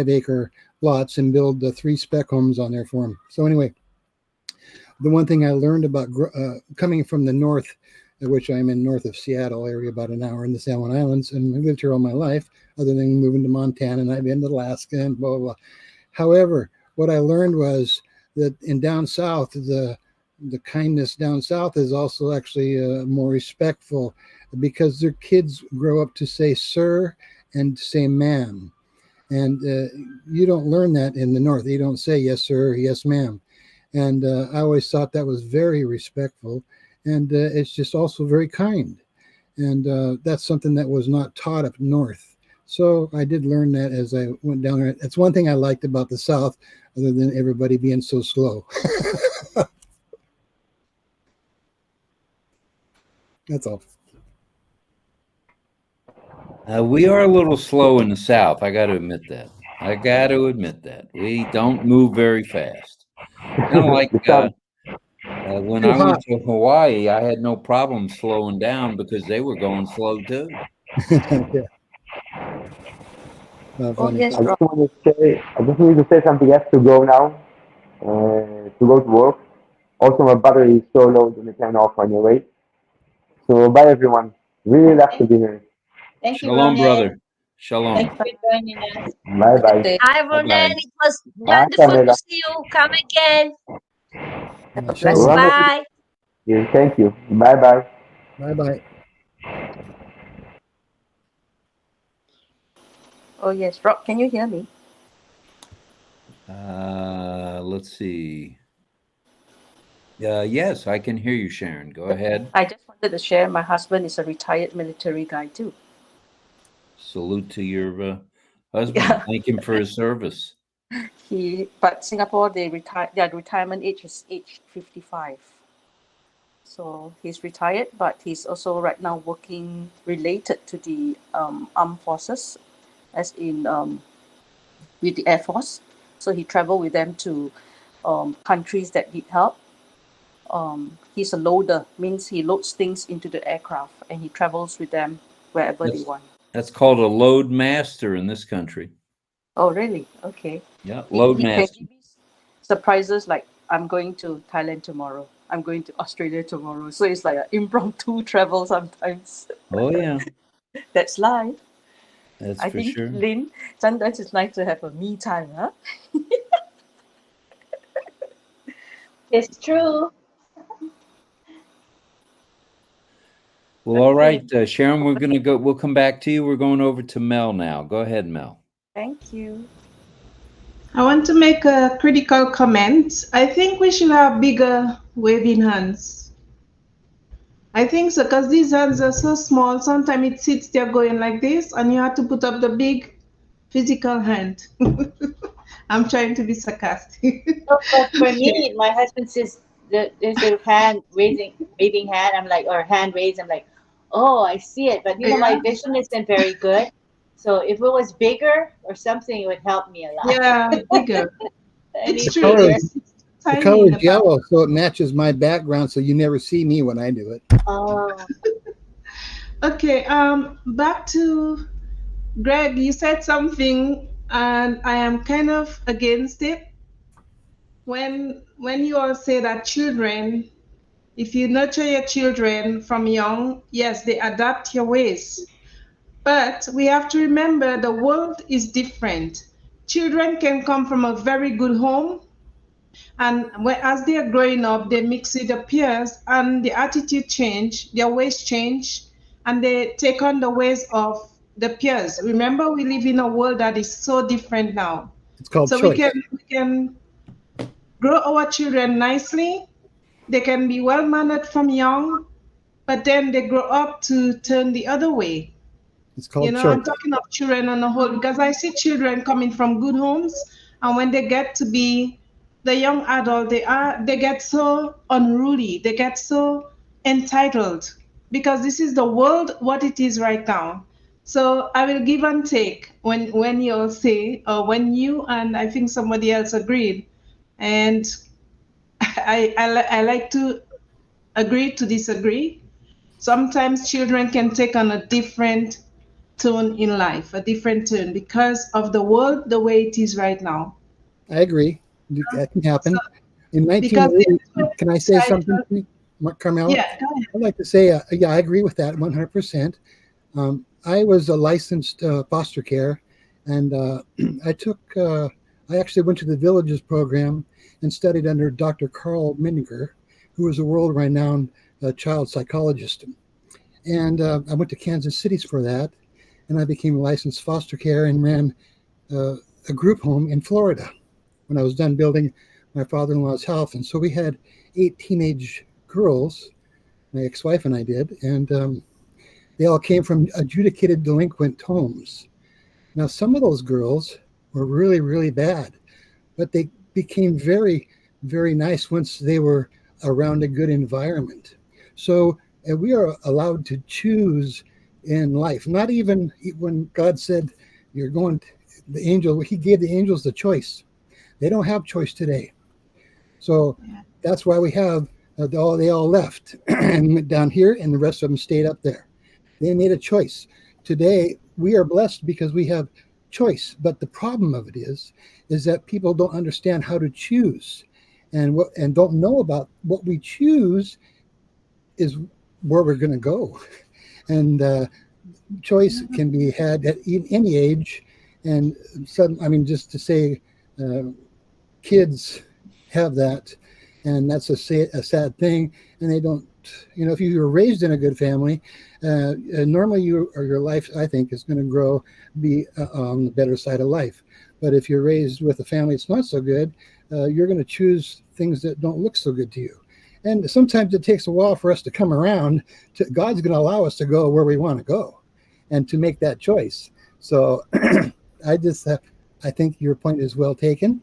acre lots and build the 3 spec homes on there for him. So anyway, the one thing I learned about coming from the north, which I'm in north of Seattle area, about an hour in the San Juan Islands, and I lived here all my life, other than moving to Montana, and I've been to Alaska and blah, blah, blah. However, what I learned was that in down south, the kindness down south is also actually more respectful because their kids grow up to say sir and say ma'am. And you don't learn that in the north. You don't say yes, sir, yes, ma'am. And I always thought that was very respectful. And it's just also very kind. And that's something that was not taught up north. So I did learn that as I went down there. That's one thing I liked about the South, other than everybody being so slow. That's all.
We are a little slow in the South. I got to admit that. We don't move very fast. Kind of like when I went to Hawaii, I had no problem slowing down because they were going slow too.
Yeah.
Oh, yes, Rob.
I just need to say something else to go now, to go to work. Also, my battery is so low that it can off on your way. So, bye everyone. Really love to be here.
Thank you,
Shalom,
Ronan.
brother. Shalom.
Thank you for joining us.
Bye bye.
Hi, Ronan.
Bye-bye.
It was
Bye,
wonderful to
Camila.
see you. Come again.
Have a blessed
Shalom.
day.
Bye.
Yeah, thank you. Bye bye.
Bye-bye.
Oh, yes, Rob, can you hear me?
Let's see. Yes, I can hear you, Sharon. Go ahead.
I just wanted to share my husband is a retired military guy too.
Salute to your husband.
Yeah.
Thank him for his service.
But Singapore, their retirement age is age 55. So he's retired, but he's also right now working related to the armed forces, as in with the Air Force. So he traveled with them to countries that need help. He's a loader, means he loads things into the aircraft and he travels with them wherever they want.
That's called a load master in this country.
Oh, really? Okay.
Yeah, load
He can
master.
give me surprises like, I'm going to Thailand tomorrow. I'm going to Australia tomorrow. So it's like an impromptu travel sometimes.
Oh, yeah.
That's life.
That's
I
for
think,
sure.
Lynn, sometimes it's nice to have a me time, huh?
It's true.
Well, all right, Sharon, we're gonna go. We'll come back to you. We're going over to Mel now. Go ahead, Mel.
Thank you.
I want to make a critical comment. I think we should have bigger waving hands. I think so, because these hands are so small. Sometimes it sits there going like this, and you have to put up the big physical hand. I'm trying to be sarcastic.
No, but for me, my husband says there's a hand waving hand. I'm like, or hand raised. I'm like, oh, I see it. But my vision isn't very good. So if it was bigger or something, it would help me a lot.
Yeah, bigger.
The color is yellow, so it matches my background, so you never see me when I do it.
Oh.
Okay. Back to Greg. You said something, and I am kind of against it. When you all say that children, if you nurture your children from young, yes, they adapt your ways. But we have to remember the world is different. Children can come from a very good home, and as they are growing up, they mix with their peers, and the attitude change, their ways change, and they take on the ways of the peers. Remember, we live in a world that is so different now.
It's called
so
choice.
we can grow our children nicely. They can be well mannered from young, but then they grow up to turn the other way.
It's called choice.
I'm talking of children on the whole, because I see children coming from good homes, and when they get to be the young adult, they get so unruly, they get so entitled, because this is the world what it is right now. So I will give and take when you'll say, or when you and I think somebody else agreed, and I like to agree to disagree. Sometimes children can take on a different tone in life, a different turn, because of the world the way it is right now.
I agree. That can happen. In 1980, can I say something, Carmela?
Yeah, go ahead.
I'd like to say, yeah, I agree with that 100%. I was a licensed foster care, and I actually went to the Villages program and studied under Dr. Carl Menninger, who was a world-renowned child psychologist. And I went to Kansas City for that, and I became a licensed foster care and ran a group home in Florida when I was done building my father-in-law's house. And so we had 8 teenage girls, my ex-wife and I did, and they all came from adjudicated delinquent homes. Now, some of those girls were really, really bad, but they became very, very nice once they were around a good environment. So we are allowed to choose in life. Not even when God said you're going to the angel, he gave the angels the choice. They don't have choice today. So that's why we have they all left and went down here, and the rest of them stayed up there. They made a choice. Today we are blessed because we have choice, but the problem of it is that people don't understand how to choose, and don't know about what we choose is where we're going to go. And choice can be had at any age. And just to say, kids have that, and that's a sad thing. And they don't, if you were raised in a good family, normally your life, I think, is going to be on the better side of life. But if you're raised with a family that's not so good, you're going to choose things that don't look so good to you. And sometimes it takes a while for us to come around. God's going to allow us to go where we want to go and to make that choice. So I think your point is well taken.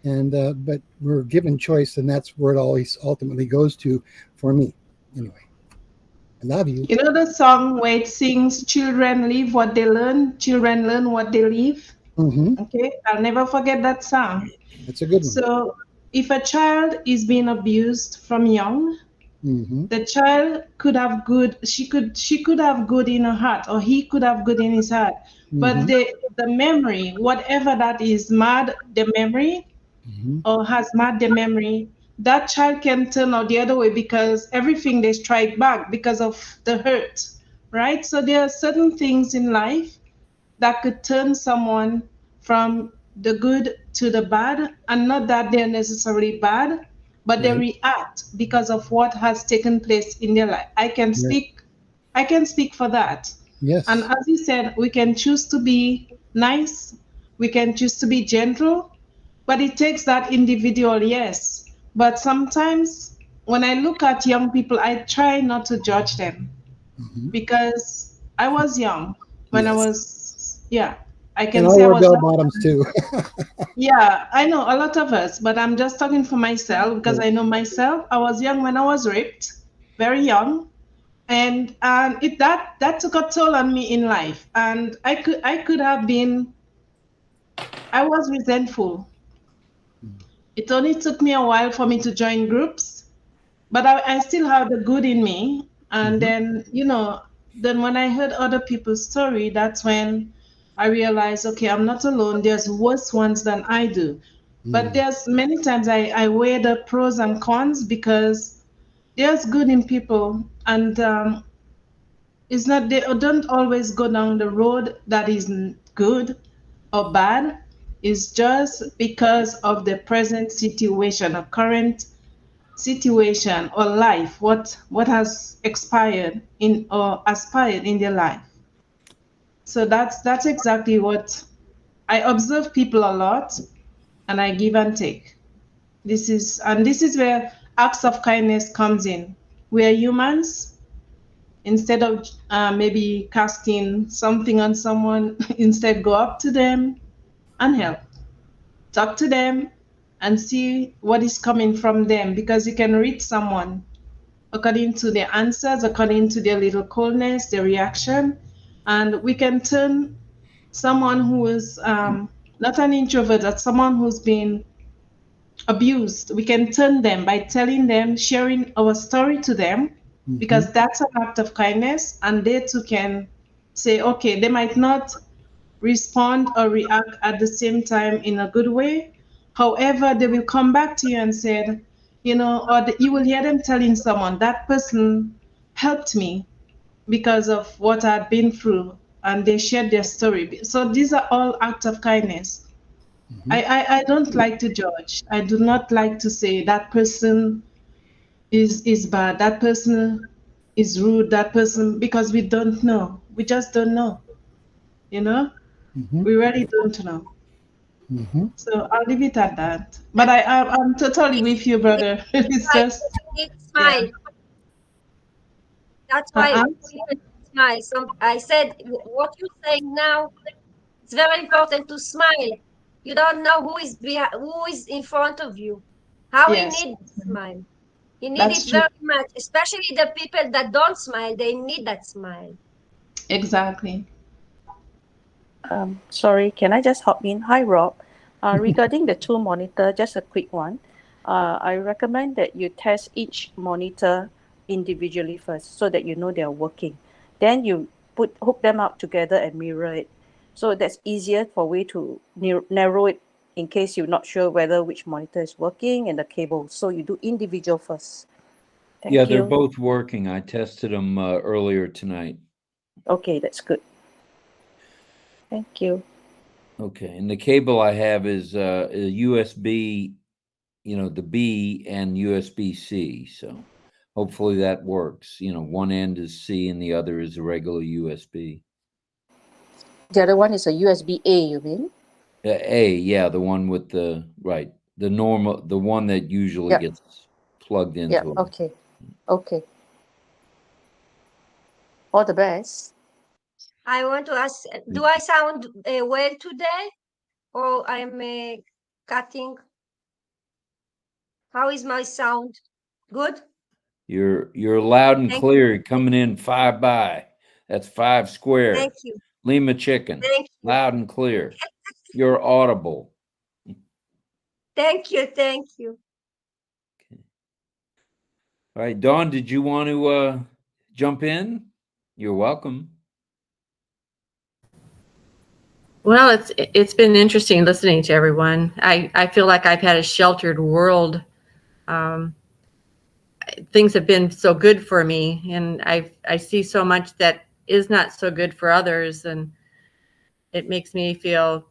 And but we're given choice, and that's where it always ultimately goes to for me. Anyway, I love you.
You know the song where it sings, "Children live what they learn, children learn what they live."
Mm-hmm.
Okay, I'll never forget that song.
That's a good one.
So if a child is being abused from young,
Mm-hmm.
the child could have good, she could have good in her heart, or he could have good in his heart. But
Mm-hmm.
the memory, whatever that is, mad the memory,
Mm-hmm.
or has mad the memory, that child can turn out the other way because everything they strike back because of the hurt, right? So there are certain things in life that could turn someone from the good to the bad, and not that they're necessarily bad, but they
Right.
react because of what has taken place in their life.
Right.
I can speak for that. And
Yes.
as you said, we can choose to be nice, we can choose to be gentle, but it takes that individual, yes. But sometimes when I look at young people, I try not to judge them
Mm-hmm.
because I was young when I
Yes.
was, yeah, I
And
can
I
say I
wore
was
bell
young.
bottoms too.
Yeah, I know a lot of us, but I'm just talking for myself because
Right.
I know myself. I was young when I was raped, very young, and that took a toll on me in life. And I could have been, I was resentful. It only took me a while for me to join groups, but I still have the good in me. And
Mm-hmm.
then, then when I heard other people's story, that's when I realized, okay, I'm not alone. There's worse ones than I do. But
Mm-hmm.
there's many times I weigh the pros and cons because there's good in people, and it's not, they don't always go down the road that is good or bad. It's just because of the present situation or current situation or life, what has expired in or aspired in their life. So that's exactly what I observe people a lot, and I give and take. This is where acts of kindness comes in. We are humans. Instead of maybe casting something on someone, instead go up to them and help, talk to them, and see what is coming from them, because you can read someone according to their answers, according to their little coldness, their reaction. And we can turn someone who is not an introvert, but someone who's been abused, we can turn them by telling them, sharing our story to them,
Mm-hmm.
because that's an act of kindness. And they too can say, okay, they might not respond or react at the same time in a good way. However, they will come back to you and said, you will hear them telling someone, that person helped me because of what I'd been through, and they shared their story. So these are all acts of kindness.
Mm-hmm.
I don't like to judge. I do not like to say that person is bad, that person is rude, that person, because we don't know. We just don't know, you know?
Mm-hmm.
We really don't know.
Mm-hmm.
So I'll leave it at that. But I'm totally with you, brother. It's
Right.
just,
We need
yeah.
smile. That's why
Uh-uh.
people need smile. I said what you're saying now. It's very important to smile. You don't know who is in front of you. How he
Yes,
need smile. He need
that's
it
true.
very much, especially the people that don't smile. They need that smile.
Exactly.
Sorry, can I just hop in? Hi, Rob. Regarding the two monitor, just a quick one. I recommend that you test each monitor individually first so that you know they're working. Then you hook them up together and mirror it. So that's easier for way to narrow it in case you're not sure whether which monitor is working and the cable. So you do individual first.
Yeah,
Thank
they're
you.
both working. I tested them earlier tonight.
Okay, that's good. Thank you.
Okay, and the cable I have is a USB, the B and USB-C. So hopefully that works. One end is C and the other is a regular USB.
The other one is a USB-A, you mean?
A, yeah, the one with the right, the normal, the one that usually
Yep.
gets plugged
Yeah,
into them.
okay. Okay. All the best.
I want to ask, do I sound well today, or I'm cutting? How is my sound? Good?
You're loud and
Thank
clear.
you.
You're coming in 5 by. That's 5 square.
Thank you.
Lima chicken.
Thank you.
Loud and clear. You're audible.
Thank you. Thank you.
All right, Dawn, did you want to jump in? You're welcome.
Well, it's been interesting listening to everyone. I feel like I've had a sheltered world. Things have been so good for me, and I see so much that is not so good for others, and it makes me feel,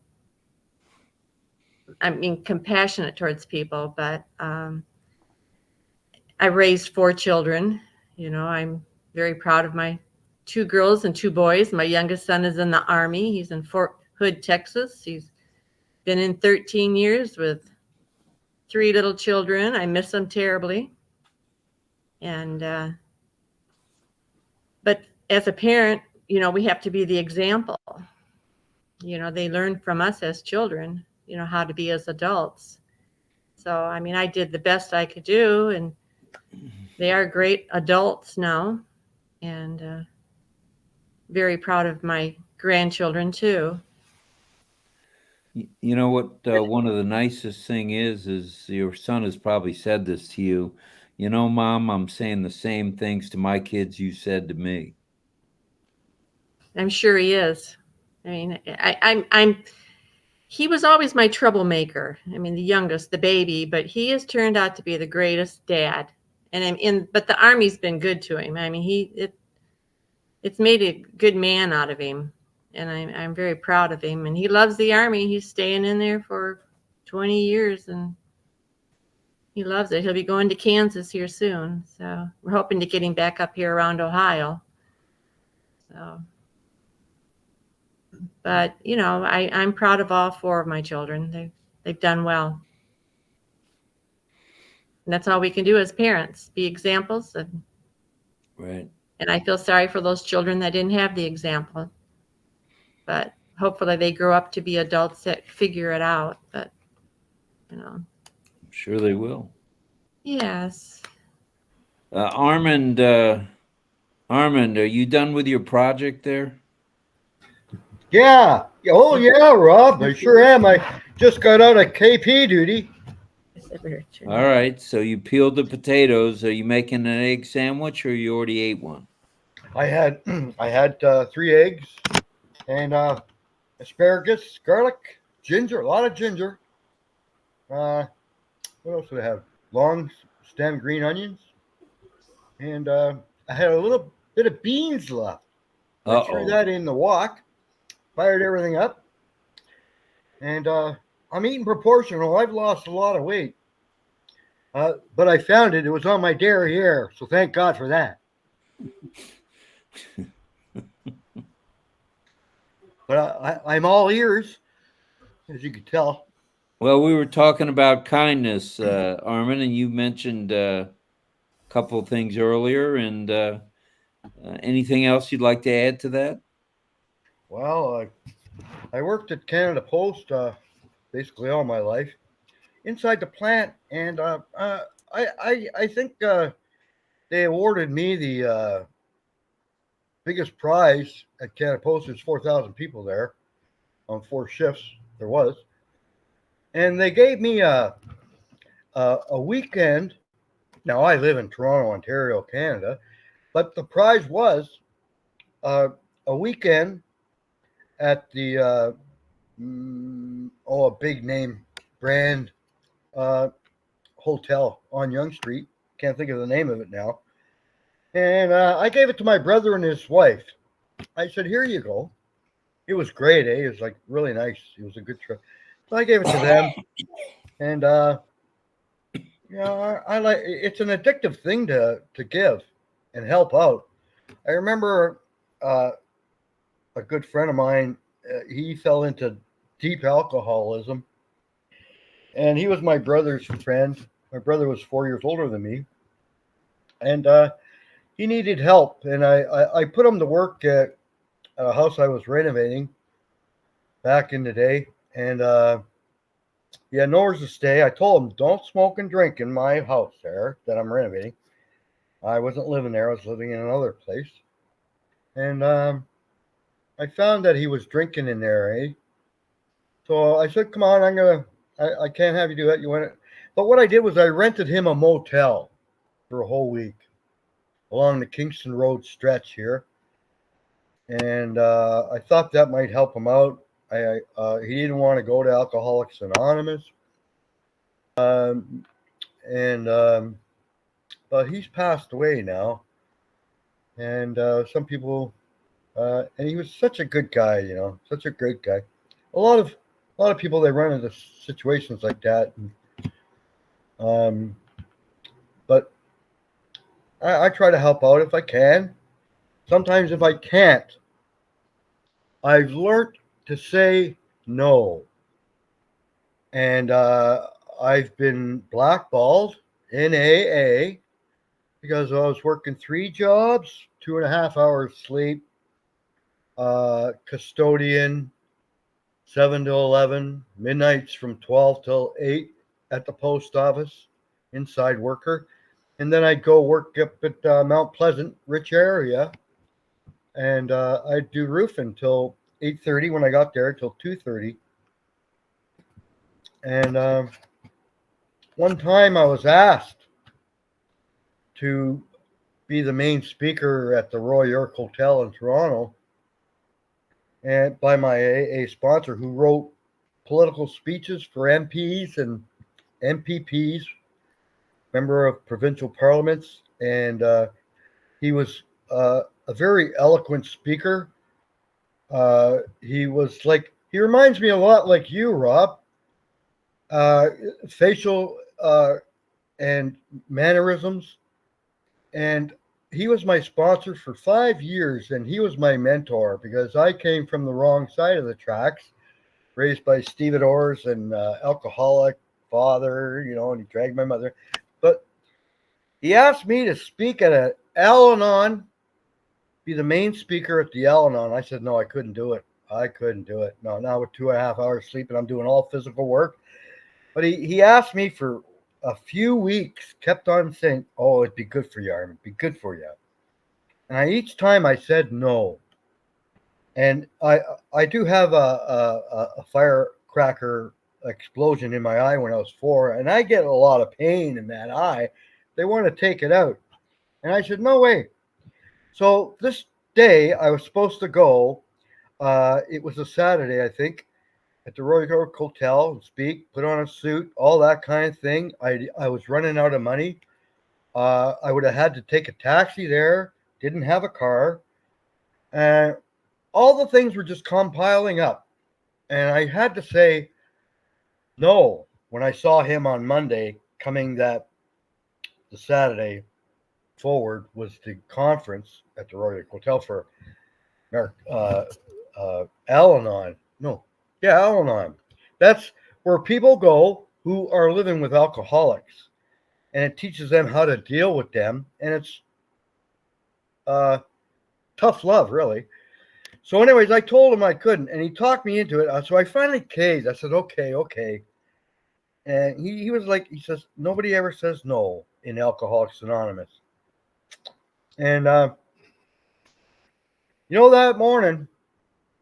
I mean, compassionate towards people. But I raised 4 children. You know, I'm very proud of my 2 girls and 2 boys. My youngest son is in the Army. He's in Fort Hood, Texas. He's been in 13 years with 3 little children. I miss them terribly. And but as a parent, you know, we have to be the example. You know, they learn from us as children, you know, how to be as adults. So, I mean, I did the best I could do, and they are great adults now, and very proud of my grandchildren too.
You know what? One of the nicest thing is your son has probably said this to you. You know, Mom, I'm saying the same things to my kids you said to me.
I'm sure he is. I mean, I'm he was always my troublemaker. I mean, the youngest, the baby, but he has turned out to be the greatest dad. And but the Army's been good to him. I mean, it's made a good man out of him, and I'm very proud of him. And he loves the Army. He's staying in there for 20 years, and he loves it. He'll be going to Kansas here soon, so we're hoping to get him back up here around Ohio. So, but you know, I'm proud of all 4 of my children. They've done well. And that's all we can do as parents, be examples.
Right.
And I feel sorry for those children that didn't have the example. But hopefully they grow up to be adults that figure it out. But, you know.
I'm sure they will.
Yes.
Armand, are you done with your project there?
Yeah. Oh, yeah, Rob. I sure am. I just got out of KP duty.
All right. So you peeled the potatoes. Are you making an egg sandwich, or you already ate one?
I had 3 eggs and asparagus, garlic, ginger, a lot of ginger. What else did I have? Long stem green onions, and I had a little bit of beans left. I threw that in the wok, fired everything up, and I'm eating proportional. I've lost a lot of weight, but I found it. It was on my derriere, so thank God for that. But I'm all ears, as you could tell.
Well, we were talking about kindness, Armin, and you mentioned a couple of things earlier. And anything else you'd like to add to that?
Well, I worked at Canada Post basically all my life, inside the plant, and I think they awarded me the biggest prize at Canada Post. There's 4,000 people there on 4 shifts. There was, and they gave me a weekend. Now I live in Toronto, Ontario, Canada, but the prize was a weekend at the a big name brand hotel on Yonge Street. Can't think of the name of it now. And I gave it to my brother and his wife. I said, "Here you go." It was great, eh? It was like really nice. It was a good trip. So I gave it to them, and you know, I like. It's an addictive thing to give and help out. I remember a good friend of mine. He fell into deep alcoholism. And he was my brother's friend. My brother was 4 years older than me. And he needed help. And I put him to work at a house I was renovating back in the day. And he had nowhere to stay. I told him, don't smoke and drink in my house there that I'm renovating. I wasn't living there. I was living in another place. And I found that he was drinking in there, eh? So I said, come on, I can't have you do that. You want it? But what I did was I rented him a motel for a whole week along the Kingston Road stretch here. And I thought that might help him out. He didn't want to go to Alcoholics Anonymous. But he's passed away now. And some people, and he was such a good guy, you know, such a great guy. A lot of people, they run into situations like that. But I try to help out if I can. Sometimes if I can't, I've learned to say no. And I've been blackballed in AA because I was working 3 jobs, 2.5 hours sleep, custodian, 7 to 11, midnights from 12 till 8 at the post office, inside worker. And then I'd go work up at Mount Pleasant, rich area. And I'd do roofing till 8:30 when I got there till 2:30. And one time I was asked to be the main speaker at the Royal York Hotel in Toronto, and by my AA sponsor, who wrote political speeches for MPs and MPPs, member of provincial parliaments, and he was a very eloquent speaker. He reminds me a lot like you, Rob. Facial and mannerisms. And he was my sponsor for 5 years, and he was my mentor because I came from the wrong side of the tracks, raised by stevedores and alcoholic father, you know, and he dragged my mother. But he asked me to speak at an Al-Anon, be the main speaker at the Al-Anon. I said, no, I couldn't do it. No, now with 2.5 hours sleep and I'm doing all physical work. But he asked me for a few weeks, kept on saying, oh, it'd be good for you, Armin, it'd be good for you. And each time I said no. And I do have a firecracker explosion in my eye when I was 4, and I get a lot of pain in that eye. They want to take it out. And I said, no way. So this day I was supposed to go. It was a Saturday, I think, at the Royal York Hotel and speak, put on a suit, all that kind of thing. I was running out of money. I would have had to take a taxi there, didn't have a car. And all the things were just compiling up. And I had to say no when I saw him on Monday coming the Saturday forward was the conference at the Royal York Hotel for Al-Anon. No. Yeah, Al-Anon. That's where people go who are living with alcoholics. And it teaches them how to deal with them. And it's tough love, really. So anyways, I told him I couldn't. And he talked me into it. So I finally caved. I said, okay. And he was like, he says, nobody ever says no in Alcoholics Anonymous. And, you know, that morning,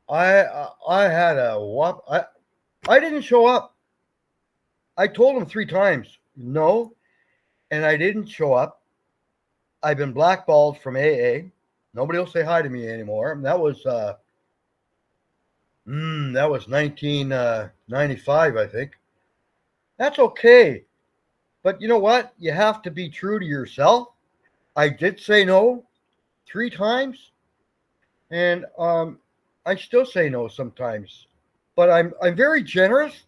I had a whop. I didn't show up. I told him 3 times no, and I didn't show up. I've been blackballed from AA. Nobody will say hi to me anymore. And that was 1995, I think. That's okay. But you know what? You have to be true to yourself. I did say no 3 times, and I still say no sometimes. But I'm very generous.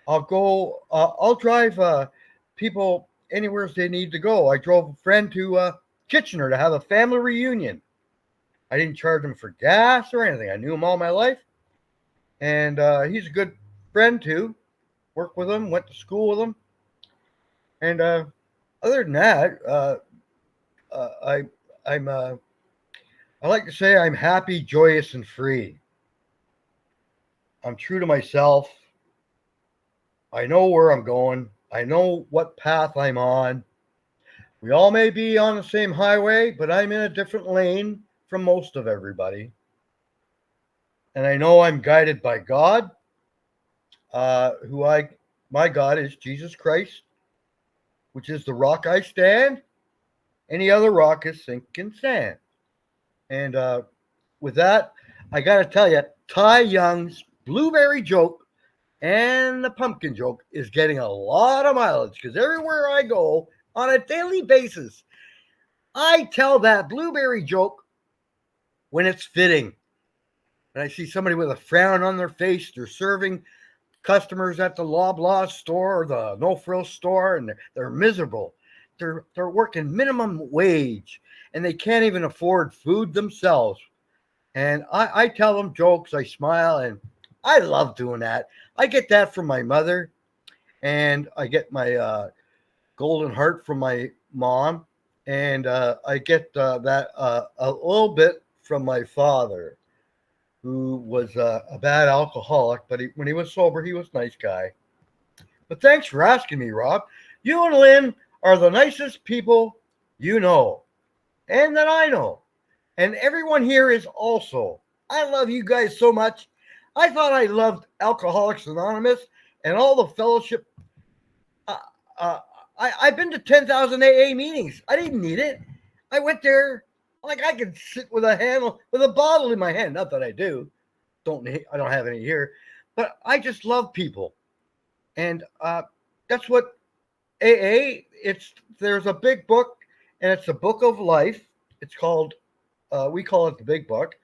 I'll drive people anywhere they need to go. I drove a friend to Kitchener to have a family reunion. I didn't charge him for gas or anything. I knew him all my life. And he's a friend too. Worked with him, went to school with him, and other than that, I I'm I like to say I'm happy, joyous, and free. I'm true to myself. I know where I'm going. I know what path I'm on. We all may be on the same highway, but I'm in a different lane from most of everybody. And I know I'm guided by God, my God is Jesus Christ, which is the rock I stand. Any other rock is sinking sand. And with that, I got to tell you, Ty Young's blueberry joke and the pumpkin joke is getting a lot of mileage because everywhere I go on a daily basis, I tell that blueberry joke when it's fitting. And I see somebody with a frown on their face, they're serving customers at the Loblaw store or the No Frills store, and they're miserable. They're working minimum wage, and they can't even afford food themselves. And I tell them jokes, I smile, and I love doing that. I get that from my mother, and I get my golden heart from my mom, and I get that a little bit from my father, who was a bad alcoholic, but when he was sober, he was a nice guy. But thanks for asking me, Rob. You and Lynn are the nicest people you know, and that I know. And everyone here is also. I love you guys so much. I thought I loved Alcoholics Anonymous and all the fellowship. I've been to 10,000 AA meetings. I didn't need it. I went there like I could sit with a bottle in my hand. Not that I do. I don't have any here. But I just love people. And that's what AA, there's a big book, and it's a book of life. It's called, we call it the Big Book.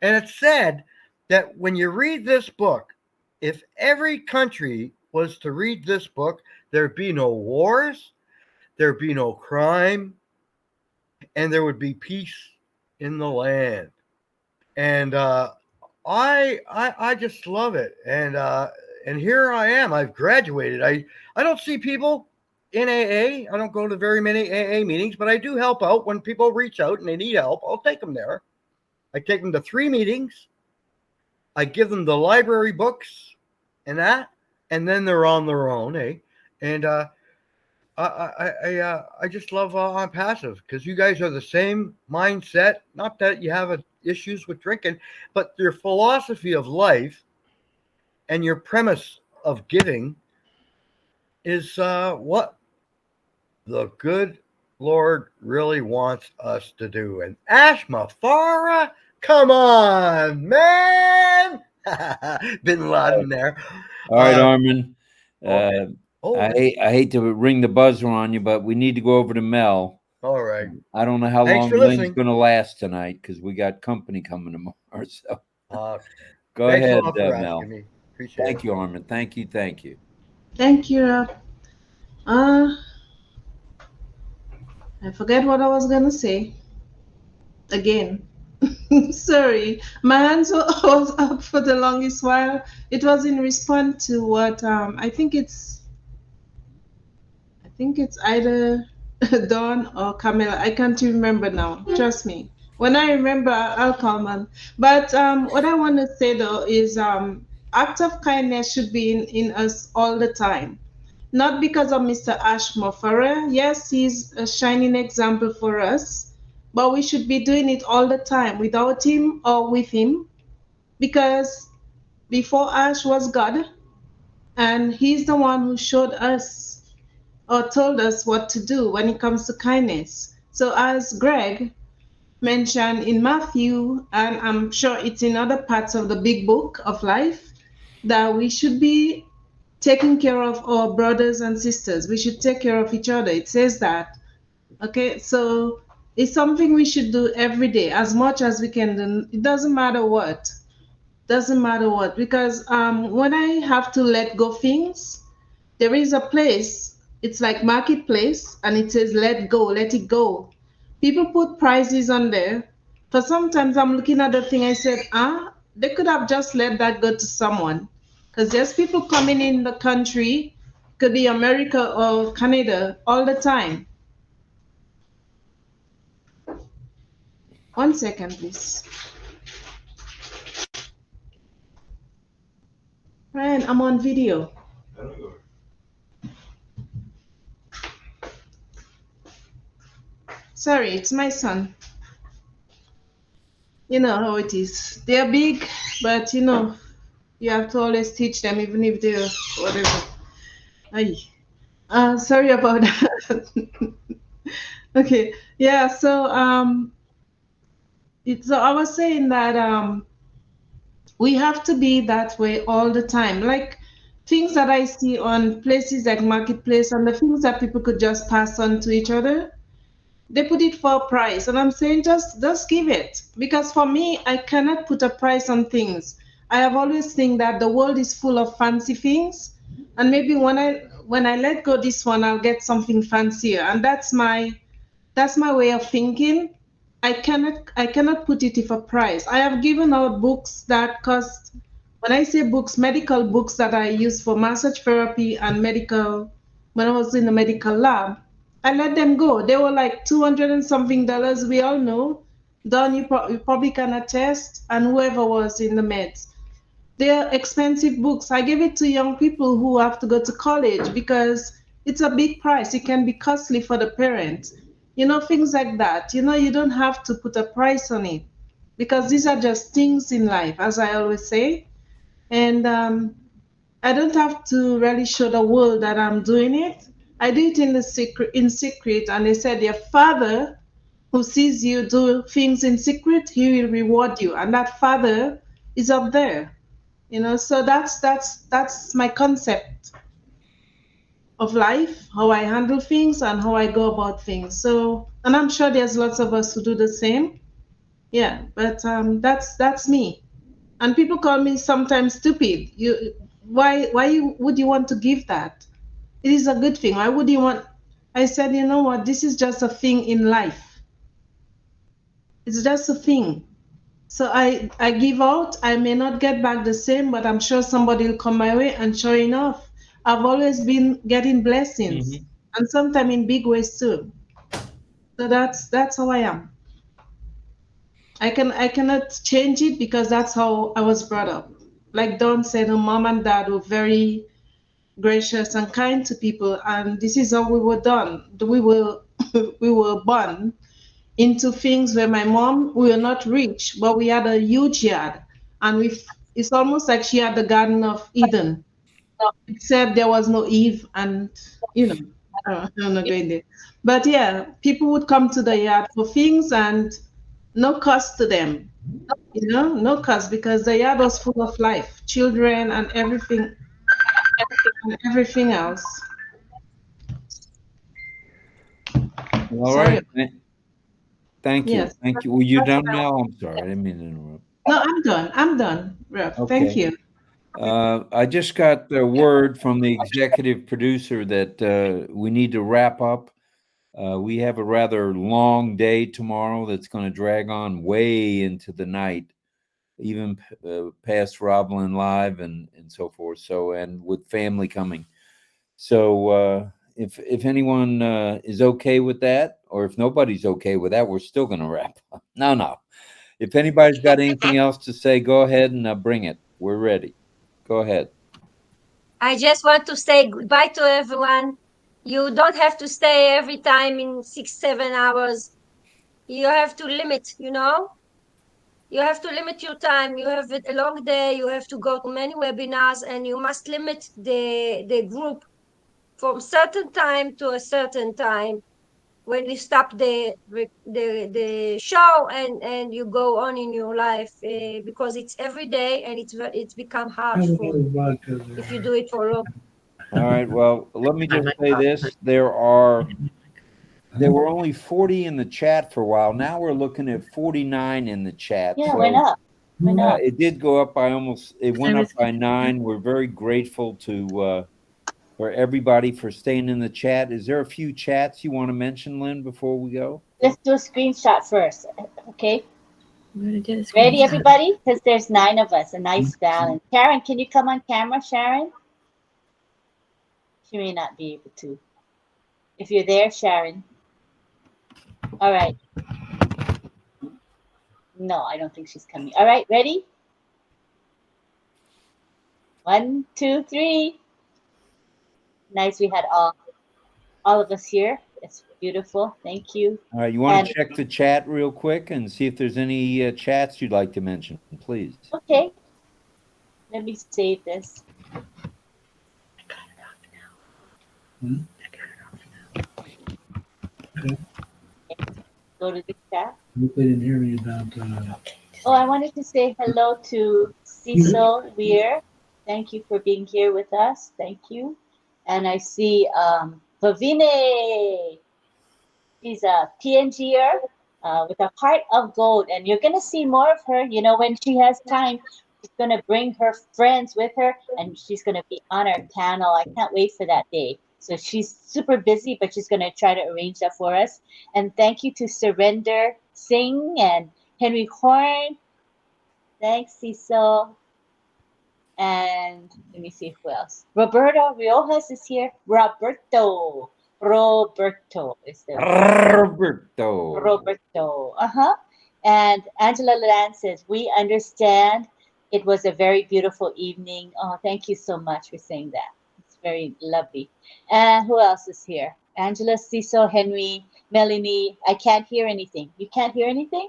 And it said that when you read this book, if every country was to read this book, there'd be no wars, there'd be no crime, and there would be peace in the land. And I just love it. And here I am. I've graduated. I don't see people in AA. I don't go to very many AA meetings, but I do help out when people reach out and they need help. I'll take them there. I take them to 3 meetings. I give them the library books and that, and then they're on their own, eh? And I just love ONPASSIVE because you guys are the same mindset. Not that you have issues with drinking, but your philosophy of life and your premise of giving is what the good Lord really wants us to do. And Ash Mafara, come on, man! Bin Laden there.
All right, Armin.
Oh.
I hate to ring the buzzer on you, but we need to go over to Mel.
All right.
I don't know how
Thanks
long
for
Lynn's
listening.
going to last tonight because we got company coming tomorrow. So go
Thanks
ahead,
a lot for
Mel.
asking me. Appreciate
Thank
it.
you, Armin. Thank you.
Thank you, Rob. I forget what I was gonna say. Again. Sorry. My hands was up for the longest while. It was in response to what I think it's either Dawn or Camilla. I can't remember now. Trust me. When I remember, I'll come on. But what I want to say though is act of kindness should be in us all the time. Not because of Mr. Ash Mofara. Yes, he's a shining example for us, but we should be doing it all the time without him or with him, because before Ash was God, and he's the one who showed us or told us what to do when it comes to kindness. So, as Greg mentioned in Matthew, and I'm sure it's in other parts of the big book of life, that we should be taking care of our brothers and sisters. We should take care of each other. It says that. Okay, so it's something we should do every day as much as we can do. It doesn't matter what. Doesn't matter what. Because when I have to let go things, there is a place, it's like marketplace, and it says let go, let it go. People put prices on there. For sometimes I'm looking at the thing, I said, they could have just let that go to someone. because there's people coming in the country, could be America or Canada, all the time. 1 second, please. Ryan, I'm on video. Sorry, it's my son. You know how it is. They're big, but you know, you have to always teach them, even if they're whatever. Ay. Sorry about that. Okay, yeah. So so I was saying that we have to be that way all the time. Like things that I see on places like Marketplace and the things that people could just pass on to each other, they put it for a price. And I'm saying just give it. Because for me, I cannot put a price on things. I have always think that the world is full of fancy things. And maybe when I let go this one, I'll get something fancier. And that's my way of thinking. I cannot put it for price. I have given out books that cost, when I say books, medical books that I use for massage therapy and medical, when I was in the medical lab, I let them go. They were like 200 and something dollars. We all know. Don, you probably can attest, and whoever was in the meds. They're expensive books. I give it to young people who have to go to college because it's a big price. It can be costly for the parents. You know, things like that. You know, you don't have to put a price on it because these are just things in life, as I always say. And I don't have to really show the world that I'm doing it. I do it in secret. And they said, your father who sees you do things in secret, he will reward you. And that father is up there. You know, so that's my concept of life, how I handle things and how I go about things. So, and I'm sure there's lots of us who do the same. Yeah, but that's me. And people call me sometimes stupid. Would you want to give that? It is a good thing. Why would you want? I said, you know what? This is just a thing in life. It's just a thing. So I give out. I may not get back the same, but I'm sure somebody will come my way. And sure enough, I've always been getting blessings, and sometimes in big ways too. So that's how I am. I cannot change it because that's how I was brought up. Like Dawn said, her mom and dad were very gracious and kind to people, and this is how we were done. We were we were born into things where my mom, we were not rich, but we had a huge yard, and it's almost like she had the Garden of Eden, except there was no Eve, and you know, I'm not going there. But yeah, people would come to the yard for things and no cost to them, you know, no cost because the yard was full of life, children and everything else.
All
Sorry.
right. Thank you.
Yes.
Thank you. Were you done, Mel? I'm sorry. I didn't mean to interrupt.
No, I'm done. I'm done, Rev. Thank
Okay.
you.
I just got the word from the executive producer that we need to wrap up. We have a rather long day tomorrow that's going to drag on way into the night, even past RobLynnLive and so forth. So, and with family coming. So, if anyone is okay with that, or if nobody's okay with that, we're still going to wrap up. No. If anybody's got anything else to say, go ahead and bring it. We're ready. Go ahead.
I just want to say goodbye to everyone. You don't have to stay every time in 6, 7 hours. You have to limit, you know? You have to limit your time. You have a long day. You have to go to many webinars, and you must limit the group from certain time to a certain time. When you stop the show and you go on in your life because it's every day and it's become hard for if you do it for long.
All right. Well, let me just say this: there were only 40 in the chat for a while. Now we're looking at 49 in the chat.
Yeah,
So
went up. Went up.
it did go up by it went up by 9. We're very grateful to for everybody for staying in the chat. Is there a few chats you want to mention, Lynn, before we go?
Let's do a screenshot first, okay? Ready, everybody? Because there's 9 of us, a nice balance. Sharon, can you come on camera, Sharon? She may not be able to. If you're there, Sharon. All right. No, I don't think she's coming. All right, ready? 1, 2, 3. Nice, we had all of us here. It's beautiful. Thank you.
All right, you want
And-
to check the chat real quick and see if there's any chats you'd like to mention, please.
Okay. Let me save this.
Okay.
Go to the chat.
Hope they didn't hear me about.
Oh, I wanted to say hello to Cecil Weir. Thank you for being here with us. Thank you. And I see Pavine. She's a PNGer with a heart of gold. And you're going to see more of her. You know, when she has time, she's going to bring her friends with her. And she's going to be on our panel. I can't wait for that day. So she's super busy, but she's going to try to arrange that for us. And thank you to Surrender Singh and Henry Horn. Thanks, Cecil. And let me see who else. Roberto Riojas is here. Roberto is the Roberto. And Angela Land says, we understand it was a very beautiful evening. Oh, thank you so much for saying that. It's very lovely. And who else is here? Angela, Cecil, Henry, Melanie. I can't hear anything. You can't hear anything?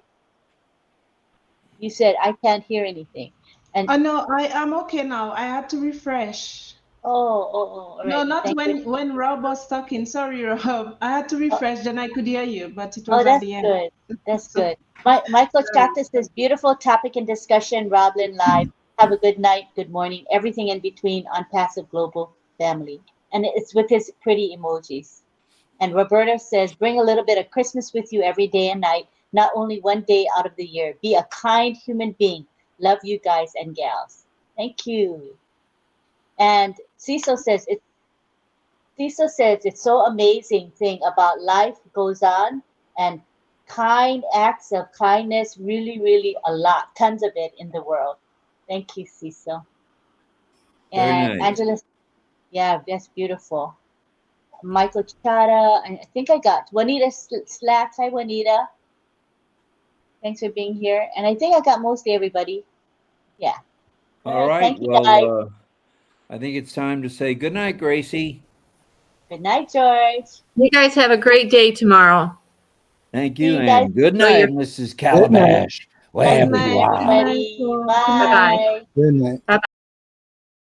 You said, I can't hear anything. And
No, I am okay now. I had to refresh.
all right.
No, not
Thank you.
when Rob was talking. Sorry, Rob. I had to refresh, then I could hear you, but it was at
that's
the end.
good. That's good. Michael Chaka says, beautiful topic and discussion, RobLynnLive. Have a good night, good morning, everything in between on Passive Global Family. And it's with his pretty emojis. And Roberta says, bring a little bit of Christmas with you every day and night, not only one day out of the year. Be a kind human being. Love you guys and gals. Thank you. And Cecil says, it's so amazing thing about life goes on, and kind acts of kindness, really, really a lot, tons of it in the world. Thank you, Cecil. And
Very nice.
Angela, yeah, that's beautiful. Michael Chara, I think I got Juanita Slacks. Hi, Juanita. Thanks for being here. And I think I got mostly everybody. Yeah.
All right.
Thank you, guys.
I think it's time to say good night, Gracie.
Good night, George.
You guys have a great day tomorrow.
Thank you,
See you guys.
and good
Enjoy your-
night, Mrs. Calabash.
Good
Wherever
night,
you are.
everybody.
Bye.
Bye-bye.
Good night.
Bye-bye.